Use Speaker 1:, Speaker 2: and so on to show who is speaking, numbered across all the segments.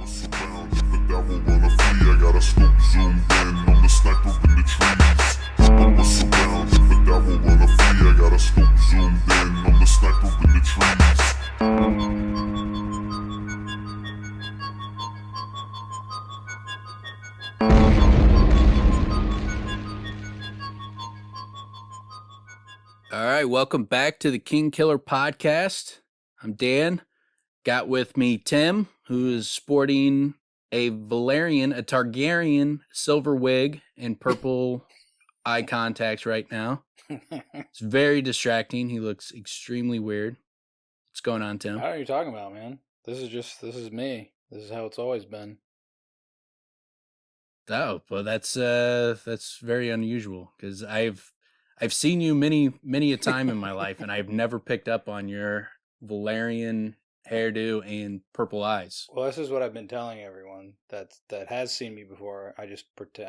Speaker 1: Surrounded, the devil wanna flee. I got a scope zoomed in on the sniper in the trees. I was surrounded, the devil wanna flee. I got a scope zoomed in on the sniper in the trees.
Speaker 2: All right, welcome back to the Kingkiller podcast. I'm Dan. Got with me Tim, who is sporting a Targaryen silver wig and purple eye contacts right now. It's very distracting. He looks extremely weird. What's going on, Tim?
Speaker 3: What are you talking about, man? This is me. This is how it's always been.
Speaker 2: Oh, well, that's very unusual because I've seen you many a time in my life, and I've never picked up on your Valerian hairdo and purple eyes.
Speaker 3: Well, this is what I've been telling everyone that has seen me before. I just pretend.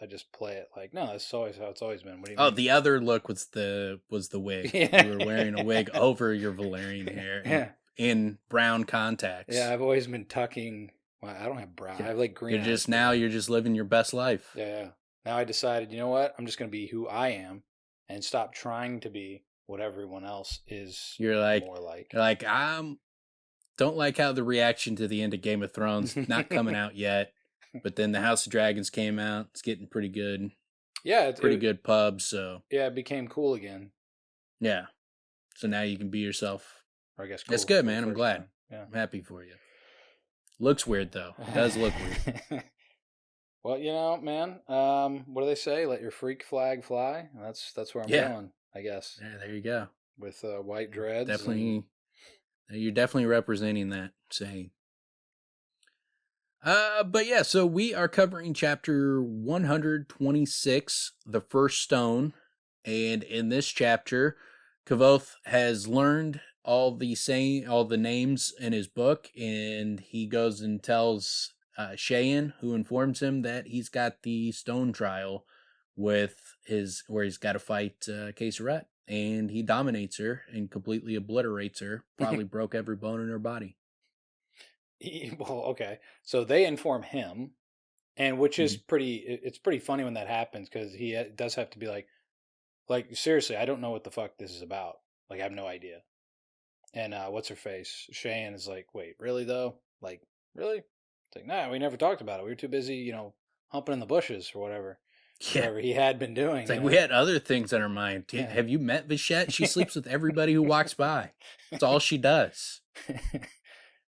Speaker 3: I just play it like, no, this is always how it's always been. What do you mean?
Speaker 2: The other look was the wig.
Speaker 3: Yeah.
Speaker 2: You were wearing a wig over your Valerian hair in brown contacts.
Speaker 3: Yeah, I've always been tucking. Well, I don't have brown. I have like green.
Speaker 2: You're just living your best life.
Speaker 3: Yeah. Now I decided, you know what? I'm just going to be who I am and stop trying to be what everyone else is.
Speaker 2: You're like,
Speaker 3: more like.
Speaker 2: You're like, don't like how the reaction to the end of Game of Thrones not coming out yet, but then the House of Dragons came out. It's getting pretty good.
Speaker 3: Yeah, it's
Speaker 2: pretty good pub. So
Speaker 3: yeah, it became cool again.
Speaker 2: Yeah, so now you can be yourself.
Speaker 3: Or I guess
Speaker 2: cool. It's good, man. I'm glad.
Speaker 3: Time. Yeah,
Speaker 2: I'm happy for you. Looks weird though. It does look weird.
Speaker 3: Well, you know, man. What do they say? Let your freak flag fly. That's where I'm going. I guess.
Speaker 2: Yeah, there you go.
Speaker 3: With white dreads.
Speaker 2: Definitely. You're definitely representing that saying. But yeah, so we are covering chapter 126, The First Stone. And in this chapter, Kvothe has learned all the names in his book, and he goes and tells Cheyenne, who informs him that he's got the stone trial where he's got to fight Carceret. And he dominates her and completely obliterates her. Probably broke every bone in her body.
Speaker 3: Well, okay. So they inform him, and which is it's pretty funny when that happens because he does have to be like seriously, I don't know what the fuck this is about. Like I have no idea. And what's her face? Cheyenne is like, wait, really though? Like, really? It's like, nah, we never talked about it. We were too busy, humping in the bushes or whatever. Yeah. Whatever he had been doing.
Speaker 2: It's like we had other things on our mind. Yeah. Have you met Bichette? She sleeps with everybody who walks by. That's all she does.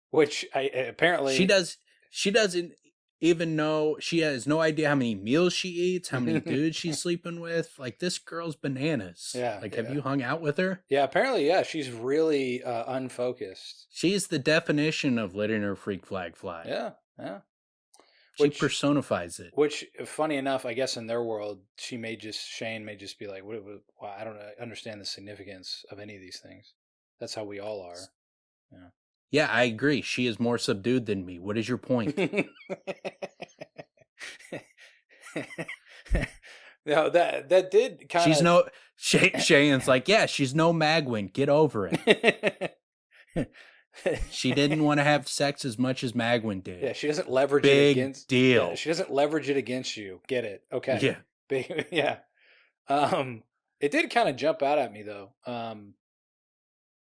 Speaker 3: Which apparently
Speaker 2: she doesn't even know. She has no idea how many meals she eats, how many dudes she's sleeping with. Like, this girl's bananas.
Speaker 3: Yeah.
Speaker 2: Like, have you hung out with her?
Speaker 3: Yeah, apparently, yeah. She's really unfocused.
Speaker 2: She's the definition of letting her freak flag fly.
Speaker 3: Yeah, yeah.
Speaker 2: She personifies it.
Speaker 3: Which, funny enough, I guess in their world, Cheyenne may just be like, well, I don't understand the significance of any of these things. That's how we all are. Yeah.
Speaker 2: Yeah, I agree. She is more subdued than me. What is your point?
Speaker 3: No, that did kind of...
Speaker 2: Cheyenne's like, yeah, she's no Magwin. Get over it. She didn't want to have sex as much as Magwin did.
Speaker 3: Yeah, she doesn't leverage it against...
Speaker 2: Big deal.
Speaker 3: Yeah, she doesn't leverage it against you. Get it. Okay.
Speaker 2: Yeah.
Speaker 3: Yeah. It did kind of jump out at me, though.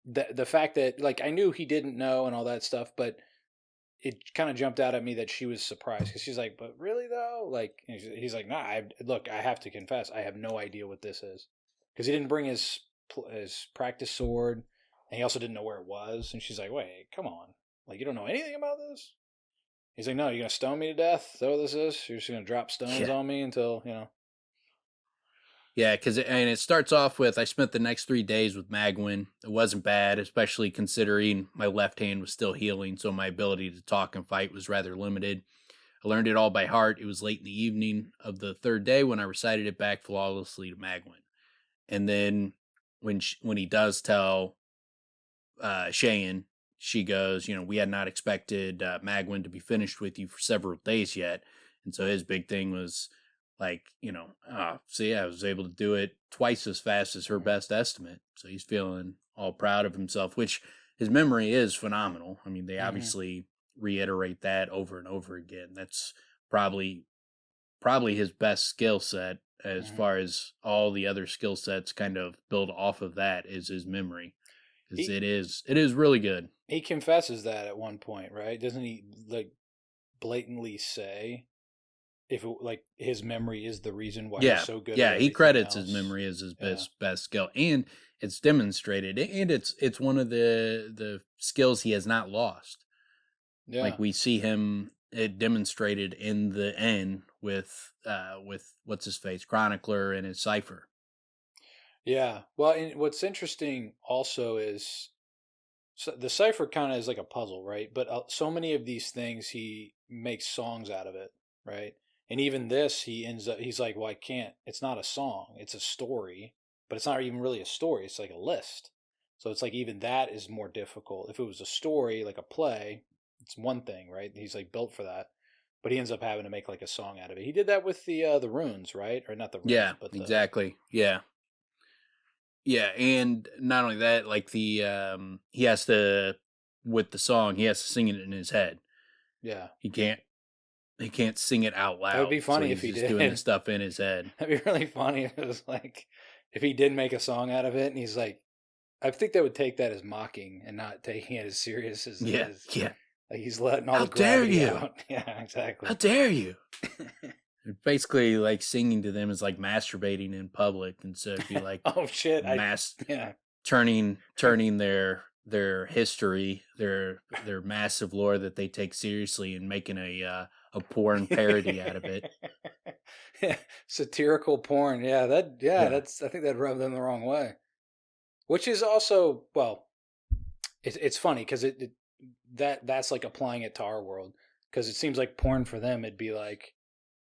Speaker 3: The fact that, like, I knew he didn't know and all that stuff, but it kind of jumped out at me that she was surprised. Because she's like, but really, though? Like, he's like, nah, I have to confess, I have no idea what this is. Because he didn't bring his practice sword, and he also didn't know where it was. And she's like, wait, come on. Like, you don't know anything about this? He's like, no, you're going to stone me to death? Is that what this is? You're just going to drop stones on me until,
Speaker 2: Yeah, because it starts off with, I spent the next 3 days with Magwin. It wasn't bad, especially considering my left hand was still healing, so my ability to talk and fight was rather limited. I learned it all by heart. It was late in the evening of the third day when I recited it back flawlessly to Magwin. And then when he does tell Cheyenne, she goes, we had not expected Magwin to be finished with you for several days yet. And so his big thing was, like, see, I was able to do it twice as fast as her best estimate. So he's feeling all proud of himself, which his memory is phenomenal. I mean, they obviously reiterate that over and over again. That's probably his best skill set, as far as all the other skill sets kind of build off of that, is his memory. Because it is really good.
Speaker 3: He confesses that at one point, right? Doesn't he like blatantly say if it, like his memory is the reason why he's so good?
Speaker 2: Yeah,
Speaker 3: at
Speaker 2: he credits
Speaker 3: else?
Speaker 2: his memory as his best skill, and it's demonstrated, and it's one of the skills he has not lost.
Speaker 3: Yeah,
Speaker 2: like we see him it demonstrated in the end with what's his face, Chronicler, and his cipher.
Speaker 3: Yeah. Well, and what's interesting also is the cipher kind of is like a puzzle, right? But so many of these things he makes songs out of it, right? And even this, he's like, well, I can't. It's not a song. It's a story, but it's not even really a story. It's like a list. So it's like even that is more difficult. If it was a story, like a play, it's one thing, right? He's like built for that. But he ends up having to make like a song out of it. He did that with the runes, right? Or not the runes,
Speaker 2: Yeah,
Speaker 3: but
Speaker 2: exactly. Yeah. Yeah, and not only that, like he has to, with the song, he has to sing it in his head.
Speaker 3: Yeah.
Speaker 2: He can't sing it out loud.
Speaker 3: That would be funny
Speaker 2: so
Speaker 3: if he
Speaker 2: he's
Speaker 3: did.
Speaker 2: just doing the stuff in his head.
Speaker 3: That'd be really funny if it was like if he did make a song out of it and he's like, I think they would take that as mocking and not taking it as serious as it is.
Speaker 2: Yeah.
Speaker 3: Like he's letting all
Speaker 2: How
Speaker 3: the gravity
Speaker 2: dare you?
Speaker 3: out. Yeah, exactly.
Speaker 2: How dare you? Basically, like singing to them is like masturbating in public, and so it'd be like
Speaker 3: Oh shit!
Speaker 2: turning their history, their massive lore that they take seriously, and making a porn parody out of it.
Speaker 3: Satirical porn. Yeah, that's. I think that rubbed them the wrong way. Which is also, well, it's funny because that's like applying it to our world, because it seems like porn for them it'd be like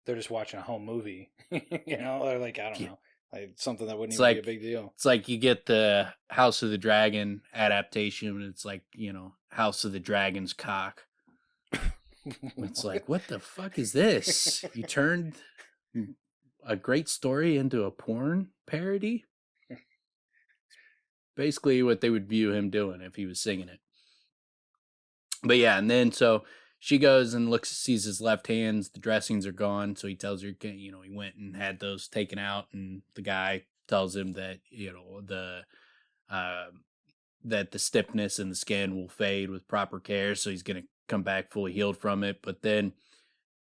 Speaker 3: they're just watching a home movie, or like I don't know, like something that wouldn't even be a big deal.
Speaker 2: It's like you get the House of the Dragon adaptation, and it's like House of the Dragon's cock. It's like, what the fuck is this? You turned a great story into a porn parody? Basically what they would view him doing if he was singing it. But yeah, and then so she goes and sees his left hands, the dressings are gone, so he tells her, he went and had those taken out, and the guy tells him that, that the stiffness in the skin will fade with proper care, so he's going to come back fully healed from it. But then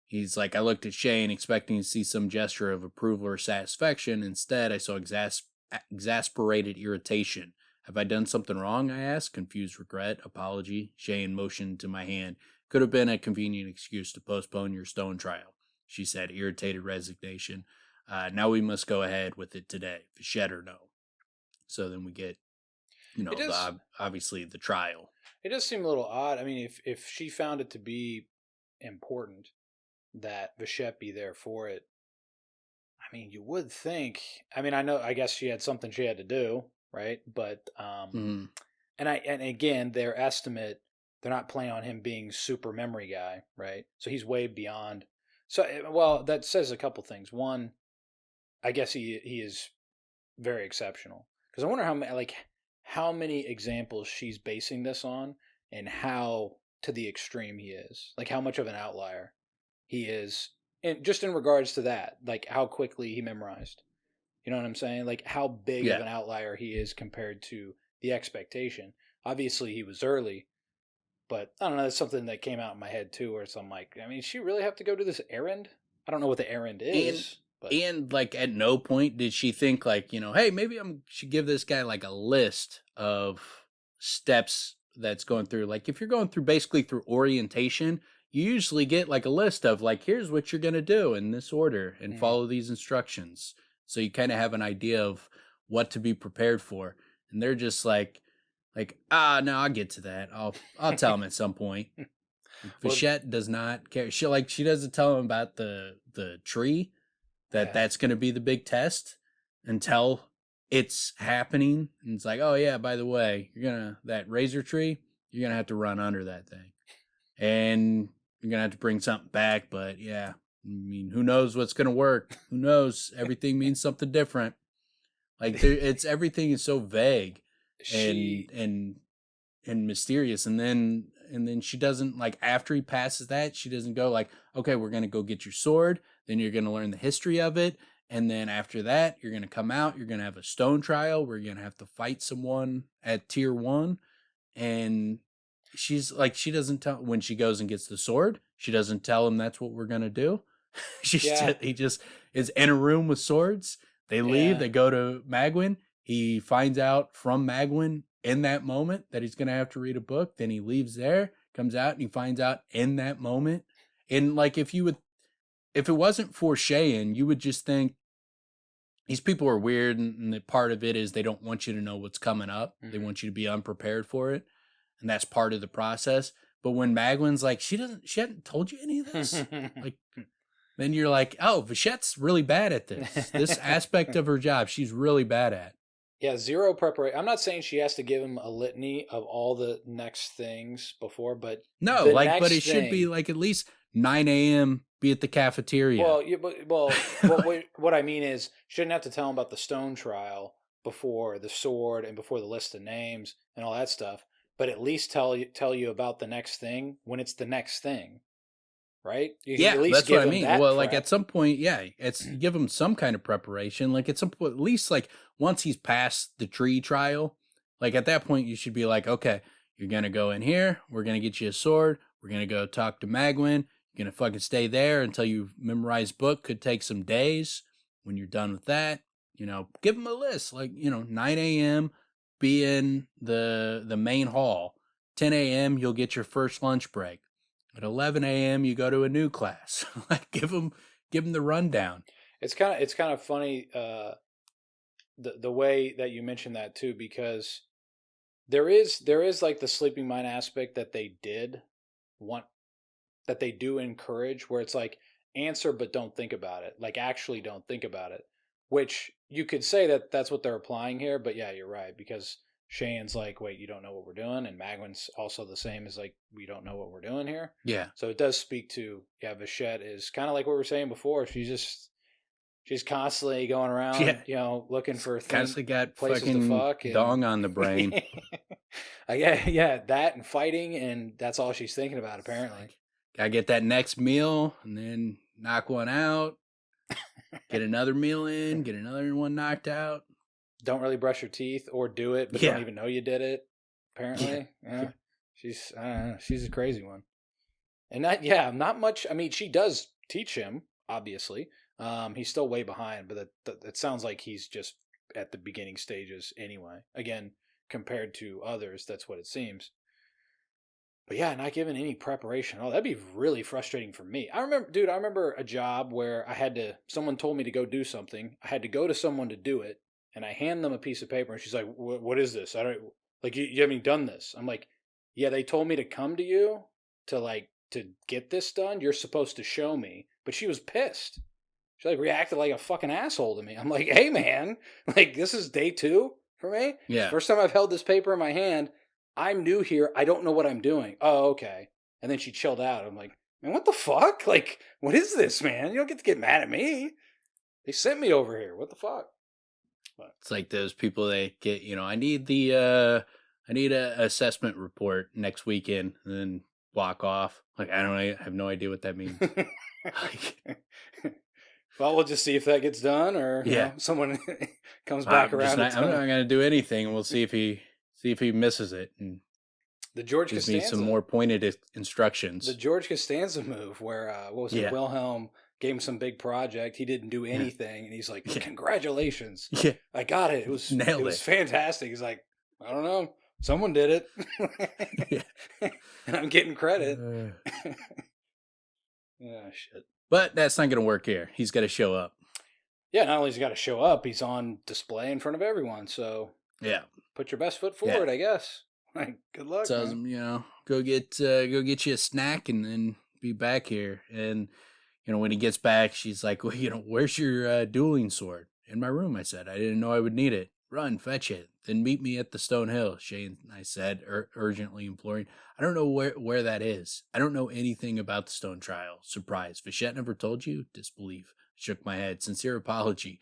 Speaker 2: he's like, I looked at Shane expecting to see some gesture of approval or satisfaction. Instead, I saw exasperated irritation. Have I done something wrong? I asked, confused regret, apology. Shane motioned to my hand. Could have been a convenient excuse to postpone your stone trial, she said, irritated resignation. Now we must go ahead with it today, Fichette or no. So then we get, obviously the trial.
Speaker 3: It does seem a little odd. I mean, if she found it to be important that Fichette be there for it, I mean, you would think. I mean, I guess she had something she had to do, right? But and again, their estimate, they're not planning on him being super memory guy, right? So he's way beyond. So well, that says a couple things. One, I guess he is very exceptional, because I wonder how many examples she's basing this on, and how to the extreme he is, like how much of an outlier he is. And just in regards to that, like how quickly he memorized, you know what I'm saying? Like how big of an outlier he is compared to the expectation. Obviously he was early, but I don't know, that's something that came out in my head too, where it's, I'm like, I mean, she really have to go do this errand? I don't know what the errand is.
Speaker 2: And like at no point did she think like, hey, maybe I should give this guy like a list of steps that's going through. Like if you're going through basically through orientation, you usually get like a list of like, here's what you're going to do in this order and follow these instructions. So you kind of have an idea of what to be prepared for. And they're just like, no, I'll get to that. I'll tell him at some point. Fichette does not care. She doesn't tell him about the tree, that's going to be the big test until it's happening. And it's like, oh yeah, by the way, that razor tree, you're going to have to run under that thing. And you're going to have to bring something back, but yeah, I mean, who knows what's going to work? Who knows? Everything means something different. Like everything is so vague and mysterious. And then and then she doesn't, like, after he passes that, she doesn't go like, okay, we're going to go get your sword. Then you're going to learn the history of it. And then after that, you're going to come out, you're going to have a stone trial where you're going to have to fight someone at tier 1. And she's like, she doesn't tell, when she goes and gets the sword, she doesn't tell him that's what we're going to do. He just is in a room with swords. They leave, they go to Magwin. He finds out from Magwin in that moment that he's going to have to read a book. Then he leaves there, comes out, and he finds out in that moment. And like, if it wasn't for Cheyenne, you would just think these people are weird, and that part of it is they don't want you to know what's coming up. Mm-hmm. They want you to be unprepared for it, and that's part of the process. But when Magwin's like, she hadn't told you any of this, like, then you're like, oh, Vachette's really bad at this. This aspect of her job, she's really bad at.
Speaker 3: Yeah, zero preparation. I'm not saying she has to give him a litany of all the next things before, but
Speaker 2: no, like, but it should be like at least 9 a.m. be at the cafeteria.
Speaker 3: Well, what I mean is, shouldn't have to tell him about the stone trial before the sword and before the list of names and all that stuff, but at least tell you about the next thing when it's the next thing, right?
Speaker 2: At least that's what I mean. Well, prep. Like at some point, it's give him some kind of preparation. Like at some point, at least like once he's past the tree trial, like at that point, you should be like, okay, you're gonna go in here. We're gonna get you a sword. We're gonna go talk to Magwin. You're going to fucking stay there until you memorize book. Could take some days. When you're done with that, give them a list. Like, 9 a.m., be in the main hall. 10 a.m., you'll get your first lunch break. At 11 a.m., you go to a new class. Like, give them the rundown.
Speaker 3: It's kind of funny the way that you mentioned that, too, because there is like the sleeping mind aspect that they did want, that they do encourage, where it's like, answer but don't think about it. Like, actually don't think about it. Which you could say that that's what they're applying here, but yeah, you're right, because Cheyenne's like, wait, you don't know what we're doing, and Magwin's also the same, as like, we don't know what we're doing here.
Speaker 2: Yeah.
Speaker 3: So it does speak to, Vachette is kind of like what we were saying before. She's constantly going around, looking for things,
Speaker 2: constantly got
Speaker 3: places
Speaker 2: fucking
Speaker 3: to fuck and...
Speaker 2: dong on the brain.
Speaker 3: That and fighting, and that's all she's thinking about, apparently.
Speaker 2: Gotta get that next meal and then knock one out. Get another meal in, get another one knocked out.
Speaker 3: Don't really brush your teeth or do it, but don't even know you did it, apparently. Yeah. She's a crazy one. And not much. I mean, she does teach him, obviously. He's still way behind, but it sounds like he's just at the beginning stages anyway. Again, compared to others, that's what it seems. But yeah, not given any preparation. Oh, that'd be really frustrating for me. I remember a job where someone told me to go do something. I had to go to someone to do it, and I hand them a piece of paper, and she's like, what is this? I don't, like, you haven't done this. I'm like, yeah, they told me to come to you to get this done. You're supposed to show me. But she was pissed. She reacted like a fucking asshole to me. I'm like, hey man, this is day 2 for me.
Speaker 2: Yeah.
Speaker 3: First time I've held this paper in my hand. I'm new here. I don't know what I'm doing. Oh, okay. And then she chilled out. I'm like, man, what the fuck? Like, what is this, man? You don't get to get mad at me. They sent me over here. What the fuck? But
Speaker 2: it's like those people they get, I need a assessment report next weekend, and then walk off. Like, I have no idea what that means.
Speaker 3: Well, we'll just see if that gets done, or someone comes back around.
Speaker 2: I'm not going to do anything. We'll see if he misses it, and
Speaker 3: the George
Speaker 2: gives
Speaker 3: Costanza,
Speaker 2: me some more pointed instructions.
Speaker 3: The George Costanza move, where what was it? Wilhelm gave him some big project. He didn't do anything, and he's like, "Congratulations, I got it. It was fantastic." He's like, "I don't know, someone did it, and I'm getting credit." Shit.
Speaker 2: But that's not going to work here. He's got to show up.
Speaker 3: Yeah, not only has he got to show up, he's on display in front of everyone. So put your best foot forward, I guess. Good luck.
Speaker 2: Tells him, go get you a snack and then be back here. And when he gets back, she's like, well, where's your dueling sword? In my room, I said. I didn't know I would need it. Run, fetch it. Then meet me at the Stone Hill, Shane, I said, urgently imploring. I don't know where that is. I don't know anything about the Stone Trial. Surprise. Vachette never told you? Disbelief. Shook my head. Sincere apology.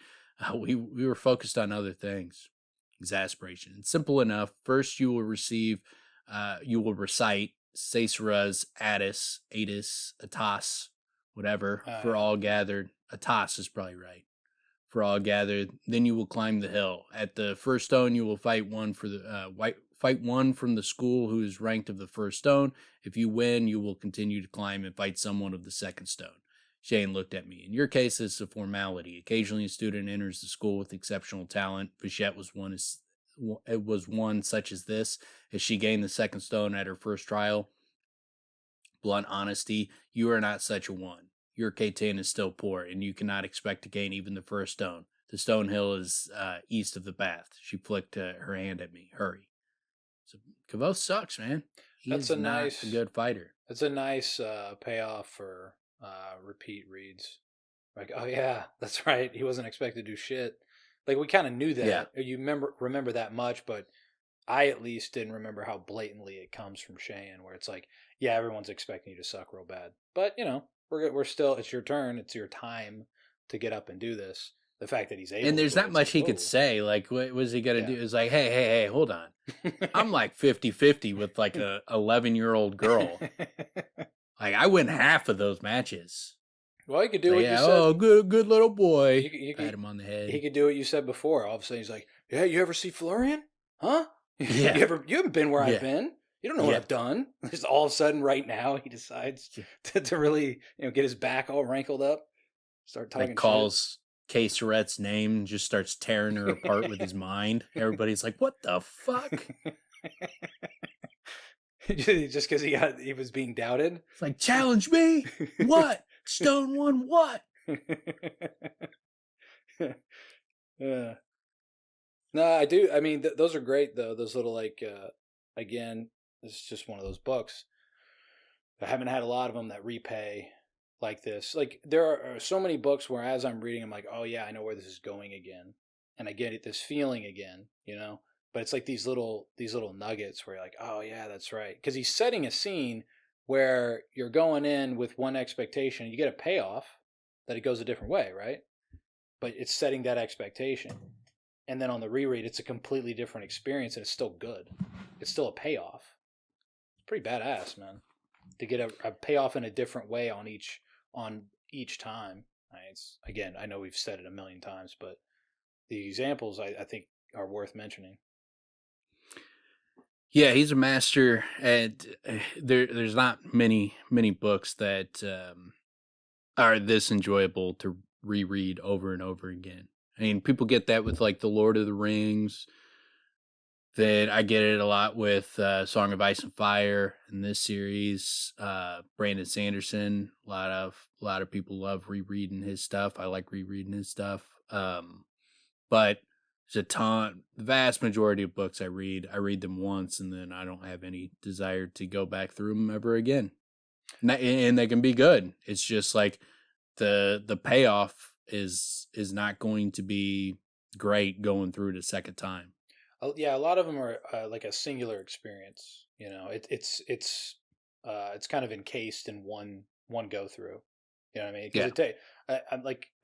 Speaker 2: We were focused on other things. Exasperation. It's simple enough. First, you will recite Caesara's Atis, Atas, whatever, for all gathered. Atas is probably right. For all gathered, then you will climb the hill. At the first stone, you will fight one for the fight one from the school who is ranked of the first stone. If you win, you will continue to climb and fight someone of the second stone. Shane looked at me. In your case, it's a formality. Occasionally, a student enters the school with exceptional talent. Bichette was one such as this, as she gained the second stone at her first trial. Blunt honesty, you are not such a one. Your K10 is still poor, and you cannot expect to gain even the first stone. The stone hill is east of the bath. She flicked her hand at me. Hurry. So Kvothe sucks, man. He's not a good fighter.
Speaker 3: That's a nice payoff for repeat reads. Like, oh yeah, that's right. He wasn't expected to do shit. Like, we kind of knew that.
Speaker 2: Yeah.
Speaker 3: You remember that much, but I at least didn't remember how blatantly it comes from Cheyenne, where it's like, yeah, everyone's expecting you to suck real bad. But, we're still, it's your turn. It's your time to get up and do this. The fact that he's able
Speaker 2: and there's
Speaker 3: to
Speaker 2: not much he could say. Like, what was he going to do? It's like, hey, hold on. I'm like 50-50 with like a 11-year-old girl. Like, I win half of those matches.
Speaker 3: Well, he could do what you said.
Speaker 2: Oh, good little boy. Pat him on the head.
Speaker 3: He could do what you said before. All of a sudden, he's like, yeah, you ever see Florian? Huh?
Speaker 2: Yeah.
Speaker 3: You haven't been where I've been. You don't know what I've done. Just all of a sudden, right now, he decides to really, get his back all rankled up, start talking.
Speaker 2: Like calls Carceret's name, and just starts tearing her apart with his mind. Everybody's like, "What the fuck?"
Speaker 3: Just because he was being doubted.
Speaker 2: It's like, challenge me. What? Stone one? What?
Speaker 3: No, I do. I mean, those are great though. Those little again, this is just one of those books. I haven't had a lot of them that repay like this. Like, there are so many books where as I'm reading, I'm like, oh yeah, I know where this is going again, and I get this feeling again, But it's like these little nuggets where you're like, oh yeah, that's right, because he's setting a scene where you're going in with one expectation, you get a payoff that it goes a different way, right? But it's setting that expectation. And then on the reread, it's a completely different experience, and it's still good. It's still a payoff. It's pretty badass, man. To get a payoff in a different way on each time. Again, I know we've said it a million times, but the examples I think are worth mentioning.
Speaker 2: Yeah, he's a master, and there's not many books that are this enjoyable to reread over and over again. I mean, people get that with like the Lord of the Rings. That I get it a lot with Song of Ice and Fire in this series. Brandon Sanderson, a lot of people love rereading his stuff. I like rereading his stuff. But there's a ton. The vast majority of books I read them once, and then I don't have any desire to go back through them ever again. And they can be good. It's just like the payoff is not going to be great going through the second time.
Speaker 3: Yeah, a lot of them are like a singular experience. It's kind of encased in one go through. You know what I mean? Because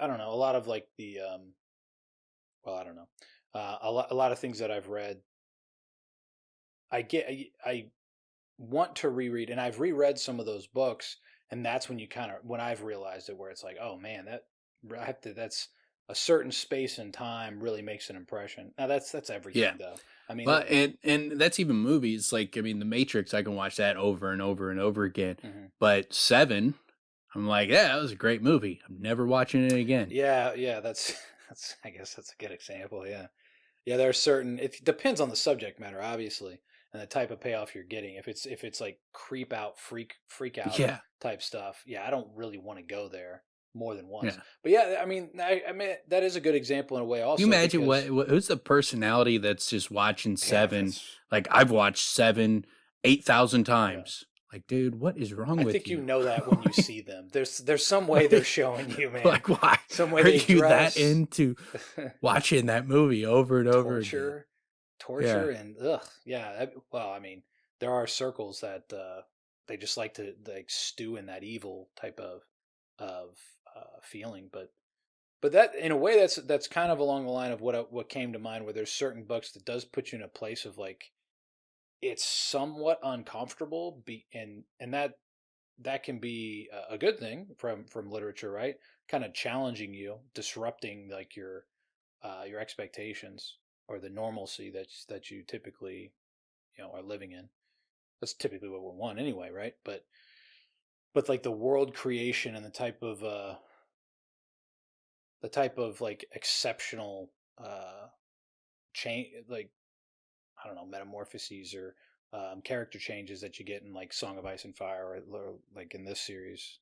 Speaker 3: I don't know, a lot of like the I don't know, a lot of things that I've read. I want to reread, and I've reread some of those books, and that's when when I've realized it, where it's like, oh man, that's a certain space and time really makes an impression. Now that's everything though. I mean,
Speaker 2: but and that's even movies. Like, I mean, The Matrix, I can watch that over and over and over again. Mm-hmm. But Seven, I'm like, yeah, that was a great movie. I'm never watching it again.
Speaker 3: Yeah. That's I guess that's a good example. Yeah. There are certain. It depends on the subject matter, obviously, and the type of payoff you're getting. If it's like creep out, freak out type stuff, I don't really want to go there more than once. But I mean that is a good example in a way. Also,
Speaker 2: can you imagine who's the personality that's just watching Seven? Like, I've watched Seven 8,000 times. Like, dude, what is wrong with you?
Speaker 3: I think you know that when you see them. There's some way they're showing you, man.
Speaker 2: Like, why?
Speaker 3: Some way
Speaker 2: are you that into watching that movie over and over again?
Speaker 3: Torture, and ugh, yeah. Well, I mean, there are circles that they just like to stew in that evil type of feeling, but that in a way that's kind of along the line of what came to mind, where there's certain books that does put you in a place of like it's somewhat uncomfortable, and that can be a good thing from literature, right? Kind of challenging you, disrupting like your expectations or the normalcy that you typically are living in. That's typically what we want anyway, right? But like the world creation and the type of like exceptional change, like I don't know, metamorphoses or character changes that you get in like Song of Ice and Fire, or like in this series.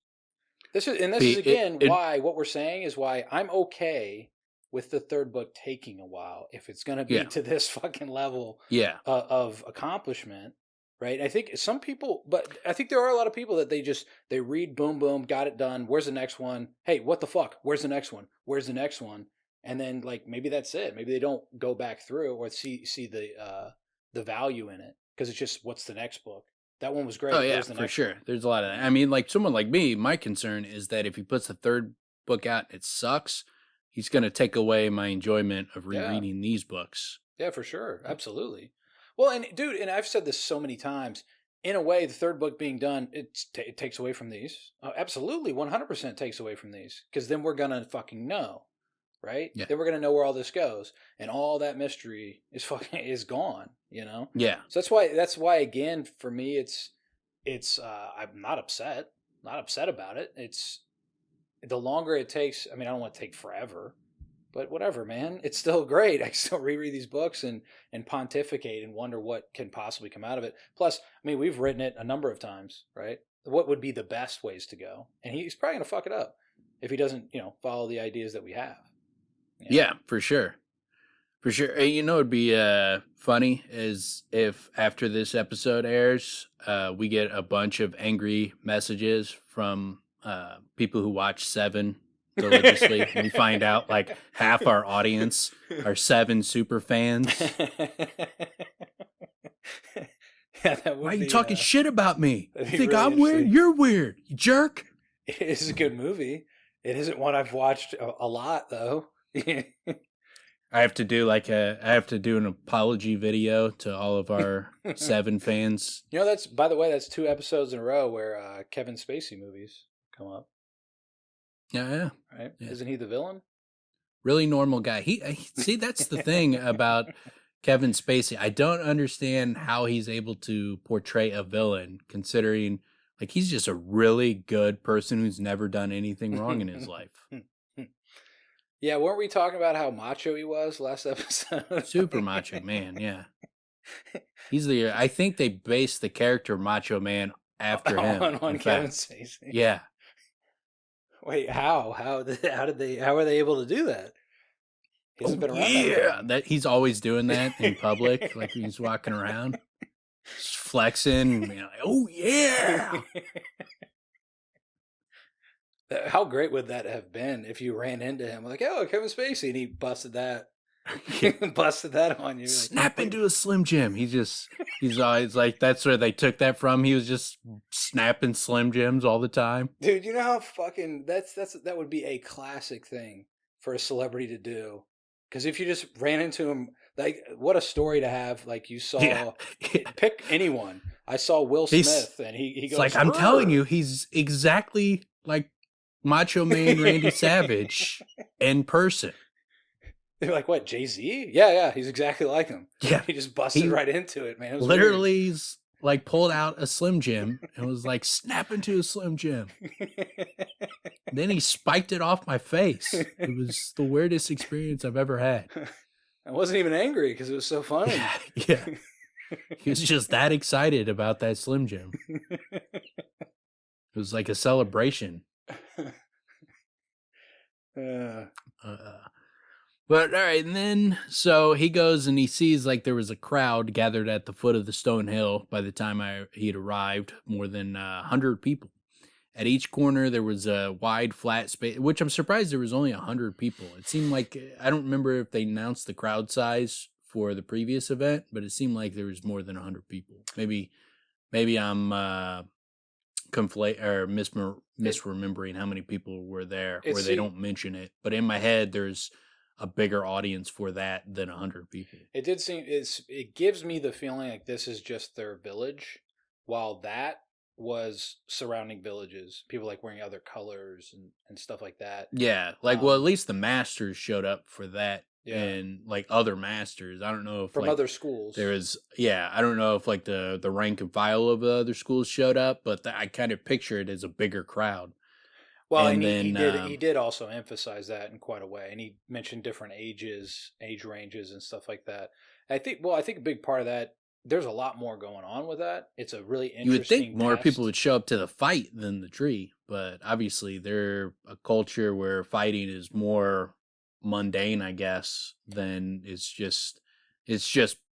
Speaker 3: This is again why what we're saying is why I'm okay with the third book taking a while if it's going to be to this fucking level of accomplishment, right? I think some people, but I think there are a lot of people that they read, boom, boom, got it done. Where's the next one? Hey, what the fuck? Where's the next one? Where's the next one? And then like maybe that's it. Maybe they don't go back through or see the value in it because it's just what's the next book. That one was great.
Speaker 2: Oh yeah, for sure. There's a lot of that. I mean, like someone like me, my concern is that if he puts the third book out, it sucks. He's going to take away my enjoyment of rereading these books.
Speaker 3: Yeah, for sure. Absolutely. Well, and dude, and I've said this so many times. In a way, the third book being done, it takes away from these. Absolutely, 100% takes away from these because then we're gonna fucking know, right?
Speaker 2: Yeah.
Speaker 3: Then we're gonna know where all this goes, and all that mystery is gone.
Speaker 2: Yeah.
Speaker 3: So that's why again for me it's I'm not upset about it. It's the longer it takes. I mean, I don't want to take forever. But whatever, man. It's still great. I still reread these books and pontificate and wonder what can possibly come out of it. Plus, I mean, we've written it a number of times, right? What would be the best ways to go? And he's probably going to fuck it up if he doesn't, follow the ideas that we have.
Speaker 2: Yeah, for sure. For sure. It'd be funny is if after this episode airs, we get a bunch of angry messages from people who watch Seven religiously. And we find out like half our audience are Seven super fans. Why are you talking shit about me? You think really I'm weird? You're weird, you jerk.
Speaker 3: It is a good movie. It isn't one I've watched a lot though.
Speaker 2: I have to do an apology video to all of our Seven fans.
Speaker 3: That's by the way, that's 2 episodes in a row where Kevin Spacey movies come up.
Speaker 2: Yeah.
Speaker 3: Right? Yeah. Isn't he the villain?
Speaker 2: Really normal guy. He see, that's the thing about Kevin Spacey. I don't understand how he's able to portray a villain, considering like he's just a really good person who's never done anything wrong in his life.
Speaker 3: Yeah, weren't we talking about how macho he was last episode?
Speaker 2: Super macho man, yeah. I think they based the character Macho Man after him.
Speaker 3: On Kevin Spacey.
Speaker 2: Yeah.
Speaker 3: Wait, how? How are they able to do that? He hasn't been around.
Speaker 2: Yeah, that he's always doing that in public, like he's walking around, just flexing. Like, oh yeah.
Speaker 3: How great would that have been if you ran into him like, oh, Kevin Spacey, and he busted that, busted that on you,
Speaker 2: snap like, into a Slim Jim. He's always like, that's where they took that from. He was just snapping Slim Jims all the time.
Speaker 3: Dude, you know how fucking that would be a classic thing for a celebrity to do. Because if you just ran into him, like, what a story to have. Like, you saw, pick anyone. I saw Will Smith, and he goes,
Speaker 2: like, I'm telling you, he's exactly like Macho Man Randy Savage in person.
Speaker 3: They're like, what, Jay-Z? Yeah, he's exactly like him.
Speaker 2: Yeah.
Speaker 3: He just busted right into it, man. It was
Speaker 2: literally weird. Like pulled out a Slim Jim and was like, snap into a Slim Jim. Then he spiked it off my face. It was the weirdest experience I've ever had.
Speaker 3: I wasn't even angry because it was so funny.
Speaker 2: Yeah. He was just that excited about that Slim Jim. It was like a celebration. But all right, and then so he goes and he sees like there was a crowd gathered at the foot of the stone hill by the time he'd arrived, more than 100 people. At each corner there was a wide flat space, which I'm surprised there was only 100 people. It seemed like, I don't remember if they announced the crowd size for the previous event, but it seemed like there was more than 100 people. Maybe I'm misremembering how many people were there, or they don't mention it. But in my head, there's a bigger audience for that than 100 people.
Speaker 3: It did seem it gives me the feeling like this is just their village, while that was surrounding villages, people like wearing other colors and stuff like that.
Speaker 2: Yeah, like well, at least the masters showed up for that,
Speaker 3: Yeah.
Speaker 2: and like other masters. I don't know if
Speaker 3: From
Speaker 2: like
Speaker 3: other schools.
Speaker 2: there was, yeah, I don't know if like the rank and file of the other schools showed up, but I kind of picture it as a bigger crowd.
Speaker 3: Well,
Speaker 2: And
Speaker 3: and
Speaker 2: then,
Speaker 3: he did also emphasize that in quite a way, and he mentioned different age ranges, and stuff like that. I think a big part of that, there's a lot more going on with that. It's a really
Speaker 2: You would think
Speaker 3: interesting
Speaker 2: more
Speaker 3: test.
Speaker 2: people would show up to the fight than the tree, but obviously they're a culture where fighting is more mundane, I guess, than it's just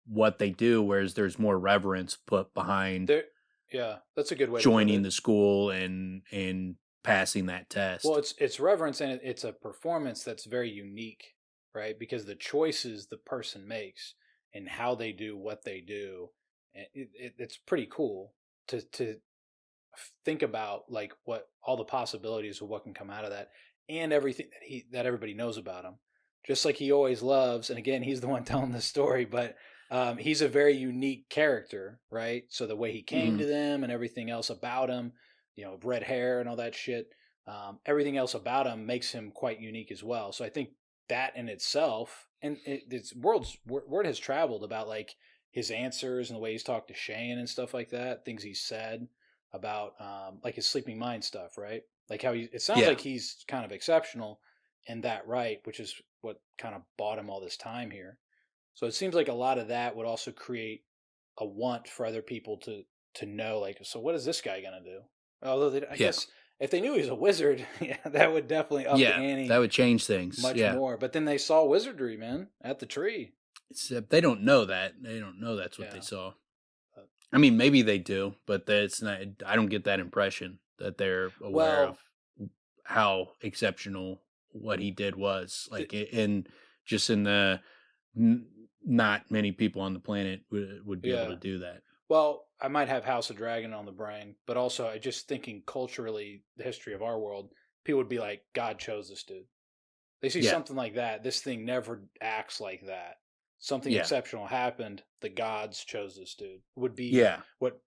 Speaker 2: what they do, whereas there's more reverence put behind
Speaker 3: Yeah, that's a good way to put
Speaker 2: joining
Speaker 3: it.
Speaker 2: the school and passing that test.
Speaker 3: Well, it's reverence, and it's a performance that's very unique, right? Because the choices the person makes and how they do what they do, it's pretty cool to think about, like, what all the possibilities of what can come out of that, and everything that everybody knows about him. Just like he always loves, and again, he's the one telling the story, but he's a very unique character, right? So the way he came to them and everything else about him, red hair and all that shit. Everything else about him makes him quite unique as well. So I think that in itself, and word has traveled about like his answers and the way he's talked to Shane and stuff like that, things he said about like his sleeping mind stuff, right? Like how it sounds like he's kind of exceptional in that, right? Which is what kind of bought him all this time here. So it seems like a lot of that would also create a want for other people to know, like, so what is this guy gonna do? Although I guess if they knew he was a wizard, yeah, that would definitely up the ante.
Speaker 2: That would change things
Speaker 3: much more. But then they saw wizardry, man, at the tree.
Speaker 2: Except they don't know that. They don't know that's what they saw. I mean, maybe they do, but that's not. I don't get that impression that they're aware of how exceptional what he did was. Like, in the not many people on the planet would be able to do that.
Speaker 3: Well, I might have House of Dragon on the brain, but also I just thinking culturally, the history of our world, people would be like, God chose this dude. They see something like that. This thing never acts like that. Something exceptional happened. The gods chose this dude. Would be what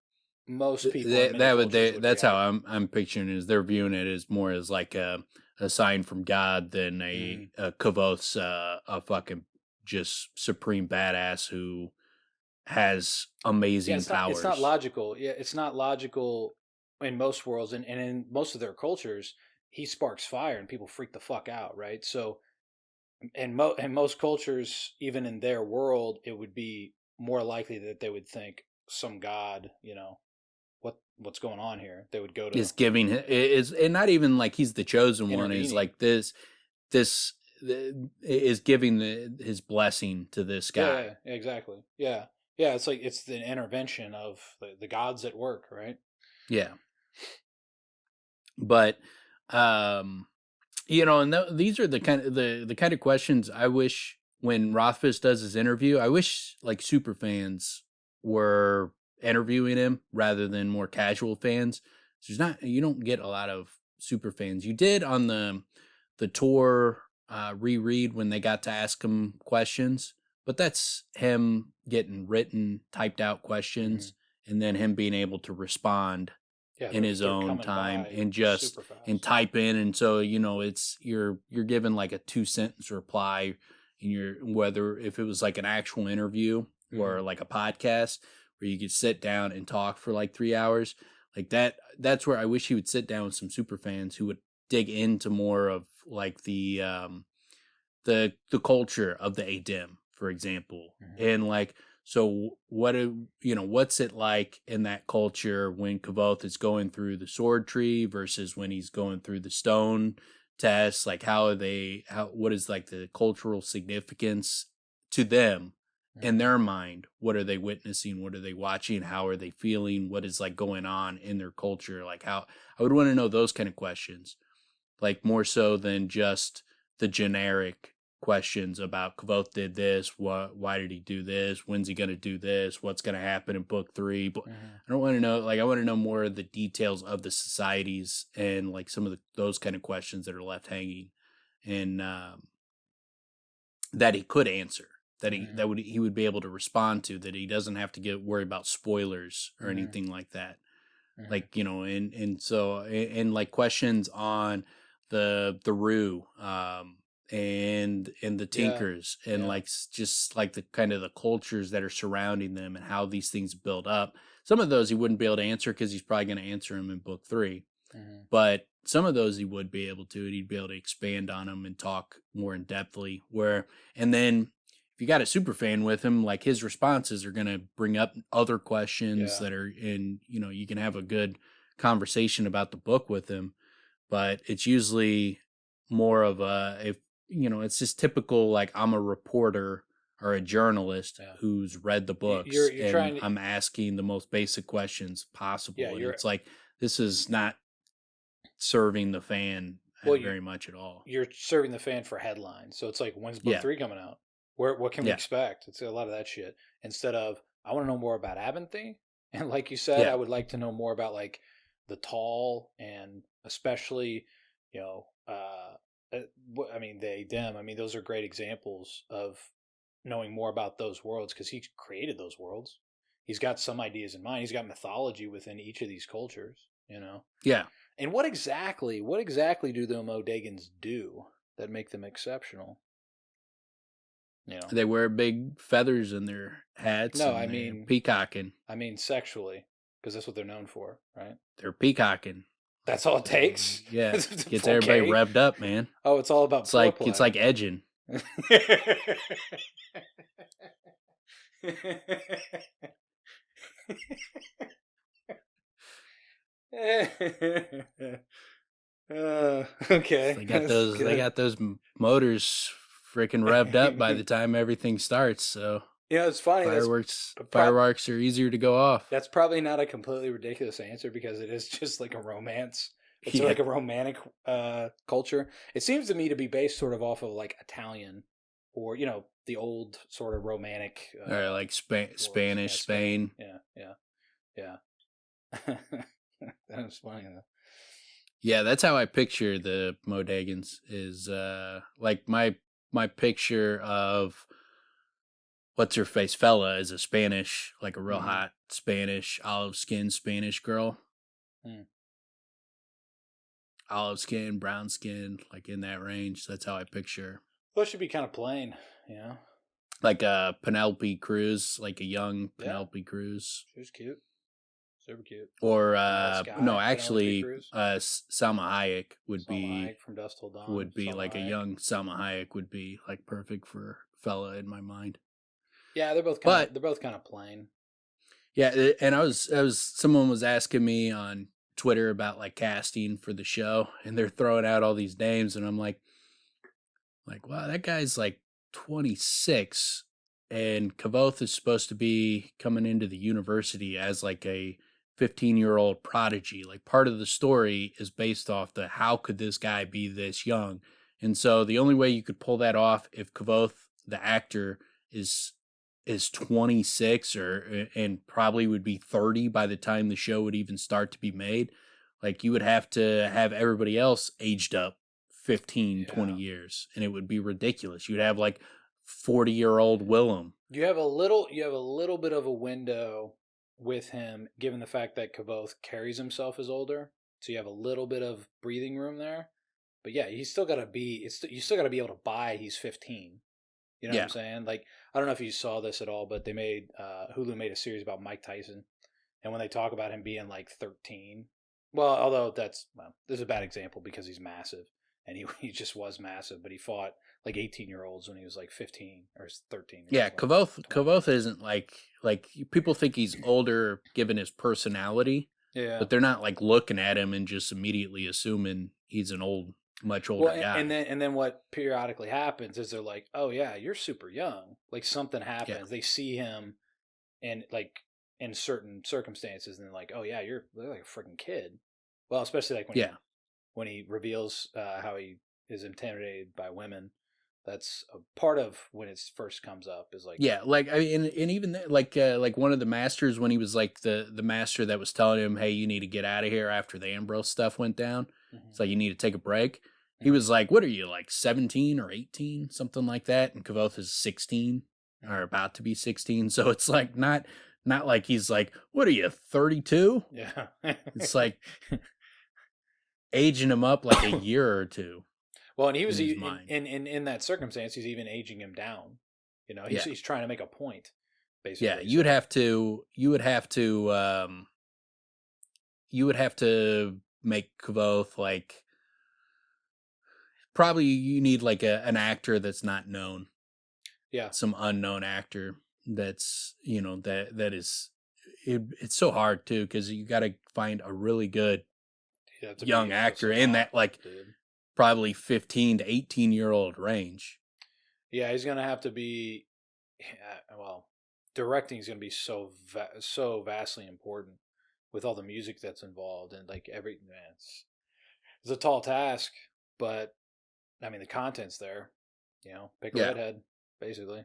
Speaker 3: most people.
Speaker 2: That's how I'm picturing it. Is they're viewing it as more as like a sign from God than a Kvothe's a fucking just supreme badass who has amazing powers.
Speaker 3: It's not logical. Yeah, it's not logical in most worlds, and in most of their cultures, he sparks fire and people freak the fuck out, right? So, in most cultures, even in their world, it would be more likely that they would think some god, what's going on here? They would go to
Speaker 2: and not even like he's the chosen one. Is like this is giving his blessing to this guy.
Speaker 3: Yeah, exactly. Yeah. Yeah, it's like it's the intervention of the gods at work, right?
Speaker 2: Yeah. But and these are the kind of questions I wish when Rothfuss does his interview, I wish like super fans were interviewing him rather than more casual fans. You don't get a lot of super fans. You did on the tour Reread when they got to ask him questions. But that's him getting written, typed out questions, and then him being able to respond in his own time and just type in. And so, it's you're given like a 2-sentence reply, and whether if it was like an actual interview or like a podcast where you could sit down and talk for like 3 hours, like that's where I wish he would sit down with some super fans who would dig into more of like the culture of the Adim, for example. And like, so what's it like in that culture when Kvothe is going through the sword tree versus when he's going through the stone test? Like, what is like the cultural significance to them in their mind? What are they witnessing? What are they watching? How are they feeling? What is like going on in their culture? Like, how I would want to know those kind of questions, like more so than just the generic questions about Kvothe did this, why did he do this, when's he going to do this, what's going to happen in book 3. But I don't want to know, like, I want to know more of the details of the societies and like some of those kind of questions that are left hanging. And that he could answer, that he would be able to respond to, that he doesn't have to worry about spoilers or anything like that. Like, you know, and so and like questions on the Rue and the Tinkers and like just like the kind of the cultures that are surrounding them and how these things build up. Some of those he wouldn't be able to answer because he's probably going to answer them in book 3. But some of those he would be able to, and he'd be able to expand on them and talk more in depthly. And then if you got a super fan with him, like his responses are going to bring up other questions that are in, you know, you can have a good conversation about the book with him, but it's usually more of you know, it's just typical, like I'm a reporter or a journalist who's read the books
Speaker 3: you're
Speaker 2: and I'm asking the most basic questions possible. And it's like, this is not serving the fan very much at all.
Speaker 3: You're serving the fan for headlines. So it's like, when's book 3 coming out? What can we expect? It's a lot of that shit. Instead of, I want to know more about Abinthy. And like you said, I would like to know more about like the Tall and especially, you know, I mean, they, them. I mean, those are great examples of knowing more about those worlds because he created those worlds. He's got some ideas in mind. He's got mythology within each of these cultures, you know?
Speaker 2: Yeah.
Speaker 3: And what exactly do the Modegans do that make them exceptional? You know,
Speaker 2: they wear big feathers in their hats.
Speaker 3: No, I mean
Speaker 2: peacocking.
Speaker 3: I mean sexually, because that's what they're known for, right?
Speaker 2: They're peacocking.
Speaker 3: That's all it takes.
Speaker 2: Yeah, gets everybody revved up, man.
Speaker 3: Oh, it's all about foreplay.
Speaker 2: It's like edging.
Speaker 3: Okay.
Speaker 2: They got those motors freaking revved up by the time everything starts. So
Speaker 3: yeah, it's funny.
Speaker 2: Fireworks are easier to go off.
Speaker 3: That's probably not a completely ridiculous answer because it is just like a romance. It's like a romantic culture. It seems to me to be based sort of off of like Italian or, you know, the old sort of romantic.
Speaker 2: Or like Spanish, Spain.
Speaker 3: Yeah. That was funny though.
Speaker 2: Yeah, that's how I picture the Modegans is like my picture of what's her face fella is a Spanish, like a real hot Spanish olive skin Spanish girl. Olive skin, brown skin, like in that range. That's how I picture.
Speaker 3: Well, it should be kind of plain, you know?
Speaker 2: Like a Penelope Cruz, like a young Penelope Cruz.
Speaker 3: She was cute. Super cute.
Speaker 2: Or no, actually, Salma Hayek would be
Speaker 3: Hayek from Dusk Till Dawn.
Speaker 2: Would be like a young Salma Hayek would be like perfect for fella in my mind.
Speaker 3: Yeah, they're both kind of plain.
Speaker 2: Yeah, and someone was asking me on Twitter about like casting for the show, and they're throwing out all these names, and I'm like, wow, that guy's like 26, and Kvothe is supposed to be coming into the university as like a 15-year-old prodigy. Like part of the story is based off the how could this guy be this young, and so the only way you could pull that off if Kvothe the actor is 26 and probably would be 30 by the time the show would even start to be made. Like you would have to have everybody else aged up 15, 20 years, and it would be ridiculous. You'd have like 40-year-old Willem.
Speaker 3: You have a little bit of a window with him, given the fact that Kvothe carries himself as older. So you have a little bit of breathing room there. But yeah, you still got to be able to buy he's 15. You know what I'm saying? Like, I don't know if you saw this at all, but they made Hulu made a series about Mike Tyson, and when they talk about him being like 13, well, although this is a bad example because he's massive, and he just was massive, but he fought like 18-year-olds when he was like 15 or 13.
Speaker 2: Yeah, Kvothe isn't like people think he's older given his personality.
Speaker 3: Yeah,
Speaker 2: but they're not like looking at him and just immediately assuming he's much older guy.
Speaker 3: And then what periodically happens is they're like, oh yeah, you're super young. Like something happens. Yeah. They see him and like in certain circumstances and they're like, oh yeah, you're like a freaking kid. Well, especially like when he reveals how he is intimidated by women. That's a part of when it first comes up is like,
Speaker 2: yeah, like I mean, and even like one of the masters when he was like the master that was telling him, hey, you need to get out of here after the Ambrose stuff went down. Mm-hmm. It's like you need to take a break. He was like, what are you, like 17 or 18, something like that? And Kvothe is 16 or about to be 16. So it's like not like he's like, what are you, 32?
Speaker 3: Yeah.
Speaker 2: It's like aging him up like a year or two.
Speaker 3: Well, and he was
Speaker 2: in his mind.
Speaker 3: in that circumstance, he's even aging him down. You know, he's trying to make a point, basically.
Speaker 2: Yeah, you would have to make Kvothe like, probably you need like an actor that's not known.
Speaker 3: Yeah.
Speaker 2: Some unknown actor that's, you know, that is, it's so hard too, because you got to find a really good young actor in that, like, probably 15 to 18-year-old range.
Speaker 3: Yeah, he's going to have to be, well, directing is going to be so vastly important with all the music that's involved and like everything. It's a tall task, but I mean, the content's there, you know, pick a redhead, basically,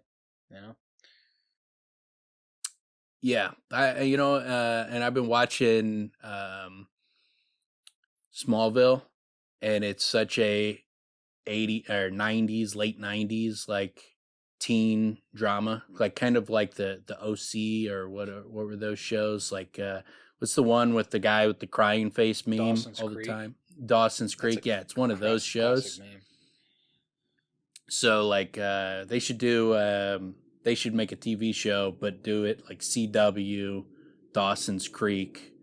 Speaker 3: you know?
Speaker 2: Yeah. And I've been watching Smallville, and it's such a 80s or 90s, late 90s, like teen drama, like kind of like the OC, or what were those shows? Like, what's the one with the guy with the crying face meme all the time? Dawson's Creek. Yeah, it's one of those shows. So like, they should make a TV show, but do it like CW Dawson's Creek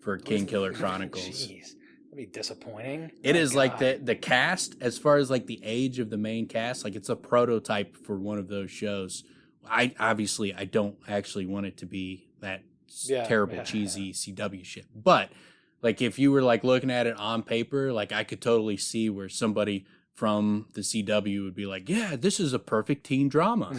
Speaker 2: for Kingkiller Chronicles.
Speaker 3: Jeez, that'd be disappointing.
Speaker 2: It is like the cast, as far as like the age of the main cast, like it's a prototype for one of those shows. I don't actually want it to be that terrible cheesy CW shit, but like if you were like looking at it on paper, like I could totally see where somebody from the CW would be like, yeah, this is a perfect teen drama.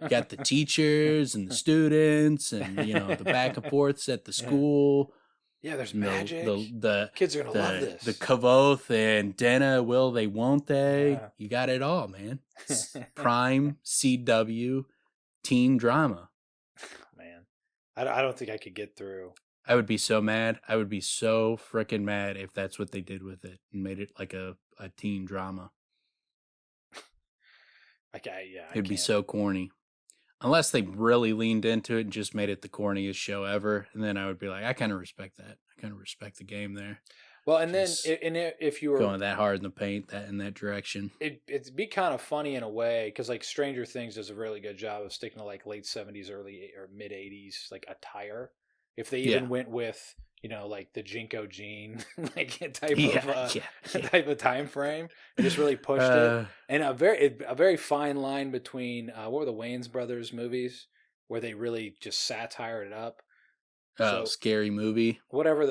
Speaker 2: Got the teachers and the students and, you know, the back and forths at the school.
Speaker 3: Yeah, there's magic.
Speaker 2: The
Speaker 3: kids are going to love this.
Speaker 2: The Kvothe and Denna, will they, won't they? Yeah. You got it all, man. It's prime CW teen drama.
Speaker 3: Man, I don't think I could get through.
Speaker 2: I would be so mad. I would be so freaking mad if that's what they did with it and made it like a teen drama. It'd be so corny. Unless they really leaned into it and just made it the corniest show ever, and then I would be like, I kind of respect that. I kind of respect the game there.
Speaker 3: Well, and just then if you were
Speaker 2: going that hard in the paint, in that direction,
Speaker 3: it'd be kind of funny in a way, because like Stranger Things does a really good job of sticking to like late 70s, early or mid 80s like attire. If they even went with, you know, like the Jinko jean, like type of time frame, and just really pushed it. And a very fine line between what were the Wayans brothers movies where they really just satired it up.
Speaker 2: Scary Movie.
Speaker 3: Whatever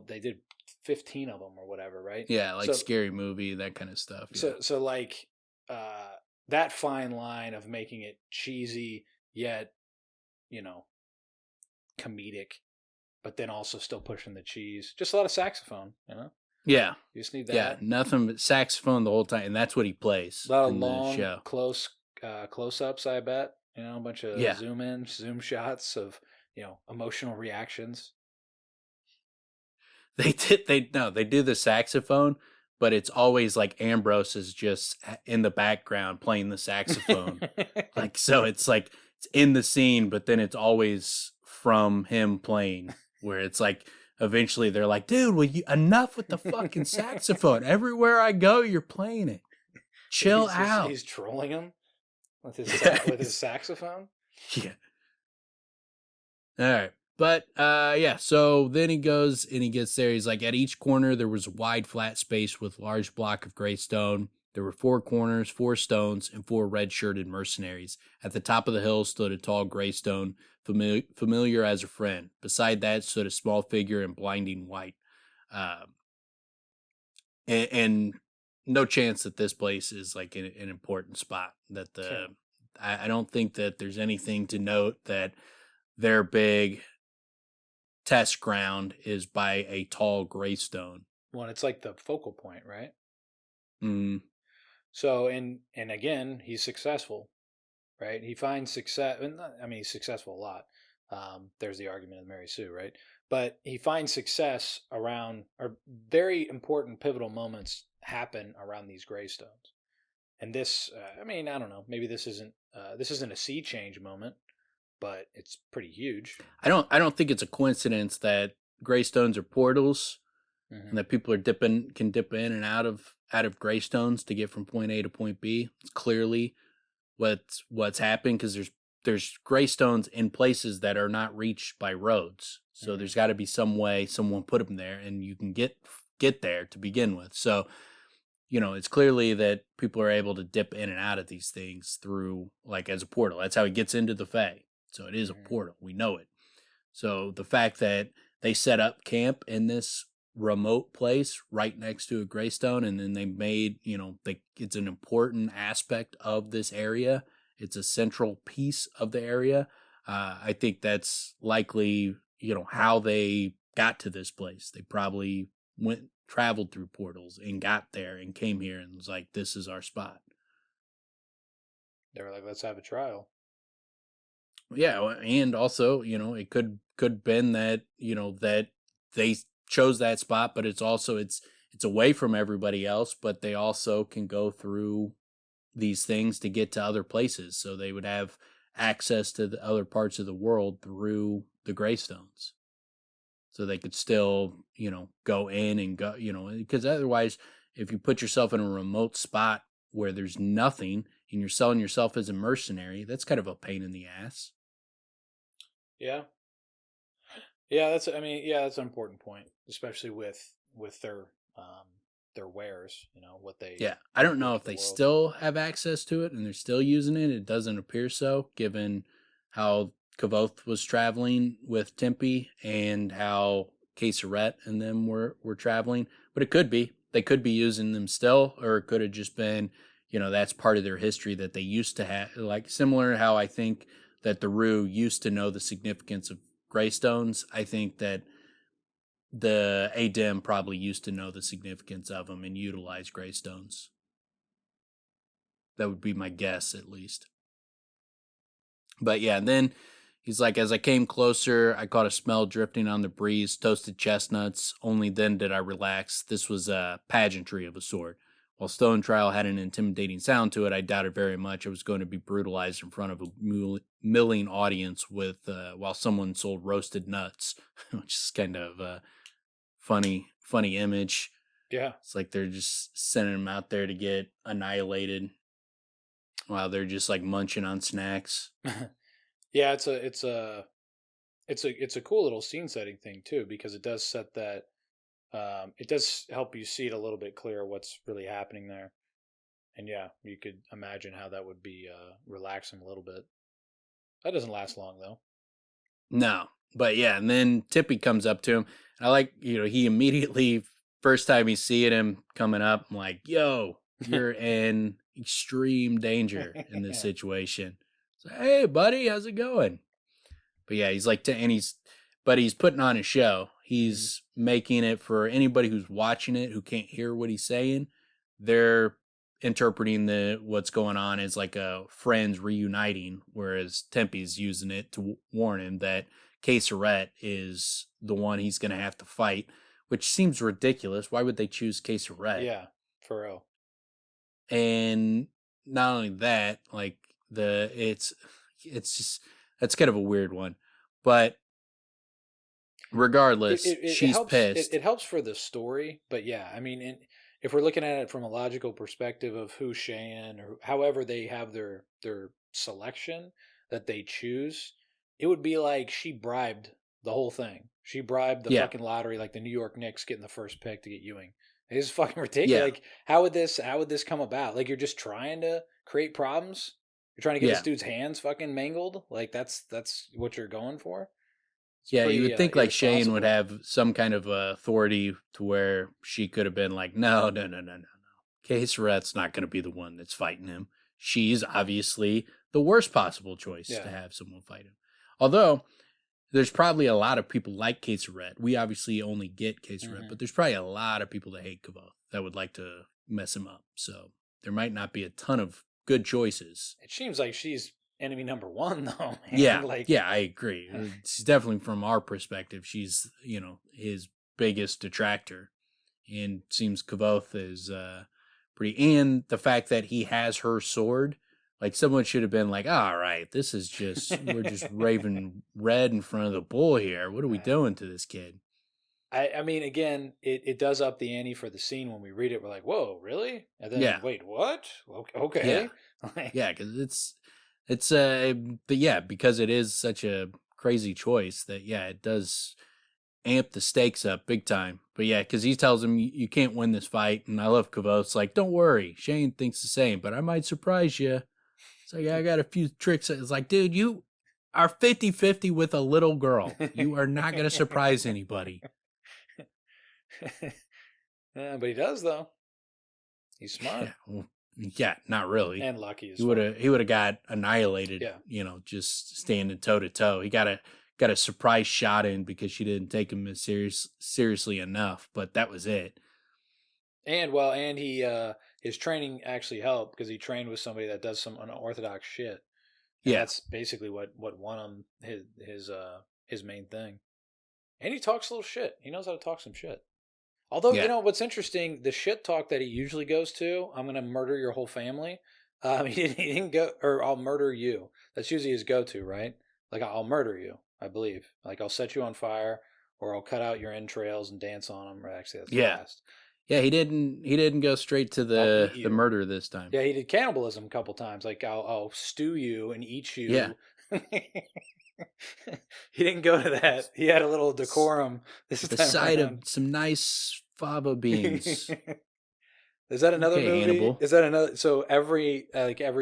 Speaker 3: they did 15 of them or whatever, right?
Speaker 2: Yeah, like Scary Movie, that kind of stuff.
Speaker 3: Yeah. So like that fine line of making it cheesy yet, you know, comedic, but then also still pushing the cheese. Just a lot of saxophone, you know?
Speaker 2: Yeah.
Speaker 3: You just need that.
Speaker 2: Yeah, nothing but saxophone the whole time, and that's what he plays.
Speaker 3: A lot of long, close-ups, I bet. You know, a bunch of zoom shots of, you know, emotional reactions.
Speaker 2: They do the saxophone, but it's always like Ambrose is just in the background playing the saxophone. Like, so it's like it's in the scene, but then it's always from him playing, where it's like eventually they're like, dude, will you enough with the fucking saxophone? Everywhere I go, you're playing it. Chill out.
Speaker 3: He's trolling him with his saxophone.
Speaker 2: Yeah. All right. But so then he goes and he gets there. He's like, at each corner there was a wide flat space with large block of gray stone. There were 4 corners, 4 stones, and 4 red-shirted mercenaries. At the top of the hill stood a tall gray stone, familiar as a friend. Beside that stood a small figure in blinding white. And no chance that this place is like an important spot. I don't think that there's anything to note that their big test ground is by a tall gray stone.
Speaker 3: Well, it's like the focal point, right?
Speaker 2: Mm.
Speaker 3: So, and again, he's successful, right? He finds success. I mean, he's successful a lot. There's the argument of Mary Sue, right? But he finds success around, or very important pivotal moments happen around these gravestones. And this, I mean, I don't know. Maybe this isn't a sea change moment, but it's pretty huge.
Speaker 2: I don't think it's a coincidence that gravestones are portals, and that people can dip in and out of gravestones to get from point A to point B. It's clearly what's happened, because there's gravestones in places that are not reached by roads. So there's got to be some way someone put them there, and you can get there to begin with. So, it's clearly that people are able to dip in and out of these things through, like, as a portal. That's how it gets into the Fae. So it is a portal. We know it. So the fact that they set up camp in this remote place right next to a gravestone, and then they made, it's an important aspect of this area. It's a central piece of the area. I think that's likely, how they got to this place. They probably traveled through portals and got there and came here and was like, this is our spot.
Speaker 3: They were like, let's have a trial.
Speaker 2: Yeah, and also, it could been that, that they chose that spot, but it's also it's away from everybody else, but they also can go through these things to get to other places. So they would have access to the other parts of the world through the gravestones. So they could still, go in and go, because otherwise, if you put yourself in a remote spot where there's nothing and you're selling yourself as a mercenary, that's kind of a pain in the ass.
Speaker 3: Yeah. Yeah, that's an important point, especially with their wares, what they.
Speaker 2: Yeah, I don't know if they still have access to it and they're still using it. It doesn't appear so, given how Kvothe was traveling with Tempe and how Carceret and them were traveling. But it could be. They could be using them still, or it could have just been, that's part of their history that they used to have. Like, similar to how I think that the Rue used to know the significance of gravestones. I think that the Adem probably used to know the significance of them and utilize gravestones. That would be my guess, at least. But yeah, and then he's like, as I came closer, I caught a smell drifting on the breeze, toasted chestnuts. Only then did I relax. This was a pageantry of a sort. While Stone Trial had an intimidating sound to it, I doubted very much I was going to be brutalized in front of a milling audience with while someone sold roasted nuts, which is kind of a funny image.
Speaker 3: Yeah,
Speaker 2: it's like they're just sending them out there to get annihilated while they're just like munching on snacks.
Speaker 3: Yeah, it's a cool little scene setting thing too, because it does set that. It does help you see it a little bit clearer what's really happening there. And yeah, you could imagine how that would be relaxing a little bit. That doesn't last long though.
Speaker 2: No, but yeah, and then Tippy comes up to him. And I like, he immediately, first time he's seeing him coming up, I'm like, yo, you're in extreme danger in this situation. So, hey, buddy, how's it going? But yeah, he's like, he's putting on a show. He's making it for anybody who's watching it who can't hear what he's saying. They're interpreting what's going on as like a friends reuniting, whereas Tempe's using it to warn him that Carceret is the one he's going to have to fight, which seems ridiculous. Why would they choose Carceret?
Speaker 3: Yeah, for real.
Speaker 2: And not only that, like it's just, that's kind of a weird one, but regardless, she's pissed.
Speaker 3: It helps for the story, but yeah, I mean, if we're looking at it from a logical perspective of who Cheyenne or however they have their selection that they choose, it would be like she bribed the whole thing. She bribed the fucking lottery, like the New York Knicks getting the first pick to get Ewing. It's fucking ridiculous. Yeah. Like, how would this come about? Like, you're just trying to create problems. You're trying to get this dude's hands fucking mangled. Like, that's what you're going for.
Speaker 2: Yeah, you would think like Shane would have some kind of authority to where she could have been like, no. Carceret's not going to be the one that's fighting him. She's obviously the worst possible choice to have someone fight him. Although, there's probably a lot of people like Carceret. We obviously only get Carceret, but there's probably a lot of people that hate Kvothe that would like to mess him up. So there might not be a ton of good choices.
Speaker 3: It seems like she's enemy number one, though. Man.
Speaker 2: Yeah, I agree. It's definitely from our perspective, she's his biggest detractor. and seems Kvothe is pretty, and the fact that he has her sword, like someone should have been like, all right, this is just, we're just raving red in front of the bull here. What are we doing to this kid?
Speaker 3: I mean, again, it does up the ante for the scene when we read it. We're like, whoa, really? And then,
Speaker 2: Yeah.
Speaker 3: wait, what?
Speaker 2: Yeah.
Speaker 3: Okay.
Speaker 2: Yeah. Cause it's, but yeah, because it is such a crazy choice that, yeah, it does amp the stakes up big time. But yeah, because he tells him you can't win this fight. And I love Kavoth's like, don't worry. Shane thinks the same, but I might surprise you. It's like, I got a few tricks. It's like, dude, you are 50-50 with a little girl. You are not going to surprise anybody.
Speaker 3: But he does, though. He's smart.
Speaker 2: Yeah, well, yeah, not really.
Speaker 3: And lucky as
Speaker 2: He would have got annihilated.
Speaker 3: Yeah.
Speaker 2: You know, just standing toe to toe. He got a surprise shot in because she didn't take him as seriously enough. But that was it.
Speaker 3: And well, and he his training actually helped because he trained with somebody that does some unorthodox shit. And
Speaker 2: Yeah,
Speaker 3: that's basically what won him his main thing. And he talks a little shit. He knows how to talk some shit. Although,
Speaker 2: yeah.
Speaker 3: you know, what's interesting, the shit talk that he usually goes to, I'm going to murder your whole family. He didn't go, or I'll murder you. That's usually his go-to, right? Like, I'll murder you, I believe. Like, I'll set you on fire, or I'll cut out your entrails and dance on them. Or actually, that's the
Speaker 2: Yeah.
Speaker 3: last.
Speaker 2: Yeah, he didn't go straight to
Speaker 3: I'll eat
Speaker 2: the
Speaker 3: you.
Speaker 2: murder this time.
Speaker 3: Yeah, he did cannibalism a couple times. Like, I'll stew you and eat you.
Speaker 2: Yeah.
Speaker 3: He didn't go to that. He had a little decorum this
Speaker 2: The
Speaker 3: time
Speaker 2: side
Speaker 3: around.
Speaker 2: of some nice fava beans.
Speaker 3: Is that another
Speaker 2: Okay,
Speaker 3: movie?
Speaker 2: Hannibal.
Speaker 3: Is that another? So every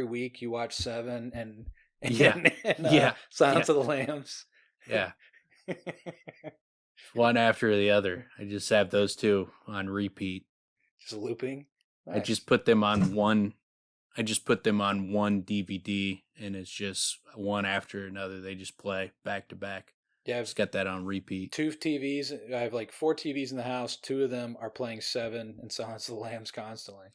Speaker 3: week you watch Seven and
Speaker 2: Yeah. Yeah.
Speaker 3: Silence of the Lambs.
Speaker 2: Yeah. One after the other. I just have those two on repeat.
Speaker 3: Just looping.
Speaker 2: I just put them on one. I just put them on one DVD, and it's just one after another. They just play back to back.
Speaker 3: Yeah, I've
Speaker 2: Just got that on repeat.
Speaker 3: 2 TVs. I have like 4 TVs in the house. 2 of them are playing Seven and Silence of the Lambs constantly.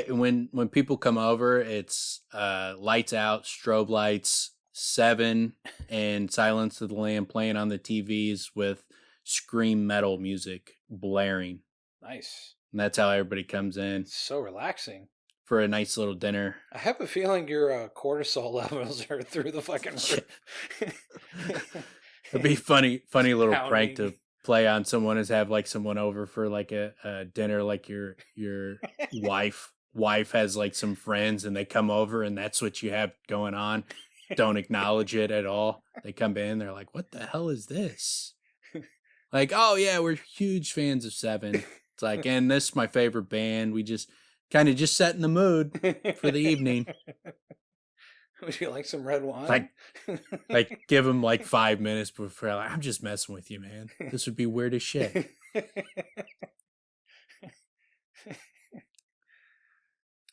Speaker 2: When people come over, it's lights out, strobe lights, Seven, and Silence of the Lamb playing on the TVs with scream metal music blaring.
Speaker 3: Nice.
Speaker 2: And that's how everybody comes in
Speaker 3: It's so relaxing.
Speaker 2: for a nice little dinner.
Speaker 3: I have a feeling your cortisol levels are through the fucking roof.
Speaker 2: It'd be funny little
Speaker 3: Pounding.
Speaker 2: prank to play on someone is have like someone over for like a dinner, like your wife has like some friends and they come over and that's what you have going on. Don't acknowledge it at all. They come in, they're like, what the hell is this? Like, oh yeah, we're huge fans of Seven. It's like, and this is my favorite band. We just kind of just setting the mood for the evening.
Speaker 3: Would you like some red wine?
Speaker 2: Like give them like 5 minutes before, like, I'm just messing with you, man. This would be weird as shit.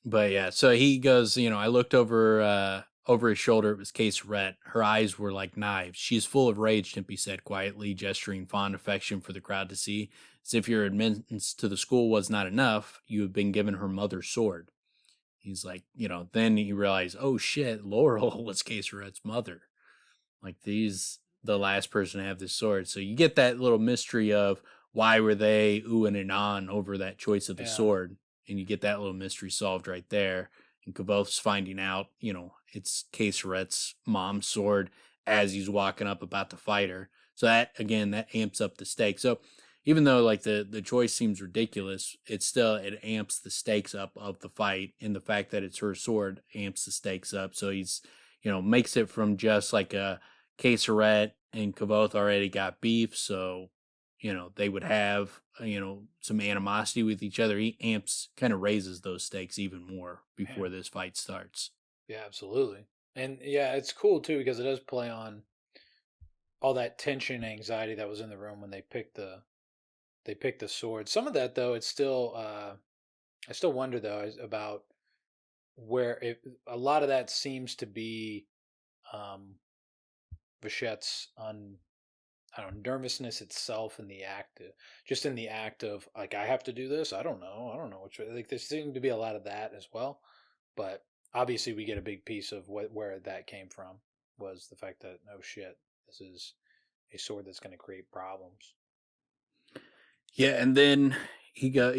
Speaker 2: But yeah, so he goes, I looked over his shoulder. It was Carceret. Her eyes were like knives. She's full of rage, Timpy said quietly, gesturing fond affection for the crowd to see. As if your admittance to the school was not enough, you have been given her mother's sword. He's like, then he realized, oh shit, Laurel was Carceret's mother. Like, the last person to have this sword. So you get that little mystery of why were they oohing and on over that choice of the sword. And you get that little mystery solved right there. And Kavoth's finding out, it's Carceret's mom's sword as he's walking up about to fight her. So that amps up the stakes. So even though like the choice seems ridiculous, it amps the stakes up of the fight, and the fact that it's her sword amps the stakes up. So he's, makes it from just like a Carceret and Kvothe already got beef, so they would have some animosity with each other. He kind of raises those stakes even more before this fight starts.
Speaker 3: Yeah, absolutely. And yeah, it's cool too because it does play on all that tension, anxiety that was in the room when they picked the sword. Some of that though, it's still I still wonder though about where a lot of that seems to be Vachette's nervousness itself in the act, just in the act of like, I have to do this. I don't know which way. Like there seemed to be a lot of that as well, but obviously we get a big piece of where that came from was the fact that, oh shit, this is a sword that's going to create problems.
Speaker 2: Yeah, and then he go,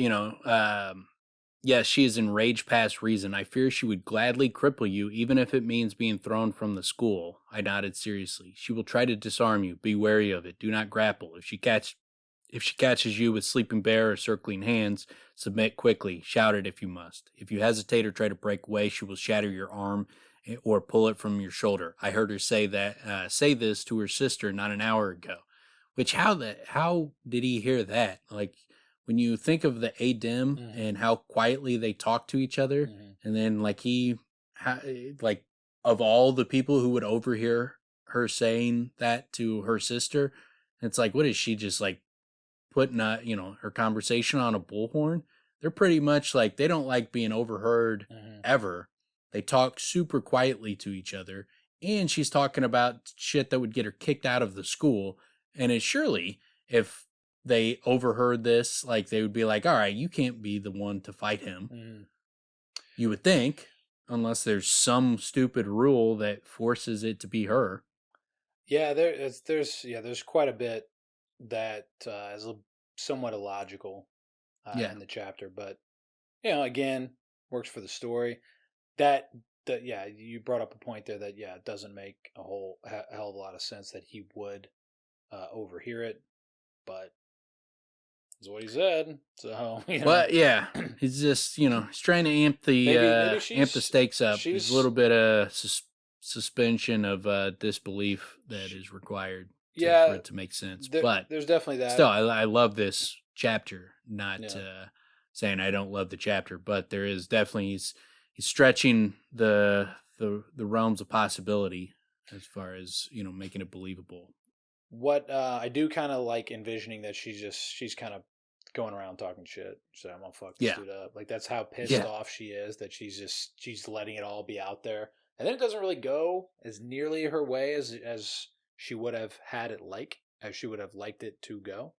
Speaker 2: yes, she is enraged past reason. I fear she would gladly cripple you, even if it means being thrown from the school. I nodded seriously. She will try to disarm you. Be wary of it. Do not grapple. If she catches you with sleeping bear or circling hands, submit quickly. Shout it if you must. If you hesitate or try to break away, she will shatter your arm or pull it from your shoulder. I heard her say this to her sister not an hour ago. Which how did he hear that? Like, when you think of the Adim and how quietly they talk to each other, and then like of all the people who would overhear her saying that to her sister, it's like, what is she just like putting her conversation on a bullhorn? They're pretty much like, they don't like being overheard ever. They talk super quietly to each other, and she's talking about shit that would get her kicked out of the school. And it surely, if they overheard this, like, they would be like, all right, you can't be the one to fight him. You would think, unless there's some stupid rule that forces it to be her.
Speaker 3: Yeah, there's quite a bit that is somewhat illogical in the chapter, but again, works for the story. That you brought up a point there that it doesn't make a hell of a lot of sense that he would overhear it, but that's what he said. So
Speaker 2: But yeah, he's just he's trying to amp the stakes up. There's a little bit of suspension of disbelief that is required for it to make sense. But
Speaker 3: there's definitely that.
Speaker 2: Still, I love this chapter. Not saying I don't love the chapter, but there is definitely he's stretching the realms of possibility as far as making it believable.
Speaker 3: What I do kind of like envisioning that she's kind of going around talking shit. So I'm gonna fuck this dude up. Like, that's how pissed off she is that she's letting it all be out there, and then it doesn't really go as nearly her way as she would have had it as she would have liked it to go.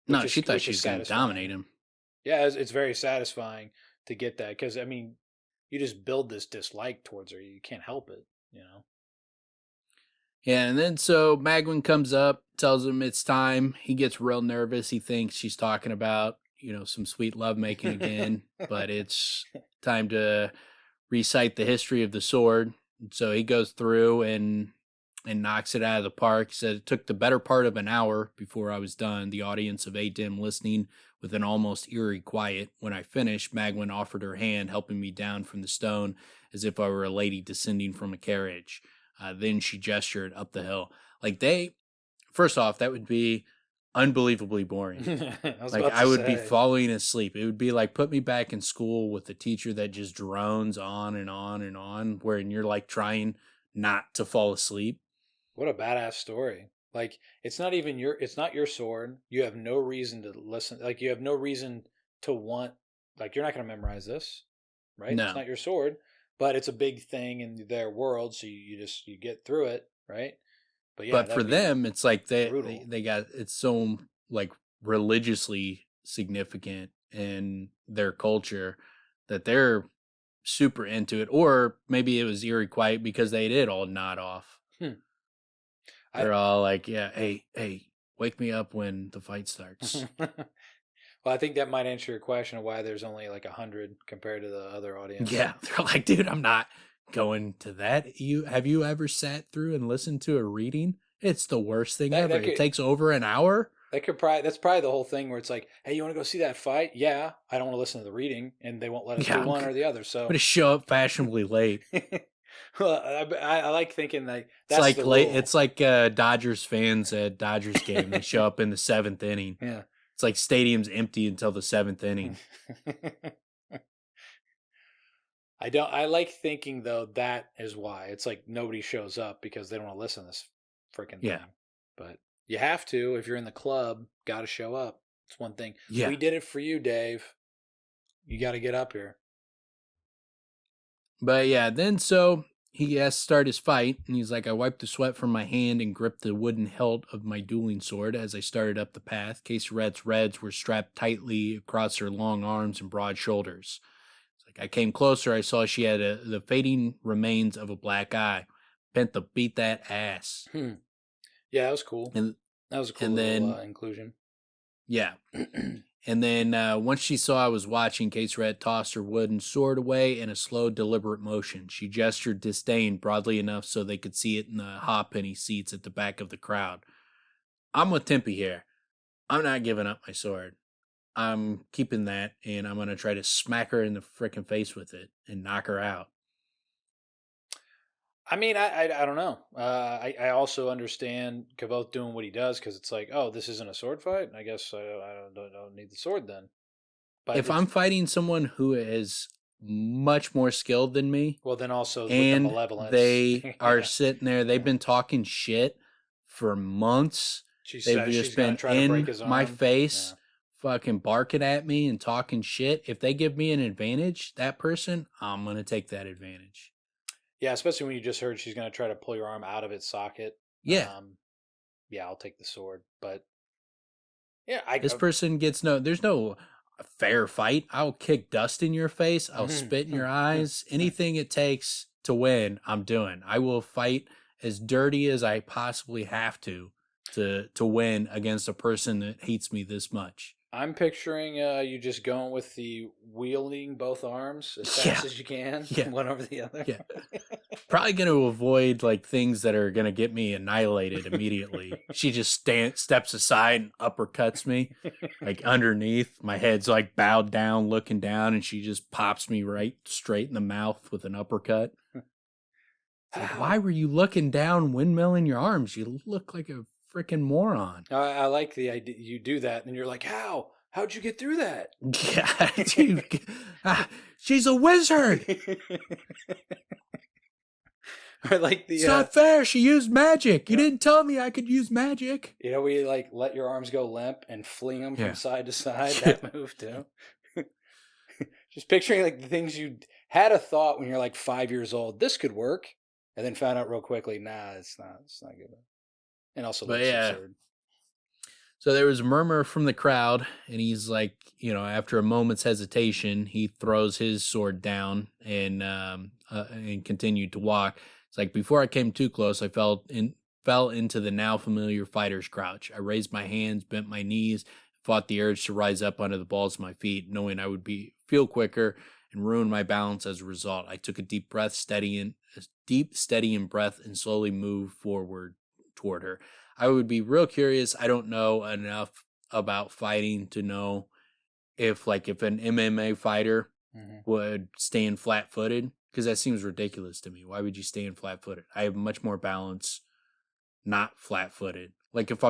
Speaker 2: No, she thought she was going to dominate him.
Speaker 3: Yeah, it's very satisfying to get that, because I mean, you just build this dislike towards her. You can't help it,
Speaker 2: Yeah, and then so Magwin comes up, tells him it's time. He gets real nervous. He thinks she's talking about, some sweet lovemaking again, but it's time to recite the history of the sword. So he goes through and knocks it out of the park. He said it took the better part of an hour before I was done, the audience of Adim listening with an almost eerie quiet. When I finished, Magwin offered her hand, helping me down from the stone as if I were a lady descending from a carriage. Then she gestured up the hill. Like, first off, that would be unbelievably boring. I would be falling asleep. It would be like, put me back in school with a teacher that just drones on and on and on, wherein you're like trying not to fall asleep.
Speaker 3: What a badass story. Like, it's not your sword. You have no reason to listen. Like, you have no reason to want, like, you're not going to memorize this, right?
Speaker 2: No.
Speaker 3: It's not your sword, but it's a big thing in their world. So you get through it. Right.
Speaker 2: But for them, it's like they got, it's so like religiously significant in their culture that they're super into it. Or maybe it was eerie quiet because they did all nod off. They're all like, yeah, hey, wake me up when the fight starts.
Speaker 3: Well, I think that might answer your question of why there's only like 100 compared to the other audience.
Speaker 2: Yeah, they're like, dude, I'm not going to that. Have you ever sat through and listened to a reading? It's the worst thing ever. It takes over an hour.
Speaker 3: That's probably the whole thing where it's like, hey, you want to go see that fight? Yeah, I don't want to listen to the reading, and they won't let us do one or the other. So I'm
Speaker 2: gonna show up fashionably late.
Speaker 3: Well, I like thinking like that's like
Speaker 2: late. It's like Dodgers fans at Dodgers game. They show up in the 7th inning.
Speaker 3: Yeah,
Speaker 2: it's like stadium's empty until the 7th inning.
Speaker 3: I like thinking though that is why it's like nobody shows up because they don't want to listen to this freaking thing. But you have to if you're in the club. Got to show up. It's one thing. Yeah, we did it for you, Dave. You got to get up here.
Speaker 2: But yeah, then so he has to start his fight, and he's like, I wiped the sweat from my hand and gripped the wooden hilt of my dueling sword as I started up the path. Carceret's reds were strapped tightly across her long arms and broad shoulders. It's like I came closer, I saw she had the fading remains of a black eye. Penta beat that ass.
Speaker 3: Yeah, that was cool. And that was a cool little inclusion.
Speaker 2: Yeah. And then once she saw I was watching, Carceret tossed her wooden sword away in a slow, deliberate motion. She gestured disdain broadly enough so they could see it in the halfpenny seats at the back of the crowd. I'm with Tempe here. I'm not giving up my sword. I'm keeping that, and I'm going to try to smack her in the frickin' face with it and knock her out.
Speaker 3: I mean, I don't know. I also understand Kvothe doing what he does because it's like, oh, this isn't a sword fight. I guess I don't need the sword then. But
Speaker 2: If I'm fighting someone who is much more skilled than me,
Speaker 3: well, then also with
Speaker 2: and
Speaker 3: the malevolence,
Speaker 2: they are sitting there, they've been talking shit for months. They've just been in my face, fucking barking at me and talking shit. If they give me an advantage, that person, I'm going to take that advantage.
Speaker 3: Yeah, especially when you just heard she's going to try to pull your arm out of its socket.
Speaker 2: Yeah.
Speaker 3: Yeah, I'll take the sword. But yeah,
Speaker 2: this person gets there's no fair fight. I'll kick dust in your face. I'll spit in your eyes. Anything it takes to win, I'm doing. I will fight as dirty as I possibly have to win against a person that hates me this much.
Speaker 3: I'm picturing you just going with the wielding both arms as fast as you can, one over the other.
Speaker 2: Yeah, probably going to avoid like things that are going to get me annihilated immediately. She just steps aside and uppercuts me, like underneath. My head's like bowed down, looking down, and she just pops me right straight in the mouth with an uppercut. Like, why were you looking down, windmilling your arms? You look like a freaking moron.
Speaker 3: I like the idea. You do that, and you're like, how? How'd you get through that?
Speaker 2: Yeah, she's a wizard.
Speaker 3: I like the.
Speaker 2: It's not fair. She used magic. You didn't tell me I could use magic.
Speaker 3: You know, we like let your arms go limp and fling them from side to side. That move too. Just picturing like the things you had a thought when you're like 5 years old. This could work, and then found out real quickly. Nah, it's not. It's not good. And also,
Speaker 2: but yeah. Absurd. So there was a murmur from the crowd, and he's like, after a moment's hesitation, he throws his sword down and continued to walk. It's like, before I came too close, I fell into the now familiar fighter's crouch. I raised my hands, bent my knees, fought the urge to rise up onto the balls of my feet, knowing I would feel quicker and ruin my balance as a result. I took a deep breath, steadying breath, and slowly moved forward toward her. I would be real curious. I don't know enough about fighting to know if an MMA fighter would stand flat-footed, because that seems ridiculous to me. Why would you stand flat-footed? I have much more balance not flat-footed. Like if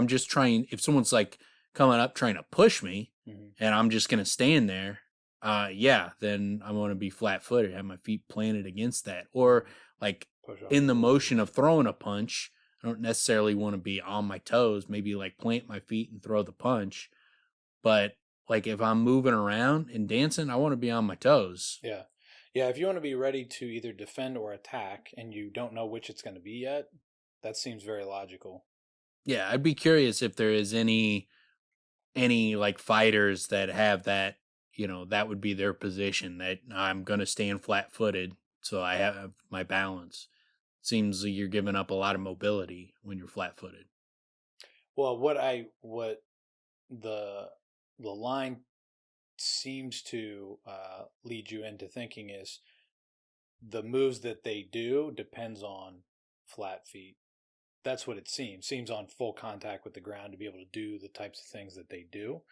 Speaker 2: someone's like coming up trying to push me and I'm just going to stand there, then I'm going to be flat-footed, have my feet planted against that. Or like in the motion of throwing a punch, I don't necessarily want to be on my toes, maybe like plant my feet and throw the punch. But like if I'm moving around and dancing, I want to be on my toes.
Speaker 3: Yeah. Yeah. If you want to be ready to either defend or attack and you don't know which it's going to be yet, that seems very logical.
Speaker 2: Yeah. I'd be curious if there is any like fighters that have that, that would be their position, that I'm going to stand flat footed so I have my balance. Seems like you're giving up a lot of mobility when you're flat-footed.
Speaker 3: Well, what the line seems to lead you into thinking is the moves that they do depends on flat feet. That's what it seems. Seems on full contact with the ground to be able to do the types of things that they do.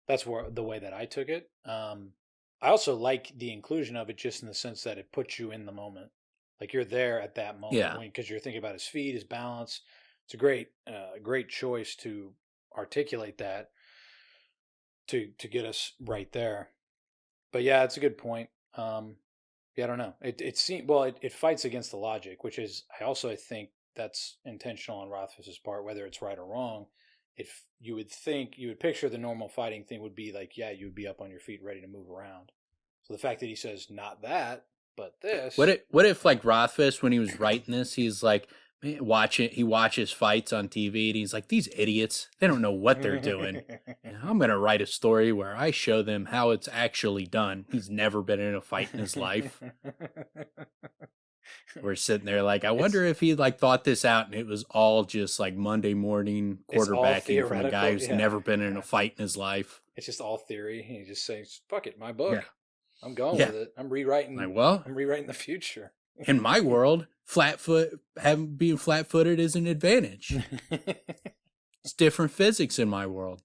Speaker 3: That's the way that I took it. I also like the inclusion of it just in the sense that it puts you in the moment. Like you're there at that moment because you're thinking about his feet, his balance. It's a great choice to articulate that to get us right there. But yeah, it's a good point. I don't know. It fights against the logic, which is I think that's intentional on Rothfuss's part, whether it's right or wrong. If you would picture the normal fighting thing would be like, yeah, you would be up on your feet ready to move around. So the fact that he says not that, but this.
Speaker 2: What if like Rothfuss, when he was writing this, he's like, he watches fights on TV and he's like, these idiots, they don't know what they're doing. I'm going to write a story where I show them how it's actually done. He's never been in a fight in his life. We're sitting there like, I wonder if he like thought this out and it was all just like Monday morning quarterbacking from a guy who's never been in a fight in his life.
Speaker 3: It's just all theory. He just says, "Fuck it, my book.
Speaker 2: Yeah.
Speaker 3: I'm going
Speaker 2: Yeah.
Speaker 3: with it. I'm rewriting.
Speaker 2: Like, well,
Speaker 3: I'm rewriting the future."
Speaker 2: in my world, being flat-footed is an advantage. It's different physics in my world.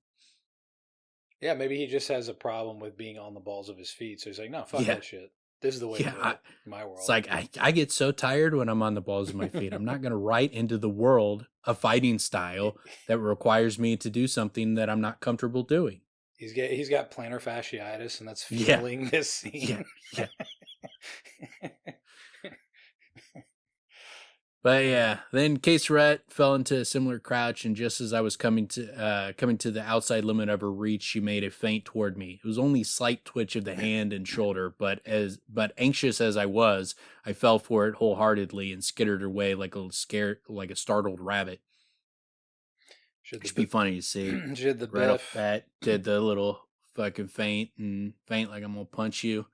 Speaker 3: Yeah, maybe he just has a problem with being on the balls of his feet. So he's like, "No, fuck
Speaker 2: Yeah.
Speaker 3: that shit. This is the way to do it in my world."
Speaker 2: It's like I get so tired when I'm on the balls of my feet. I'm not going to write into the world a fighting style that requires me to do something that I'm not comfortable doing.
Speaker 3: He's got plantar fasciitis, and that's fueling this scene.
Speaker 2: Yeah. But yeah, then Carceret fell into a similar crouch, and just as I was coming to the outside limit of her reach, she made a feint toward me. It was only a slight twitch of the hand and shoulder, but anxious as I was, I fell for it wholeheartedly and skittered away like a startled rabbit. Should be funny to see.
Speaker 3: Did the
Speaker 2: right off
Speaker 3: Biff.
Speaker 2: bat, did the little fucking feint like I'm gonna punch you.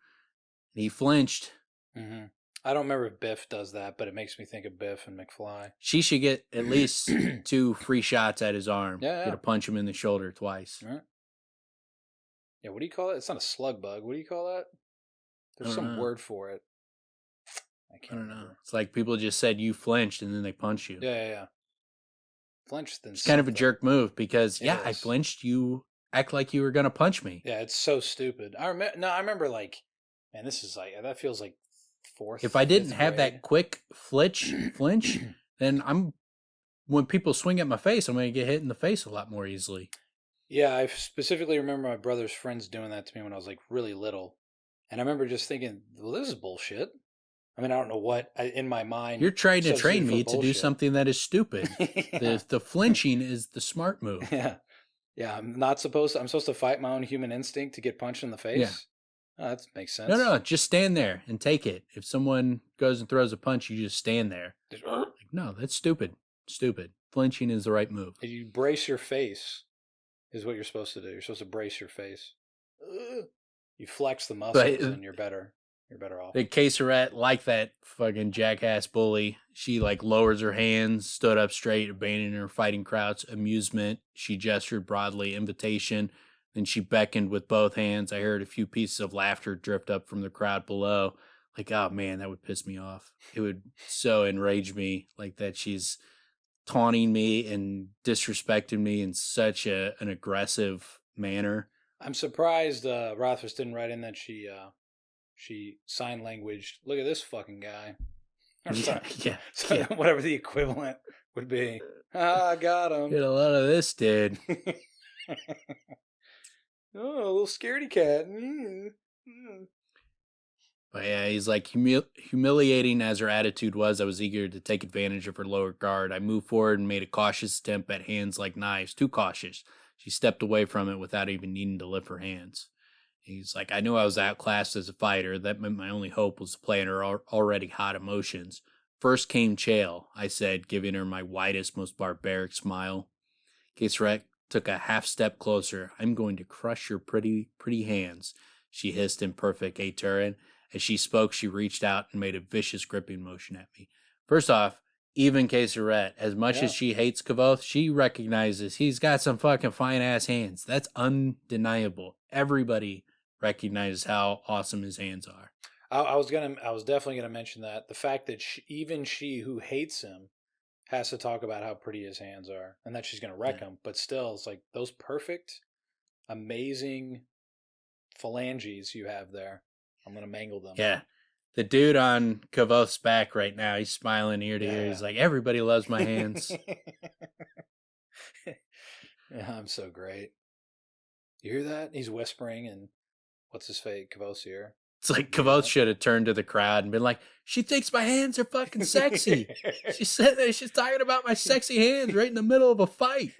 Speaker 2: And he flinched.
Speaker 3: Mm-hmm. I don't remember if Biff does that, but it makes me think of Biff and McFly.
Speaker 2: She should get at least 2 free shots at his arm.
Speaker 3: Yeah.
Speaker 2: Get to punch him in the shoulder twice.
Speaker 3: Right. Yeah, what do you call it? It's not a slug bug. What do you call that? There's some word for it. I can't remember.
Speaker 2: It's like people just said you flinched and then they punch you.
Speaker 3: Yeah. Flinched then.
Speaker 2: It's kind of a jerk move because I
Speaker 3: is.
Speaker 2: flinched. You act like you were gonna punch me.
Speaker 3: Yeah, it's so stupid. I remember like, man, this is like, that feels like 4th.
Speaker 2: If I didn't have
Speaker 3: grade.
Speaker 2: that quick flinch, then when people swing at my face, I'm gonna get hit in the face a lot more easily.
Speaker 3: Yeah, I specifically remember my brother's friends doing that to me when I was like really little, and I remember just thinking, well, this is bullshit. I mean, I don't know what in my mind.
Speaker 2: You're trying to train me to do something that is stupid.
Speaker 3: Yeah.
Speaker 2: The flinching is the smart move.
Speaker 3: Yeah. I'm supposed to fight my own human instinct to get punched in the face. Yeah. Oh, that makes sense.
Speaker 2: No, just stand there and take it. If someone goes and throws a punch, you just stand there. Like, no, that's stupid. Stupid. Flinching is the right move.
Speaker 3: You brace your face is what you're supposed to do. You're supposed to brace your face. You flex the muscles and you're better. You're better off.
Speaker 2: The Carceret, like that fucking jackass bully, she like lowers her hands, stood up straight, abandoning her fighting crowd's amusement. She gestured broadly, invitation. Then she beckoned with both hands. I heard a few pieces of laughter drift up from the crowd below. Like, oh man, that would piss me off. It would so enrage me, like that she's taunting me and disrespecting me in such an aggressive manner.
Speaker 3: I'm surprised Rothfuss didn't write in that she sign language. Look at this fucking guy.
Speaker 2: Yeah.
Speaker 3: Whatever the equivalent would be. I got him.
Speaker 2: Get a lot of this, dude.
Speaker 3: Oh, a little scaredy cat.
Speaker 2: But yeah, he's like humiliating as her attitude was. I was eager to take advantage of her lower guard. I moved forward and made a cautious attempt at hands like knives. Too cautious. She stepped away from it without even needing to lift her hands. He's like, I knew I was outclassed as a fighter. That meant my only hope was to play in her already hot emotions. First came Chael, I said, giving her my widest, most barbaric smile. Carceret took a half step closer. I'm going to crush your pretty hands, she hissed in perfect Turin. As she spoke, she reached out and made a vicious gripping motion at me. First off, even Carceret, as much as she hates Kvothe, she recognizes he's got some fucking fine-ass hands. That's undeniable. Everybody recognizes how awesome his hands are.
Speaker 3: I was definitely gonna mention that the fact that even she who hates him has to talk about how pretty his hands are and that she's gonna wreck him. But still, it's like those perfect, amazing phalanges you have there. I'm gonna mangle them.
Speaker 2: Yeah. The dude on Kvothe's back right now, he's smiling ear to ear. He's like, everybody loves my hands.
Speaker 3: Yeah, I'm so great. You hear that? He's whispering, and what's his face? Kvothe's ear.
Speaker 2: It's like Kvothe should have turned to the crowd and been like, she thinks my hands are fucking sexy. She said that she's talking about my sexy hands right in the middle of a fight.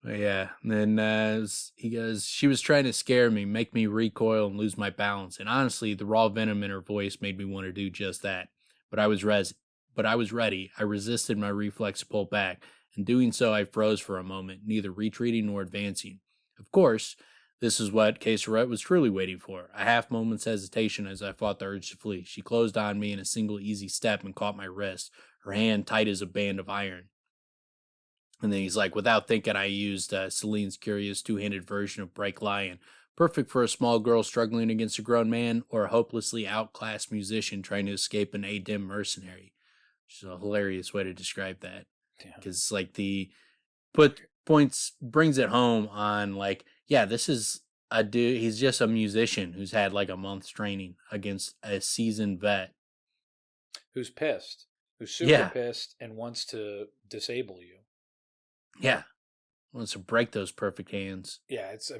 Speaker 2: But yeah, and then he goes, she was trying to scare me, make me recoil and lose my balance. And honestly, the raw venom in her voice made me want to do just that. But I was ready. I resisted my reflex to pull back. In doing so, I froze for a moment, neither retreating nor advancing. Of course, this is what Carceret was truly waiting for. A half moment's hesitation as I fought the urge to flee. She closed on me in a single easy step and caught my wrist, her hand tight as a band of iron. And then he's like, without thinking, I used Celine's curious two-handed version of Break Lion. Perfect for a small girl struggling against a grown man or a hopelessly outclassed musician trying to escape an A-dim mercenary. Which is a hilarious way to describe that.
Speaker 3: Yeah.
Speaker 2: Because like brings it home on like, yeah, this is a dude. He's just a musician who's had like a month's training against a seasoned vet.
Speaker 3: Who's pissed, who's super
Speaker 2: Yeah.
Speaker 3: pissed and wants to disable you.
Speaker 2: Yeah. Wants to break those perfect hands.
Speaker 3: Yeah, it's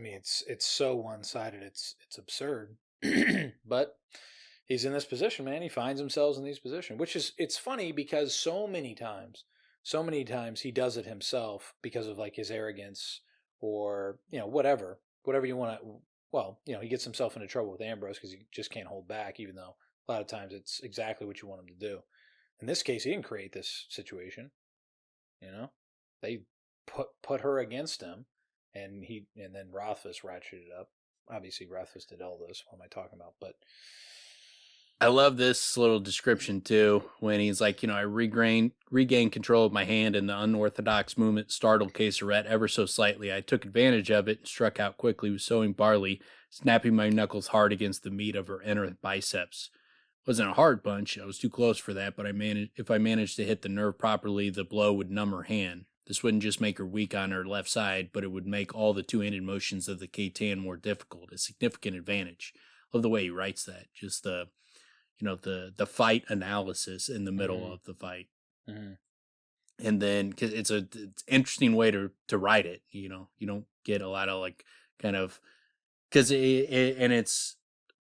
Speaker 3: so one-sided. It's absurd. But he's in this position, man. He finds himself in these positions, which is, it's funny because so many times he does it himself because of like his arrogance or, whatever you want to. Well, he gets himself into trouble with Ambrose because he just can't hold back, even though a lot of times it's exactly what you want him to do. In this case, he didn't create this situation. They put her against him, and then Rothfuss ratcheted it up. Obviously, Rothfuss did all this. What am I talking about? But
Speaker 2: I love this little description too, when he's like, I regained control of my hand, and the unorthodox movement startled Carceret ever so slightly. I took advantage of it and struck out quickly with sewing barley, snapping my knuckles hard against the meat of her inner biceps. Wasn't a hard punch. I was too close for that, but if I managed to hit the nerve properly, the blow would numb her hand. This wouldn't just make her weak on her left side, but it would make all the two-handed motions of the K-Tan more difficult, a significant advantage. Love the way he writes that. Just the fight analysis in the middle of the fight.
Speaker 3: Mm-hmm.
Speaker 2: And then, because it's an interesting way to write it, you don't get a lot of like kind of, because and it's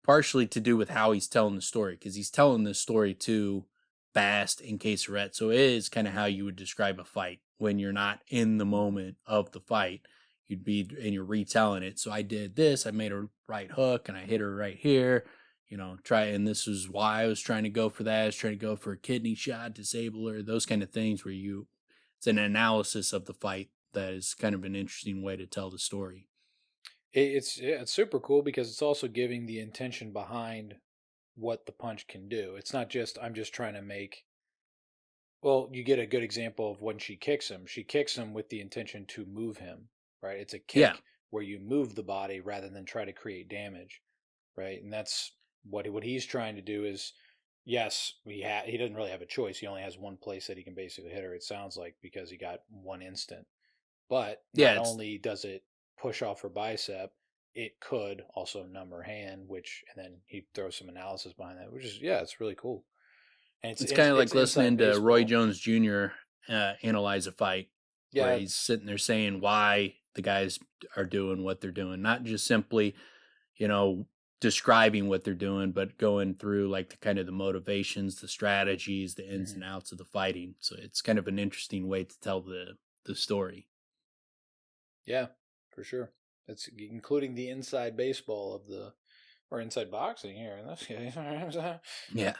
Speaker 2: partially to do with how he's telling the story, because he's telling the story to Bast and Carceret. So it is kind of how you would describe a fight when you're not in the moment of the fight. And you're retelling it. So I did this, I made a right hook and I hit her right here, and this is why I was trying to go for that. I was trying to go for a kidney shot, disable her, those kind of things where it's an analysis of the fight that is kind of an interesting way to tell the story.
Speaker 3: It's super cool because it's also giving the intention behind what the punch can do. It's not just, I'm just trying to make. Well, you get a good example of when she kicks him. She kicks him with the intention to move him, right? It's a kick where you move the body rather than try to create damage, right? And that's what he's trying to do is, yes, he doesn't really have a choice. He only has one place that he can basically hit her, it sounds like, because he got one instant. But not only does it push off her bicep, it could also numb her hand, and then he throws some analysis behind that, which is, it's really cool. And
Speaker 2: it's kind of like listening to Roy Jones Jr. Analyze a fight, where he's sitting there saying why the guys are doing what they're doing, not just simply, describing what they're doing, but going through like the kind of the motivations, the strategies, the ins and outs of the fighting. So it's kind of an interesting way to tell the story.
Speaker 3: Yeah, for sure. It's including the inside baseball or inside boxing here in this case.
Speaker 2: Yeah.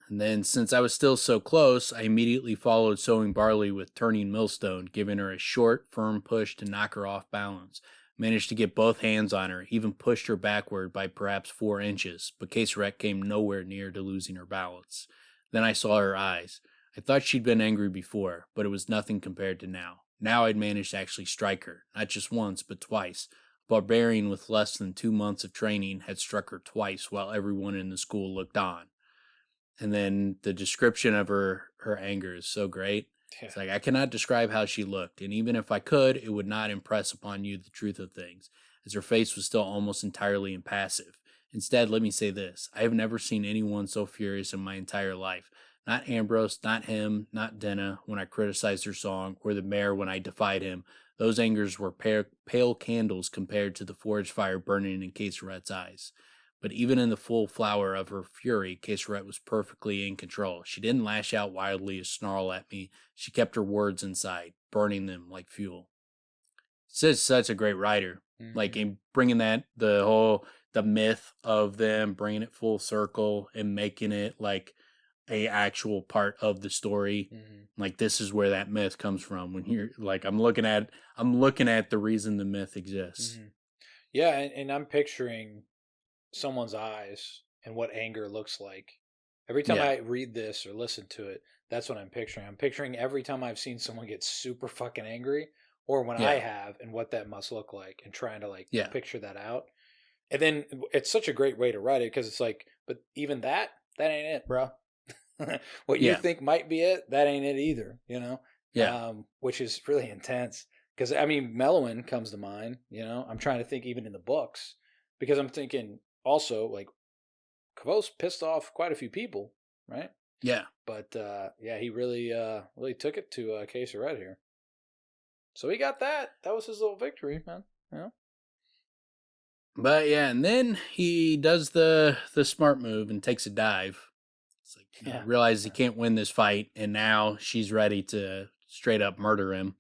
Speaker 2: And then, since I was still so close, I immediately followed sowing barley with turning millstone, giving her a short, firm push to knock her off balance. Managed to get both hands on her, even pushed her backward by perhaps 4 inches, but Carceret came nowhere near to losing her balance. Then I saw her eyes. I thought she'd been angry before, but it was nothing compared to now. Now I'd managed to actually strike her, not just once, but twice. A barbarian with less than 2 months of training had struck her twice while everyone in the school looked on. And then the description of her anger is so great. Yeah. It's like, I cannot describe how she looked, and even if I could, it would not impress upon you the truth of things, as her face was still almost entirely impassive. Instead, let me say this. I have never seen anyone so furious in my entire life. Not Ambrose, not him, not Denna when I criticized her song, or the mayor when I defied him. Those angers were pale candles compared to the forge fire burning in Carceret's eyes. But even in the full flower of her fury, Carceret was perfectly in control. She didn't lash out wildly or snarl at me. She kept her words inside, burning them like fuel. She's such a great writer. Mm-hmm. Like, in bringing the myth of them, bringing it full circle and making it like a actual part of the story. Mm-hmm. Like, this is where that myth comes from. When you're like, I'm looking at the reason the myth exists.
Speaker 3: Mm-hmm. Yeah, and I'm picturing someone's eyes and what anger looks like Every time
Speaker 2: Yeah.
Speaker 3: I read this or listen to it, that's what I'm picturing. I'm picturing every time I've seen someone get super fucking angry, or when I
Speaker 2: Yeah.
Speaker 3: have, and what that must look like, and trying to like
Speaker 2: Yeah.
Speaker 3: picture that out. And then it's such a great way to write it because it's like, but even that ain't it, bro. What you
Speaker 2: Yeah.
Speaker 3: think might be it, that ain't it either,
Speaker 2: Yeah.
Speaker 3: which is really intense. Because, I mean, Mellowin comes to mind, I'm trying to think even in the books, because I'm thinking also, like, Kvothe's pissed off quite a few people, right?
Speaker 2: Yeah.
Speaker 3: But, yeah, he really took it to Carceret here. So he got that. That was his little victory, man.
Speaker 2: But yeah, and then he does the smart move and takes a dive. It's like,
Speaker 3: Yeah.
Speaker 2: realizes he can't win this fight, and now she's ready to straight up murder him.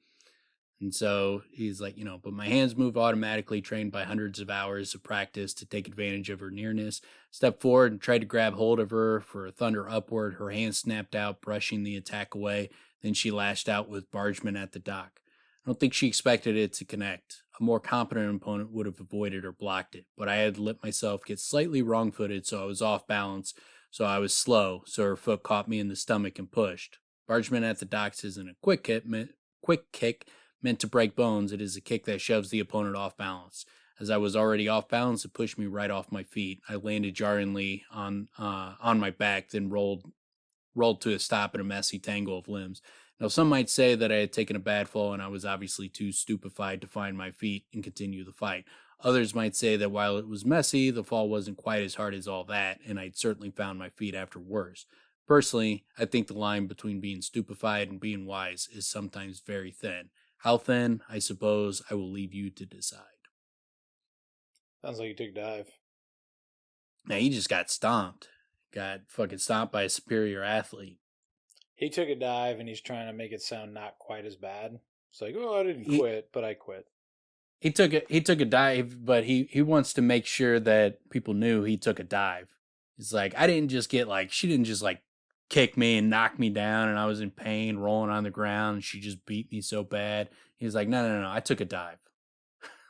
Speaker 2: And so he's like, but my hands move automatically, trained by hundreds of hours of practice to take advantage of her nearness. Stepped forward and tried to grab hold of her for a thunder upward. Her hand snapped out, brushing the attack away. Then she lashed out with Bargeman at the dock. I don't think she expected it to connect. A more competent opponent would have avoided or blocked it, but I had let myself get slightly wrong-footed, so I was off balance. So I was slow, so her foot caught me in the stomach and pushed. Bargeman at the docks isn't a quick kick meant to break bones. It is a kick that shoves the opponent off balance. As I was already off balance, it pushed me right off my feet. I landed jarringly on my back, then rolled to a stop in a messy tangle of limbs. Now, some might say that I had taken a bad fall and I was obviously too stupefied to find my feet and continue the fight. Others might say that while it was messy, the fall wasn't quite as hard as all that, and I'd certainly found my feet after worse. Personally, I think the line between being stupefied and being wise is sometimes very thin. How thin, I suppose, I will leave you to decide.
Speaker 3: Sounds like you took a dive.
Speaker 2: Now, he just got stomped. Got fucking stomped by a superior athlete.
Speaker 3: He took a dive and he's trying to make it sound not quite as bad. It's like, oh, I didn't quit, but I quit.
Speaker 2: He took a dive, but he wants to make sure that people knew he took a dive. He's like, I didn't just get she didn't just kick me and knock me down and I was in pain rolling on the ground and she just beat me so bad. He's like, no, I took a dive.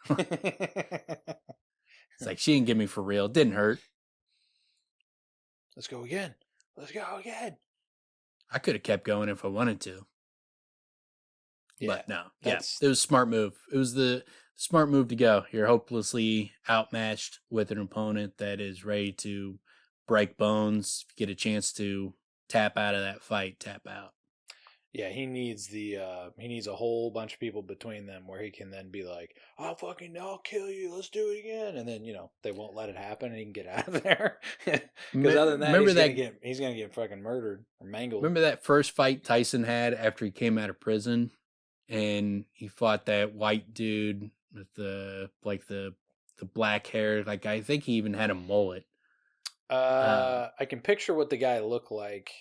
Speaker 2: It's like, she didn't get me for real. It didn't hurt.
Speaker 3: Let's go again.
Speaker 2: I could have kept going if I wanted to.
Speaker 3: Yeah,
Speaker 2: but no. Yeah, it was a smart move. It was the smart move to go. You're hopelessly outmatched with an opponent that is ready to break bones. If you get a chance to tap out of that fight, tap out.
Speaker 3: Yeah, he needs a whole bunch of people between them where he can then be like, I'll kill you, let's do it again, and then they won't let it happen and he can get out of there. Because other than that, he's gonna get fucking murdered or mangled.
Speaker 2: Remember that first fight Tyson had after he came out of prison, and he fought that white dude with the black hair. Like, I think he even had a mullet.
Speaker 3: I can picture what the guy looked like.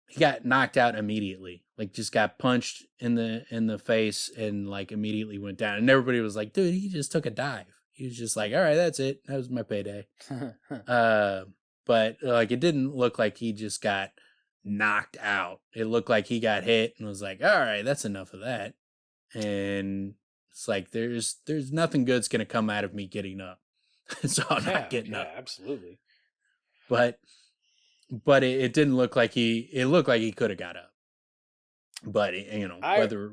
Speaker 2: He got knocked out immediately. Just got punched in the face and immediately went down. And everybody was like, dude, he just took a dive. He was just like, all right, that's it. That was my payday. But it didn't look like he just got knocked out. It looked like he got hit and was like, all right, that's enough of that. And it's like, there's nothing good's going to come out of me getting up. So I'm not getting up.
Speaker 3: Yeah, absolutely.
Speaker 2: But it didn't look like it looked like he could have got up. But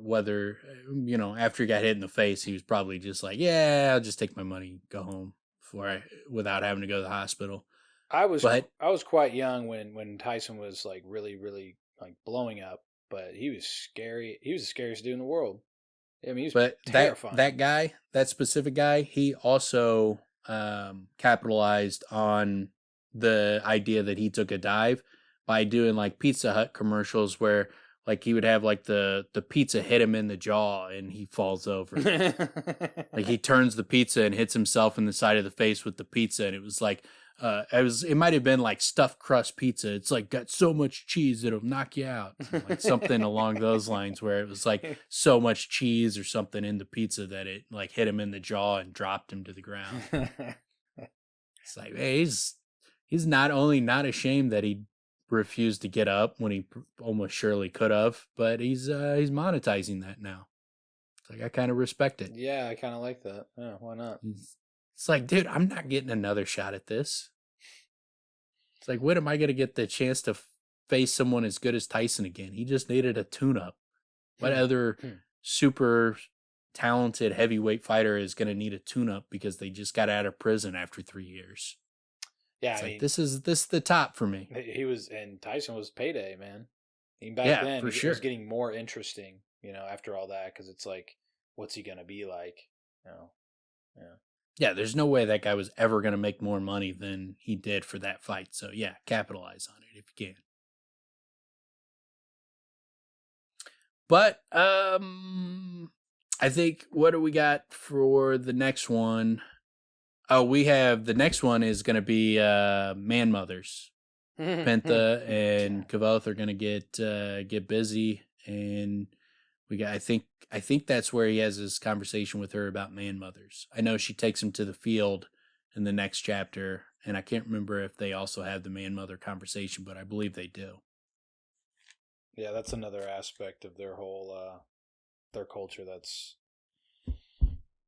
Speaker 2: whether after he got hit in the face, he was probably just like, yeah, I'll just take my money, go home without having to go to the hospital.
Speaker 3: I was quite young when Tyson was really, really blowing up, but he was scary. He was the scariest dude in the world. I mean, he was terrifying.
Speaker 2: That specific guy, he also capitalized on the idea that he took a dive by doing Pizza Hut commercials where he would have the pizza hit him in the jaw and he falls over. He turns the pizza and hits himself in the side of the face with the pizza, and it was it might have been stuffed crust pizza. It's got so much cheese it'll knock you out. Something along those lines, where it was so much cheese or something in the pizza that it hit him in the jaw and dropped him to the ground. It's hey, he's not only not ashamed that he refused to get up when he almost surely could have, but he's monetizing that now. It's I kind of respect it.
Speaker 3: Yeah, I kind of like that. Yeah, why not?
Speaker 2: It's dude, I'm not getting another shot at this. It's like, when am I going to get the chance to face someone as good as Tyson again? He just needed a tune-up. What other super talented heavyweight fighter is going to need a tune-up because they just got out of prison after 3 years?
Speaker 3: Yeah,
Speaker 2: It's
Speaker 3: I
Speaker 2: like,
Speaker 3: mean,
Speaker 2: this is the top for me.
Speaker 3: and Tyson was payday, man. I mean, back
Speaker 2: Yeah,
Speaker 3: then
Speaker 2: for
Speaker 3: it
Speaker 2: sure.
Speaker 3: was getting more interesting, after all that, because it's like, what's he gonna be like? Yeah.
Speaker 2: Yeah, there's no way that guy was ever going to make more money than he did for that fight. So yeah, capitalize on it if you can. But I think, what do we got for the next one? Oh, we have, the next one is going to be Man Mothers. Penta and Kvothe are going to get busy, and we got, I think that's where he has this conversation with her about Man Mothers. I know she takes him to the field in the next chapter, and I can't remember if they also have the Man Mother conversation, but I believe they do.
Speaker 3: Yeah, that's another aspect of their whole their culture that's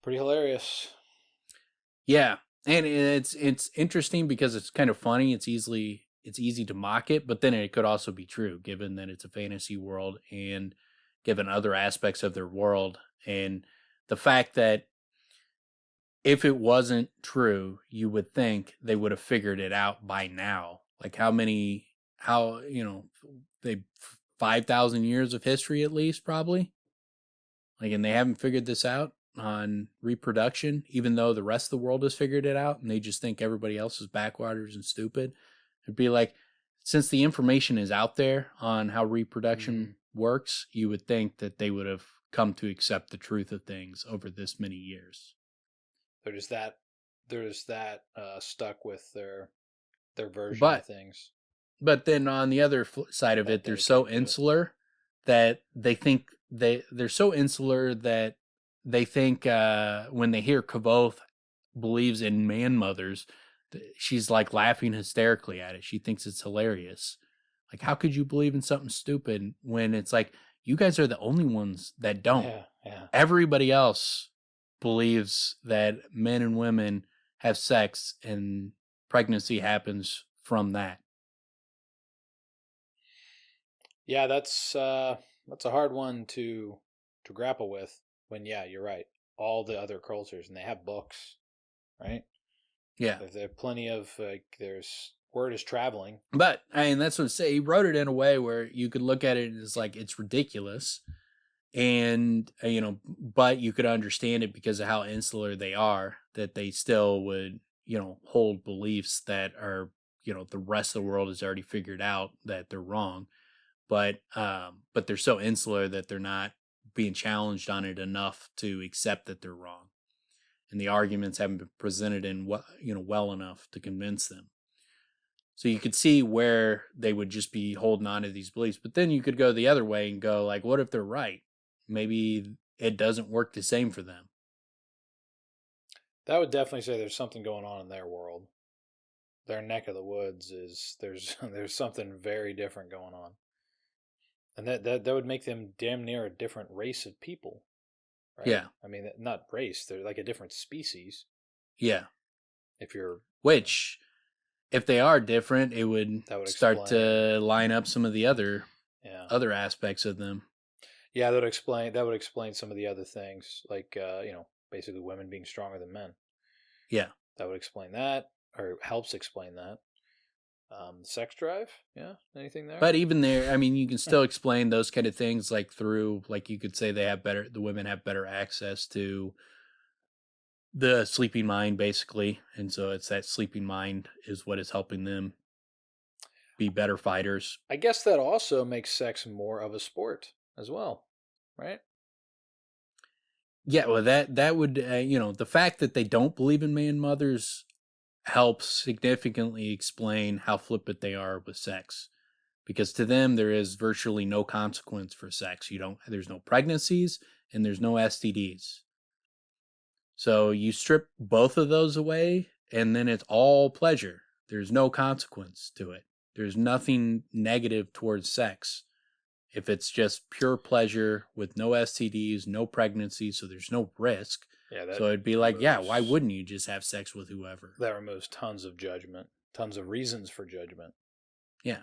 Speaker 3: pretty hilarious.
Speaker 2: Yeah, and it's interesting because it's kind of funny. It's easy to mock it, but then it could also be true, given that it's a fantasy world and given other aspects of their world, and the fact that if it wasn't true, you would think they would have figured it out by now. Like, they 5,000 years of history at least, probably. Like, and they haven't figured this out on reproduction, even though the rest of the world has figured it out, and they just think everybody else is backwaters and stupid. It'd be like, since the information is out there on how reproduction works, you would think that they would have come to accept the truth of things over this many years.
Speaker 3: They're just that stuck with their version of things.
Speaker 2: But then on the other side of it, they're so insular that they think they're so insular that they think when they hear Kvothe believes in Man Mothers, she's like laughing hysterically at it. She thinks it's hilarious. Like, how could you believe in something stupid when it's like, you guys are the only ones that don't.
Speaker 3: Yeah.
Speaker 2: Everybody else believes that men and women have sex and pregnancy happens from that.
Speaker 3: Yeah, that's a hard one to grapple with when, you're right. All the other cultures, and they have books, right?
Speaker 2: Yeah.
Speaker 3: They have plenty of, there's, word is traveling.
Speaker 2: But, I mean, that's what I say. He wrote it in a way where you could look at it as like, it's ridiculous. And, but you could understand it because of how insular they are, that they still would, hold beliefs that are, the rest of the world has already figured out that they're wrong. But they're so insular that they're not being challenged on it enough to accept that they're wrong. And the arguments haven't been presented in well enough to convince them. So you could see where they would just be holding on to these beliefs. But then you could go the other way and go, like, what if they're right? Maybe it doesn't work the same for them.
Speaker 3: That would definitely say there's something going on in their world. Their neck of the woods there's something very different going on. And that would make them damn near a different race of people. Right?
Speaker 2: Yeah.
Speaker 3: I mean, not race, they're like a different species.
Speaker 2: Yeah.
Speaker 3: Which,
Speaker 2: if they are different, it would start to line up some of the other aspects of them.
Speaker 3: Yeah, that would explain some of the other things, like basically women being stronger than men.
Speaker 2: Yeah.
Speaker 3: That would explain that, or helps explain that. Sex drive, anything there?
Speaker 2: But even there, I mean, you can still explain those kind of things, like through, like, you could say the women have better access to the sleeping mind, basically, and so it's that sleeping mind is what is helping them be better fighters.
Speaker 3: I guess that also makes sex more of a sport as well, right?
Speaker 2: Yeah, well, that would the fact that they don't believe in Man Mothers helps significantly explain how flippant they are with sex, because to them there is virtually no consequence for sex. There's no pregnancies and there's no STDs. So you strip both of those away and then it's all pleasure. There's no consequence to it. There's nothing negative towards sex. If it's just pure pleasure with no STDs, no pregnancy, so there's no risk. So it'd be like, why wouldn't you just have sex with whoever?
Speaker 3: That removes tons of judgment, tons of reasons for judgment.
Speaker 2: Yeah.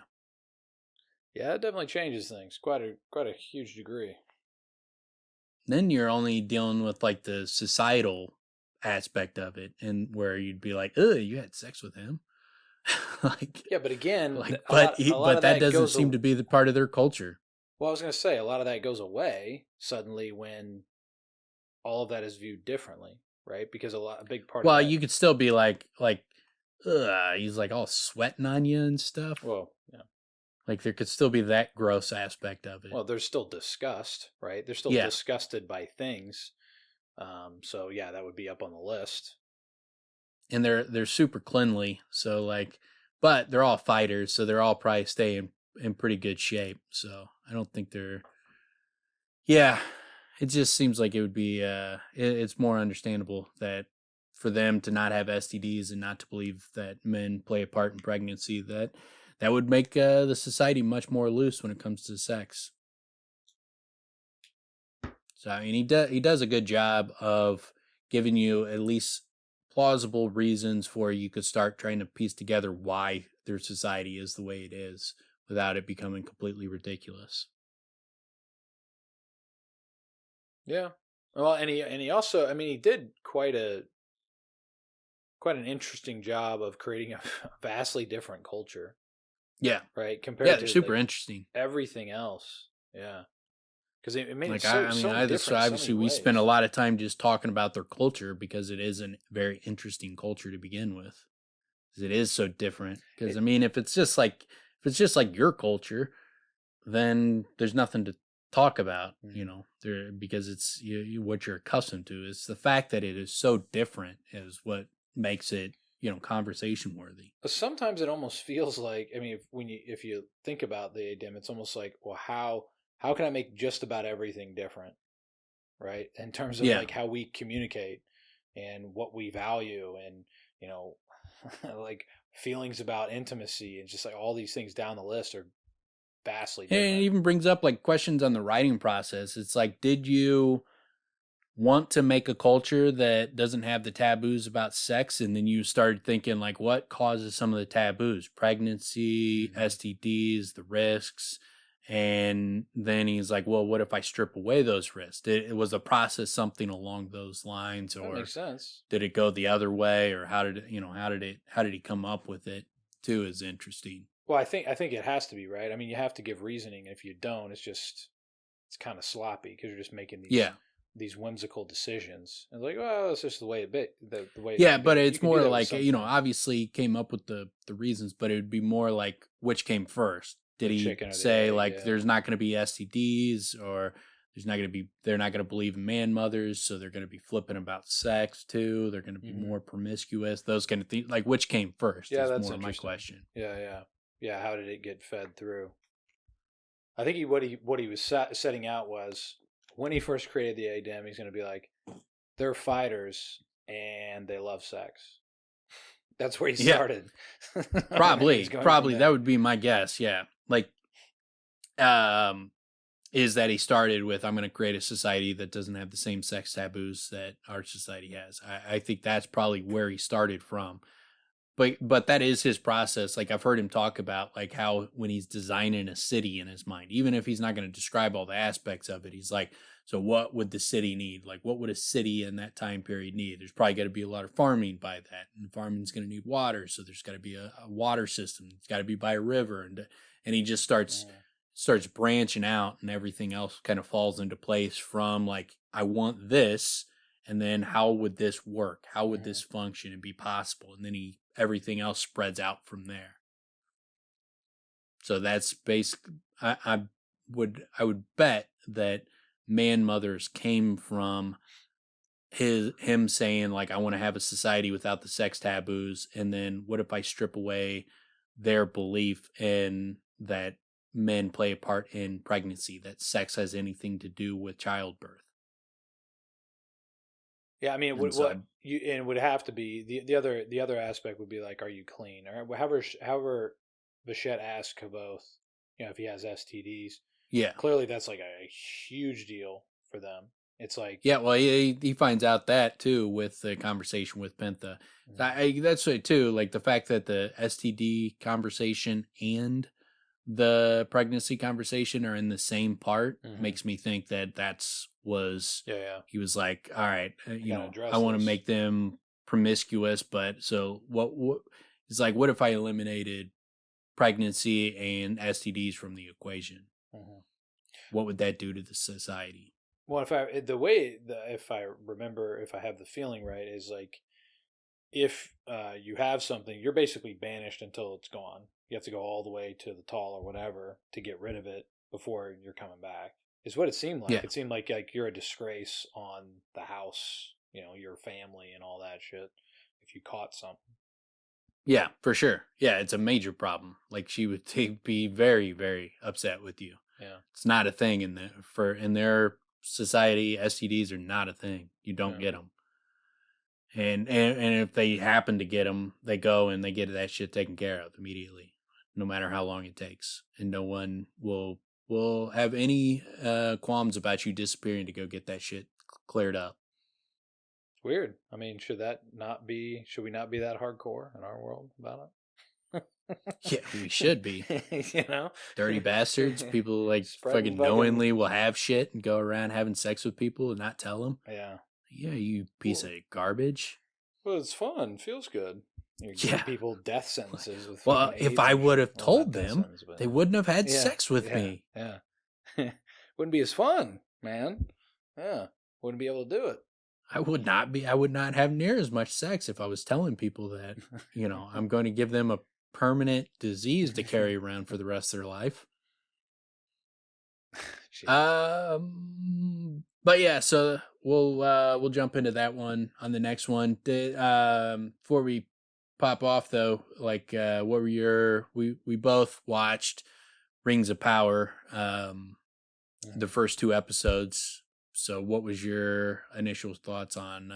Speaker 3: Yeah, it definitely changes things quite a huge degree.
Speaker 2: Then you're only dealing with like the societal aspect of it, and where you'd be like, "Ugh, you had sex with him," like,
Speaker 3: Yeah, but again, a lot
Speaker 2: but
Speaker 3: of
Speaker 2: that
Speaker 3: that
Speaker 2: doesn't
Speaker 3: goes.
Speaker 2: seem to be the part of their culture.
Speaker 3: Well, I was going to say a lot of that goes away suddenly when all of that is viewed differently, right? Because a big part of
Speaker 2: Well,
Speaker 3: that.
Speaker 2: you could still be like, ugh, he's like all sweating on you and stuff.
Speaker 3: Well, yeah.
Speaker 2: Like there could still be that gross aspect of it.
Speaker 3: Well, there's still disgust, right? They're still
Speaker 2: Yeah.
Speaker 3: disgusted by things. So yeah, that would be up on the list.
Speaker 2: And they're super cleanly, so like, but they're all fighters, so they're all probably staying in pretty good shape. So I don't think they're. Yeah, it just seems like it would be. It's more understandable that for them to not have STDs and not to believe that men play a part in pregnancy, that would make the society much more loose when it comes to sex. So I mean, he does a good job of giving you at least plausible reasons for you could start trying to piece together why their society is the way it is without it becoming completely ridiculous.
Speaker 3: Yeah. Well, and he also, I mean, he did quite an interesting job of creating a vastly different culture,
Speaker 2: Yeah,
Speaker 3: right? Compared
Speaker 2: yeah, they're
Speaker 3: to
Speaker 2: super
Speaker 3: like
Speaker 2: interesting.
Speaker 3: everything else. Yeah. Because it made
Speaker 2: Like
Speaker 3: it so,
Speaker 2: I mean,
Speaker 3: so
Speaker 2: so
Speaker 3: different in so
Speaker 2: obviously
Speaker 3: many
Speaker 2: we spend a
Speaker 3: ways.
Speaker 2: lot of time just talking about their culture because it is a very interesting culture to begin with. Because it is so different. Because I mean, if it's just like your culture, then there's nothing to talk about, there, because it's what you're accustomed to. It's the fact that it is so different is what makes it, conversation worthy.
Speaker 3: Sometimes it almost feels like, I mean, if you think about the ADM, it's almost like, well, how can I make just about everything different, right? In terms of
Speaker 2: Yeah.
Speaker 3: like how we communicate and what we value, and like feelings about intimacy, and just like all these things down the list are vastly
Speaker 2: And it
Speaker 3: different.
Speaker 2: even brings up like questions on the writing process. It's like, did you want to make a culture that doesn't have the taboos about sex, and then you started thinking like, what causes some of the taboos? Pregnancy, STDs, the risks. And then he's like, well, what if I strip away those risks? It was a process, something along those lines,
Speaker 3: That
Speaker 2: or
Speaker 3: makes sense.
Speaker 2: did it go the other way, or how did he come up with it too, is interesting.
Speaker 3: Well, I think it has to be, right. I mean, you have to give reasoning. If you don't, it's kind of sloppy because you're just making these whimsical decisions. And like, well, it's just the way the way it
Speaker 2: Yeah,
Speaker 3: should
Speaker 2: but
Speaker 3: be. You
Speaker 2: it's
Speaker 3: can do
Speaker 2: more
Speaker 3: that with
Speaker 2: like,
Speaker 3: some things.
Speaker 2: obviously came up with the reasons, but it would be more like which came first. Did
Speaker 3: The
Speaker 2: he
Speaker 3: chicken or the
Speaker 2: say
Speaker 3: egg,
Speaker 2: like
Speaker 3: yeah.
Speaker 2: there's not going to be STDs, or they're not going to believe in man mothers, so they're going to be flipping about sex too. They're going to be more promiscuous, those kind of things. Like which came first
Speaker 3: Yeah,
Speaker 2: is
Speaker 3: that's
Speaker 2: more my
Speaker 3: interesting.
Speaker 2: question.
Speaker 3: Yeah. How did it get fed through? I think what he was setting out was, when he first created the ADM, he's going to be like, they're fighters and they love sex. That's where he started.
Speaker 2: Probably that would be my guess. Yeah, like, is that he started with, I'm going to create a society that doesn't have the same sex taboos that our society has. I think that's probably where he started from. But that is his process. Like I've heard him talk about like how when he's designing a city in his mind, even if he's not going to describe all the aspects of it, he's like, so what would the city need? Like what would a city in that time period need? There's probably got to be a lot of farming by that, and farming's going to need water, so there's got to be a water system. It's got to be by a river, and he just starts branching out, and everything else kind of falls into place from like, I want this, and then how would this work? How would this function and be possible? And then everything else spreads out from there. So that's basically, I would bet that man mothers came from him saying like, I want to have a society without the sex taboos, and then what if I strip away their belief in that men play a part in pregnancy, that sex has anything to do with childbirth.
Speaker 3: Yeah, I mean, it would have to be the other aspect would be like, are you clean? Or however Bichette asked Kvothe, if he has STDs.
Speaker 2: Yeah,
Speaker 3: clearly that's like a huge deal for them. It's like,
Speaker 2: Yeah, well, he finds out that too with the conversation with Pentha. That's it too. Like the fact that the STD conversation and the pregnancy conversation are in the same part makes me think that he was like, all right, I want to make them promiscuous, but so what it's like, what if I eliminated pregnancy and STDs from the equation? What would that do to the society?
Speaker 3: Well, if I remember, if I have the feeling right, is like, if you have something, you're basically banished until it's gone. You have to go all the way to the tall or whatever to get rid of it before you're coming back. Is what it seemed like.
Speaker 2: Yeah.
Speaker 3: It seemed like you're a disgrace on the house, your family and all that shit if you caught something.
Speaker 2: Yeah, for sure. Yeah, it's a major problem. Like she would be very, very upset with you.
Speaker 3: Yeah,
Speaker 2: it's not a thing in their society. STDs are not a thing. You don't get them. And if they happen to get them, they go and they get that shit taken care of immediately, no matter how long it takes, and no one will have any qualms about you disappearing to go get that shit cleared up.
Speaker 3: It's weird. I mean, should we not be that hardcore in our world about it?
Speaker 2: Yeah, we should be. Dirty bastards. People like fucking knowingly will have shit and go around having sex with people and not tell them. Yeah, you piece of garbage.
Speaker 3: Well, it's fun. Feels good. You're giving people death sentences. With
Speaker 2: if I would have told them, they wouldn't have had sex with me.
Speaker 3: Yeah. Wouldn't be as fun, man. Yeah. Wouldn't be able to do it.
Speaker 2: I would not have near as much sex if I was telling people that, I'm going to give them a permanent disease to carry around for the rest of their life. But yeah, so we'll jump into that one on the next one. Before we pop off though, like what were we both watched Rings of Power, the first 2 episodes. So what was your initial thoughts on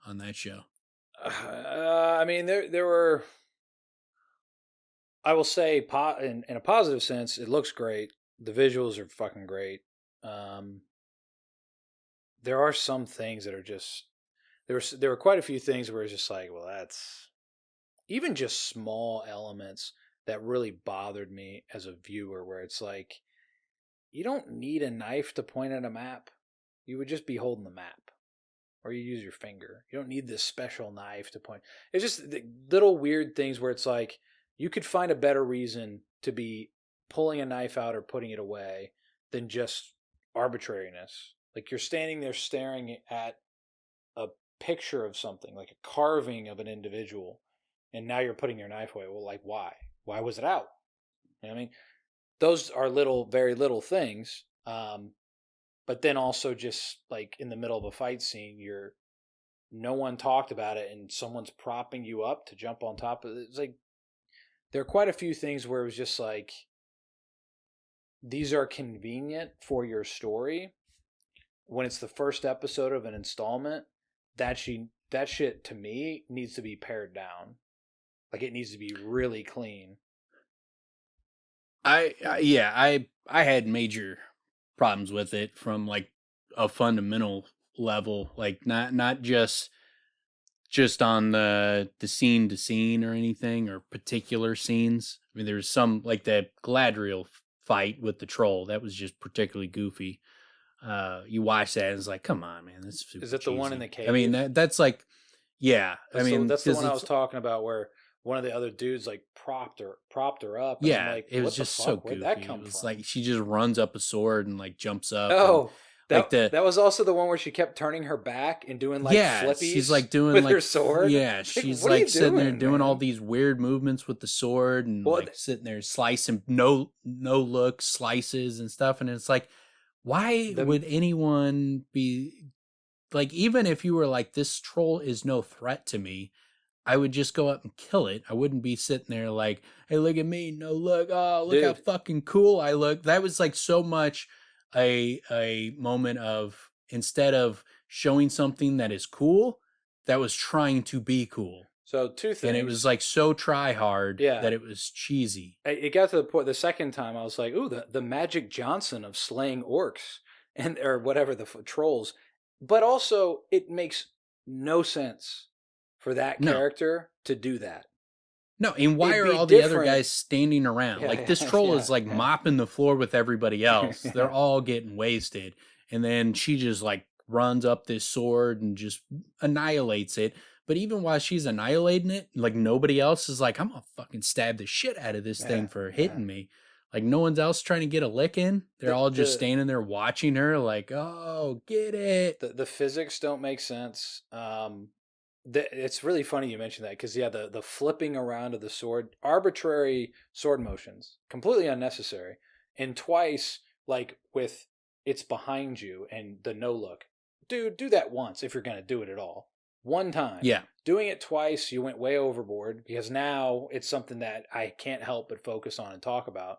Speaker 2: that show?
Speaker 3: I mean, there were, I will say, in a positive sense, it looks great. The visuals are fucking great. There are some things that are just, there were quite a few things where it's just like, well, that's even just small elements that really bothered me as a viewer, where it's like, you don't need a knife to point at a map. You would just be holding the map, or you use your finger. You don't need this special knife to point. It's just little weird things where it's like, you could find a better reason to be pulling a knife out or putting it away than just arbitrariness. Like, you're standing there staring at a picture of something, like a carving of an individual, and now you're putting your knife away. Well, like, why? Why was it out? You know what I mean? Those are very little things. But then also just like in the middle of a fight scene, no one talked about it and someone's propping you up to jump on top of it. It's like, there are quite a few things where it was just like, these are convenient for your story. When it's the first episode of an installment, that shit to me needs to be pared down. Like, it needs to be really clean.
Speaker 2: I had major problems with it from like a fundamental level, like not just on the scene to scene or anything, or particular scenes. I mean, there's some, like that Galadriel fight with the troll, that was just particularly goofy. You watch that and it's like, come on, man, that's super
Speaker 3: Is it the
Speaker 2: cheesy.
Speaker 3: one in the cave?
Speaker 2: I mean, that's like, yeah.
Speaker 3: That's the one I was talking about, where one of the other dudes like propped her up. And
Speaker 2: yeah,
Speaker 3: I'm like,
Speaker 2: it was just so goofy.
Speaker 3: Where'd that come
Speaker 2: it was
Speaker 3: from?
Speaker 2: like she just runs up a sword and like jumps up.
Speaker 3: Oh,
Speaker 2: and,
Speaker 3: that was also the one where she kept turning her back and doing like flippies.
Speaker 2: She's like doing
Speaker 3: with
Speaker 2: like
Speaker 3: her sword.
Speaker 2: Yeah, she's like sitting there doing all these weird movements with the sword and like sitting there slicing no look slices and stuff. And it's like, why would anyone be like, even if you were like, this troll is no threat to me, I would just go up and kill it. I wouldn't be sitting there like, hey, look at me. No, look. Oh, look how fucking cool I look. That was like so much a moment of, instead of showing something that is cool, that was trying to be cool.
Speaker 3: So 2 things.
Speaker 2: And it was like so try hard that it was cheesy.
Speaker 3: It got to the point, the second time I was like, ooh, the Magic Johnson of slaying orcs or whatever, the trolls. But also, it makes no sense for that
Speaker 2: No.
Speaker 3: character to do that.
Speaker 2: No, and why
Speaker 3: It'd
Speaker 2: are
Speaker 3: be
Speaker 2: all the other
Speaker 3: different.
Speaker 2: guys standing around?
Speaker 3: Yeah,
Speaker 2: Like, this troll
Speaker 3: yeah,
Speaker 2: is like
Speaker 3: yeah.
Speaker 2: mopping the floor with everybody else.
Speaker 3: Yeah.
Speaker 2: They're all getting wasted. And then she just like runs up this sword and just annihilates it. But even while she's annihilating it, like nobody else is like, I'm gonna fucking stab the shit out of this thing
Speaker 3: Yeah,
Speaker 2: for
Speaker 3: yeah.
Speaker 2: hitting me. Like no one's else trying to get a lick in. They're all just
Speaker 3: The
Speaker 2: standing there watching her, like, oh, get it.
Speaker 3: the physics don't make sense. It's really funny you mentioned that because yeah, the flipping around of the sword, arbitrary sword motions, completely unnecessary, and twice like with it's behind you and the no look. Dude, do that once if you're gonna do it at all. One time.
Speaker 2: Yeah.
Speaker 3: Doing it twice, you went way overboard because now it's something that I can't help but focus on and talk about.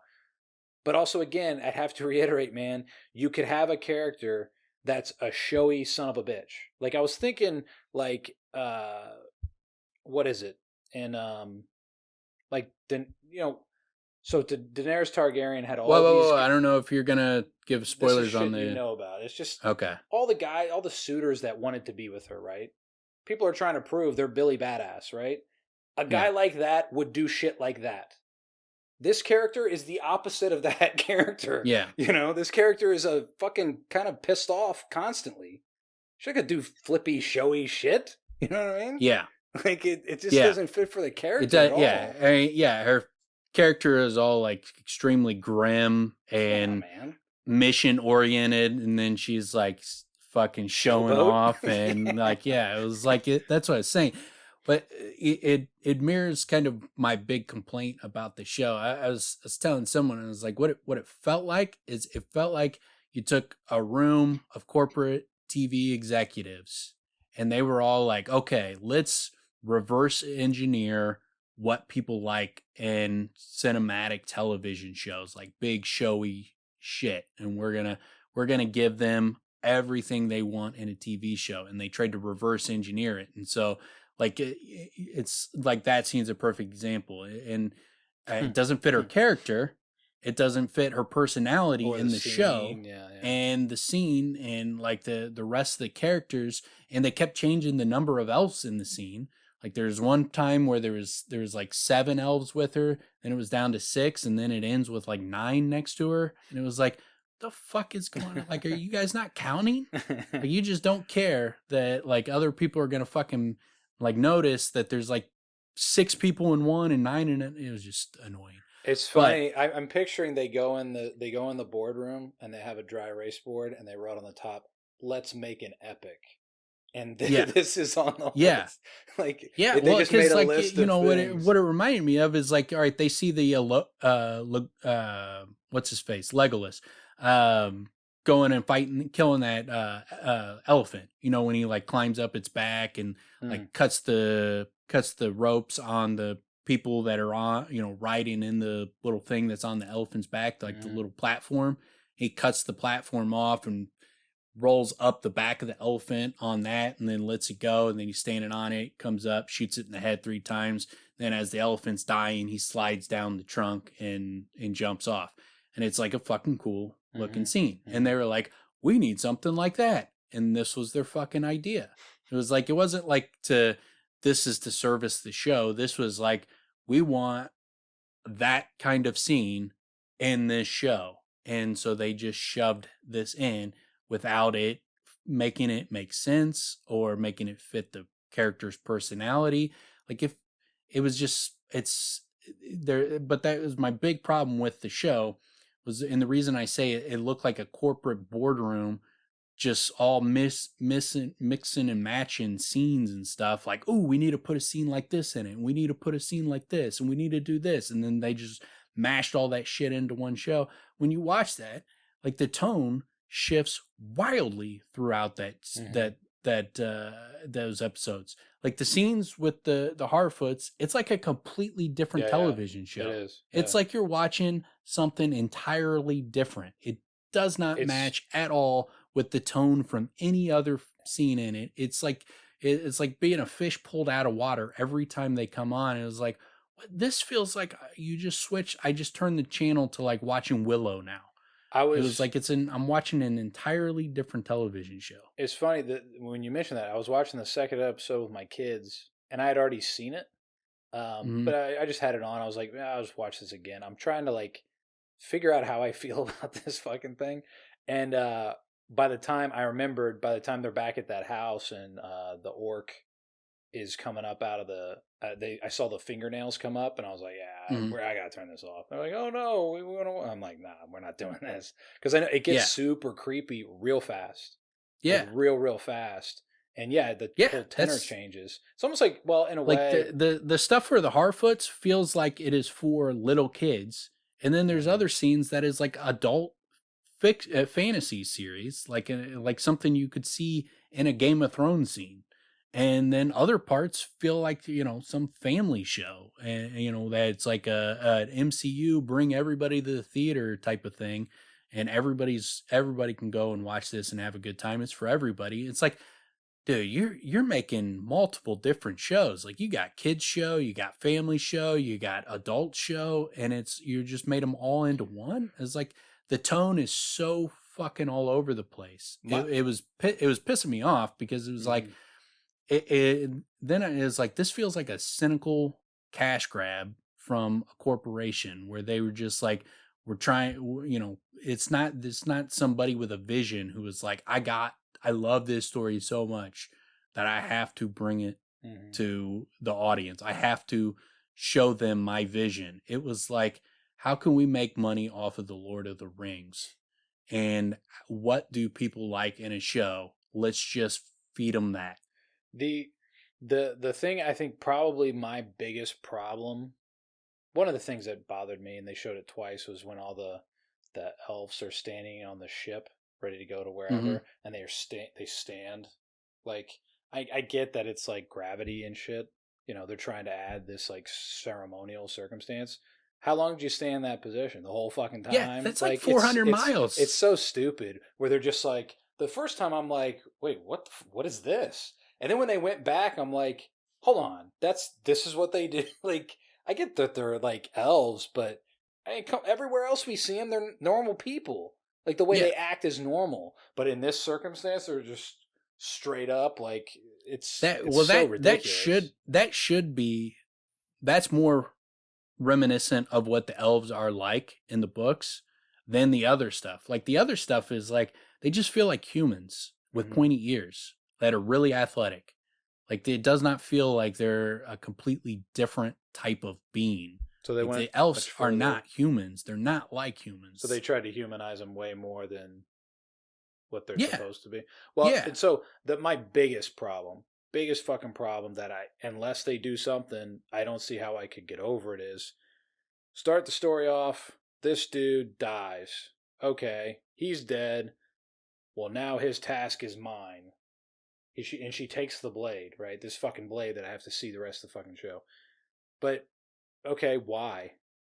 Speaker 3: But also, again, I have to reiterate, man, you could have a character that's a showy son of a bitch. Like I was thinking, like, what is it? And like, so Daenerys Targaryen had all
Speaker 2: Whoa.
Speaker 3: these.
Speaker 2: I don't know if you're gonna give
Speaker 3: This is
Speaker 2: spoilers
Speaker 3: shit
Speaker 2: on the.
Speaker 3: you know about. It's just
Speaker 2: Okay.
Speaker 3: all the suitors that wanted to be with her, right? People are trying to prove they're Billy Badass, right? A guy
Speaker 2: Yeah.
Speaker 3: like that would do shit like that. This character is the opposite of that character.
Speaker 2: Yeah.
Speaker 3: This character is a fucking kind of pissed off constantly. She could do flippy, showy shit. You know what I mean?
Speaker 2: Yeah.
Speaker 3: Like it just
Speaker 2: Yeah.
Speaker 3: doesn't fit for the character
Speaker 2: It does,
Speaker 3: at all.
Speaker 2: yeah. I mean, yeah, her character is all like extremely grim and
Speaker 3: man.
Speaker 2: mission oriented, and then she's like fucking showing
Speaker 3: Showboat?
Speaker 2: off, and like, yeah, it was like that's what I was saying. But it mirrors kind of my big complaint about the show. I was telling someone, I was like, what it felt like is it felt like you took a room of corporate TV executives, and they were all like, okay, let's reverse engineer what people like in cinematic television shows, like big showy shit, and we're gonna give them everything they want in a TV show, and they tried to reverse engineer it. And so like it's like that scene's a perfect example, and it doesn't fit her character, it doesn't fit her personality
Speaker 3: Or
Speaker 2: in the show,
Speaker 3: yeah.
Speaker 2: and the scene, and like the rest of the characters. And they kept changing the number of elves in the scene. Like there's one time where there was like 7 elves with her, then it was down to 6, and then it ends with like 9 next to her, and it was like, the fuck is going on? Like, are you guys not counting? Like, you just don't care that like other people are gonna fucking like notice that there's like 6 people in one and 9 in it. It was just annoying.
Speaker 3: It's funny. I'm picturing they go in the boardroom and they have a dry erase board and they wrote on the top, "Let's make an epic." And this is on the list. Like,
Speaker 2: yeah,
Speaker 3: they just made a
Speaker 2: like,
Speaker 3: list
Speaker 2: you know,
Speaker 3: of
Speaker 2: what it reminded me of is like, all right, they see the what's his face, Legolas, going and fighting, killing that elephant. You know, when he like climbs up its back and like cuts the ropes on the people that are on, riding in the little thing that's on the elephant's back, like the little platform. He cuts the platform off and rolls up the back of the elephant on that, and then lets it go, and then he's standing on it, comes up, shoots it in the head 3 times. Then as the elephant's dying, he slides down the trunk and jumps off. And it's like a fucking cool looking scene. And they were like, we need something like that. And this was their fucking idea. It was like, it wasn't like this is to service the show. This was like, we want that kind of scene in this show. And so they just shoved this in without it making it make sense or making it fit the character's personality. Like, if it was just, it's there. But that was my big problem with the show, was, and the reason I say it looked like a corporate boardroom, just all mixing and matching scenes and stuff. Like, oh, we need to put a scene like this in it, and we need to put a scene like this, and we need to do this. And then they just mashed all that shit into one show. When you watch that, like, the tone shifts wildly throughout those episodes. Like the scenes with the Harfoots, it's like a completely different television show.
Speaker 3: It is.
Speaker 2: It's like you're watching something entirely different. It does not match at all with the tone from any other scene in it. It's like being a fish pulled out of water every time they come on. It was like, this feels like you just switched. I just turned the channel to like watching Willow now. It was like I'm watching an entirely different television show.
Speaker 3: It's funny that when you mentioned that, I was watching the second episode with my kids, and I had already seen it. But I just had it on. I was like, I'll just watch this again. I'm trying to like figure out how I feel about this fucking thing. And by the time they're back at that house and the orc is coming up out of the, I saw the fingernails come up, and I was like, yeah, I gotta turn this off. They're like, oh no, we want to. I'm like, nah, we're not doing this, because I know it gets super creepy real fast.
Speaker 2: Yeah,
Speaker 3: like, real fast. And the whole tenor changes. It's almost like, well, in a way,
Speaker 2: the stuff for the Harfoots feels like it is for little kids, and then there's other scenes that is like adult fantasy series, like something you could see in a Game of Thrones scene, and then other parts feel like some family show, and that's like an MCU bring everybody to the theater type of thing, and everybody can go and watch this and have a good time. It's for everybody. It's like, dude, you're making multiple different shows. Like, you got kids show, you got family show, you got adult show, and you just made them all into one. It's like the tone is so fucking all over the place. It was pissing me off, because it was like then it is like, this feels like a cynical cash grab from a corporation, where they were just like, we're trying, it's not somebody with a vision who was like, I love this story so much that I have to bring it to the audience. I have to show them my vision. It was like, how can we make money off of the Lord of the Rings? And what do people like in a show? Let's just feed them that.
Speaker 3: The thing, I think probably my biggest problem, one of the things that bothered me, and they showed it twice, was when all the elves are standing on the ship ready to go to wherever, and they stand. Like, I get that it's like gravity and shit. They're trying to add this like ceremonial circumstance. How long did you stay in that position? The whole fucking time?
Speaker 2: Yeah, that's like 400 miles.
Speaker 3: It's so stupid, where they're just like, the first time I'm like, wait, what is this? And then when they went back, I'm like, hold on, this is what they do. Like, I get that they're like elves, but everywhere else we see them, they're normal people. Like, the way they act is normal, but in this circumstance, they're just straight up like so ridiculous.
Speaker 2: That should be, that's more reminiscent of what the elves are like in the books than the other stuff. Like, the other stuff is like, they just feel like humans with pointy ears that are really athletic. Like, it does not feel like they're a completely different type of being. So the elves are not humans. They're not like humans.
Speaker 3: So they tried to humanize them way more than what they're supposed to be. Well, and so my biggest fucking problem that unless they do something, I don't see how I could get over it, is start the story off. This dude dies. Okay, he's dead. Well, now his task is mine. And she takes the blade, right? This fucking blade that I have to see the rest of the fucking show. But okay, why?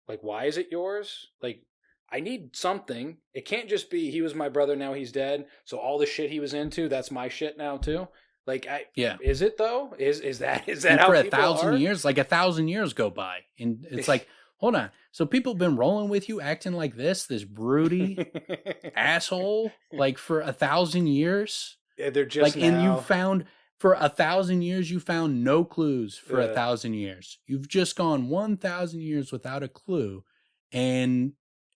Speaker 3: Like, why is it yours? Like, I need something. It can't just be, he was my brother, now he's dead, so all the shit he was into, that's my shit now too. Like, is it though? Is that and how
Speaker 2: for
Speaker 3: people
Speaker 2: 1,000
Speaker 3: are?
Speaker 2: years? Like, 1,000 years go by, and it's like, hold on. So people have been rolling with you, acting like this broody asshole, like, for 1,000 years.
Speaker 3: Yeah, they're just
Speaker 2: like, and you found. For 1,000 years, you found no clues for 1,000 years. You've just gone 1,000 years without a clue. And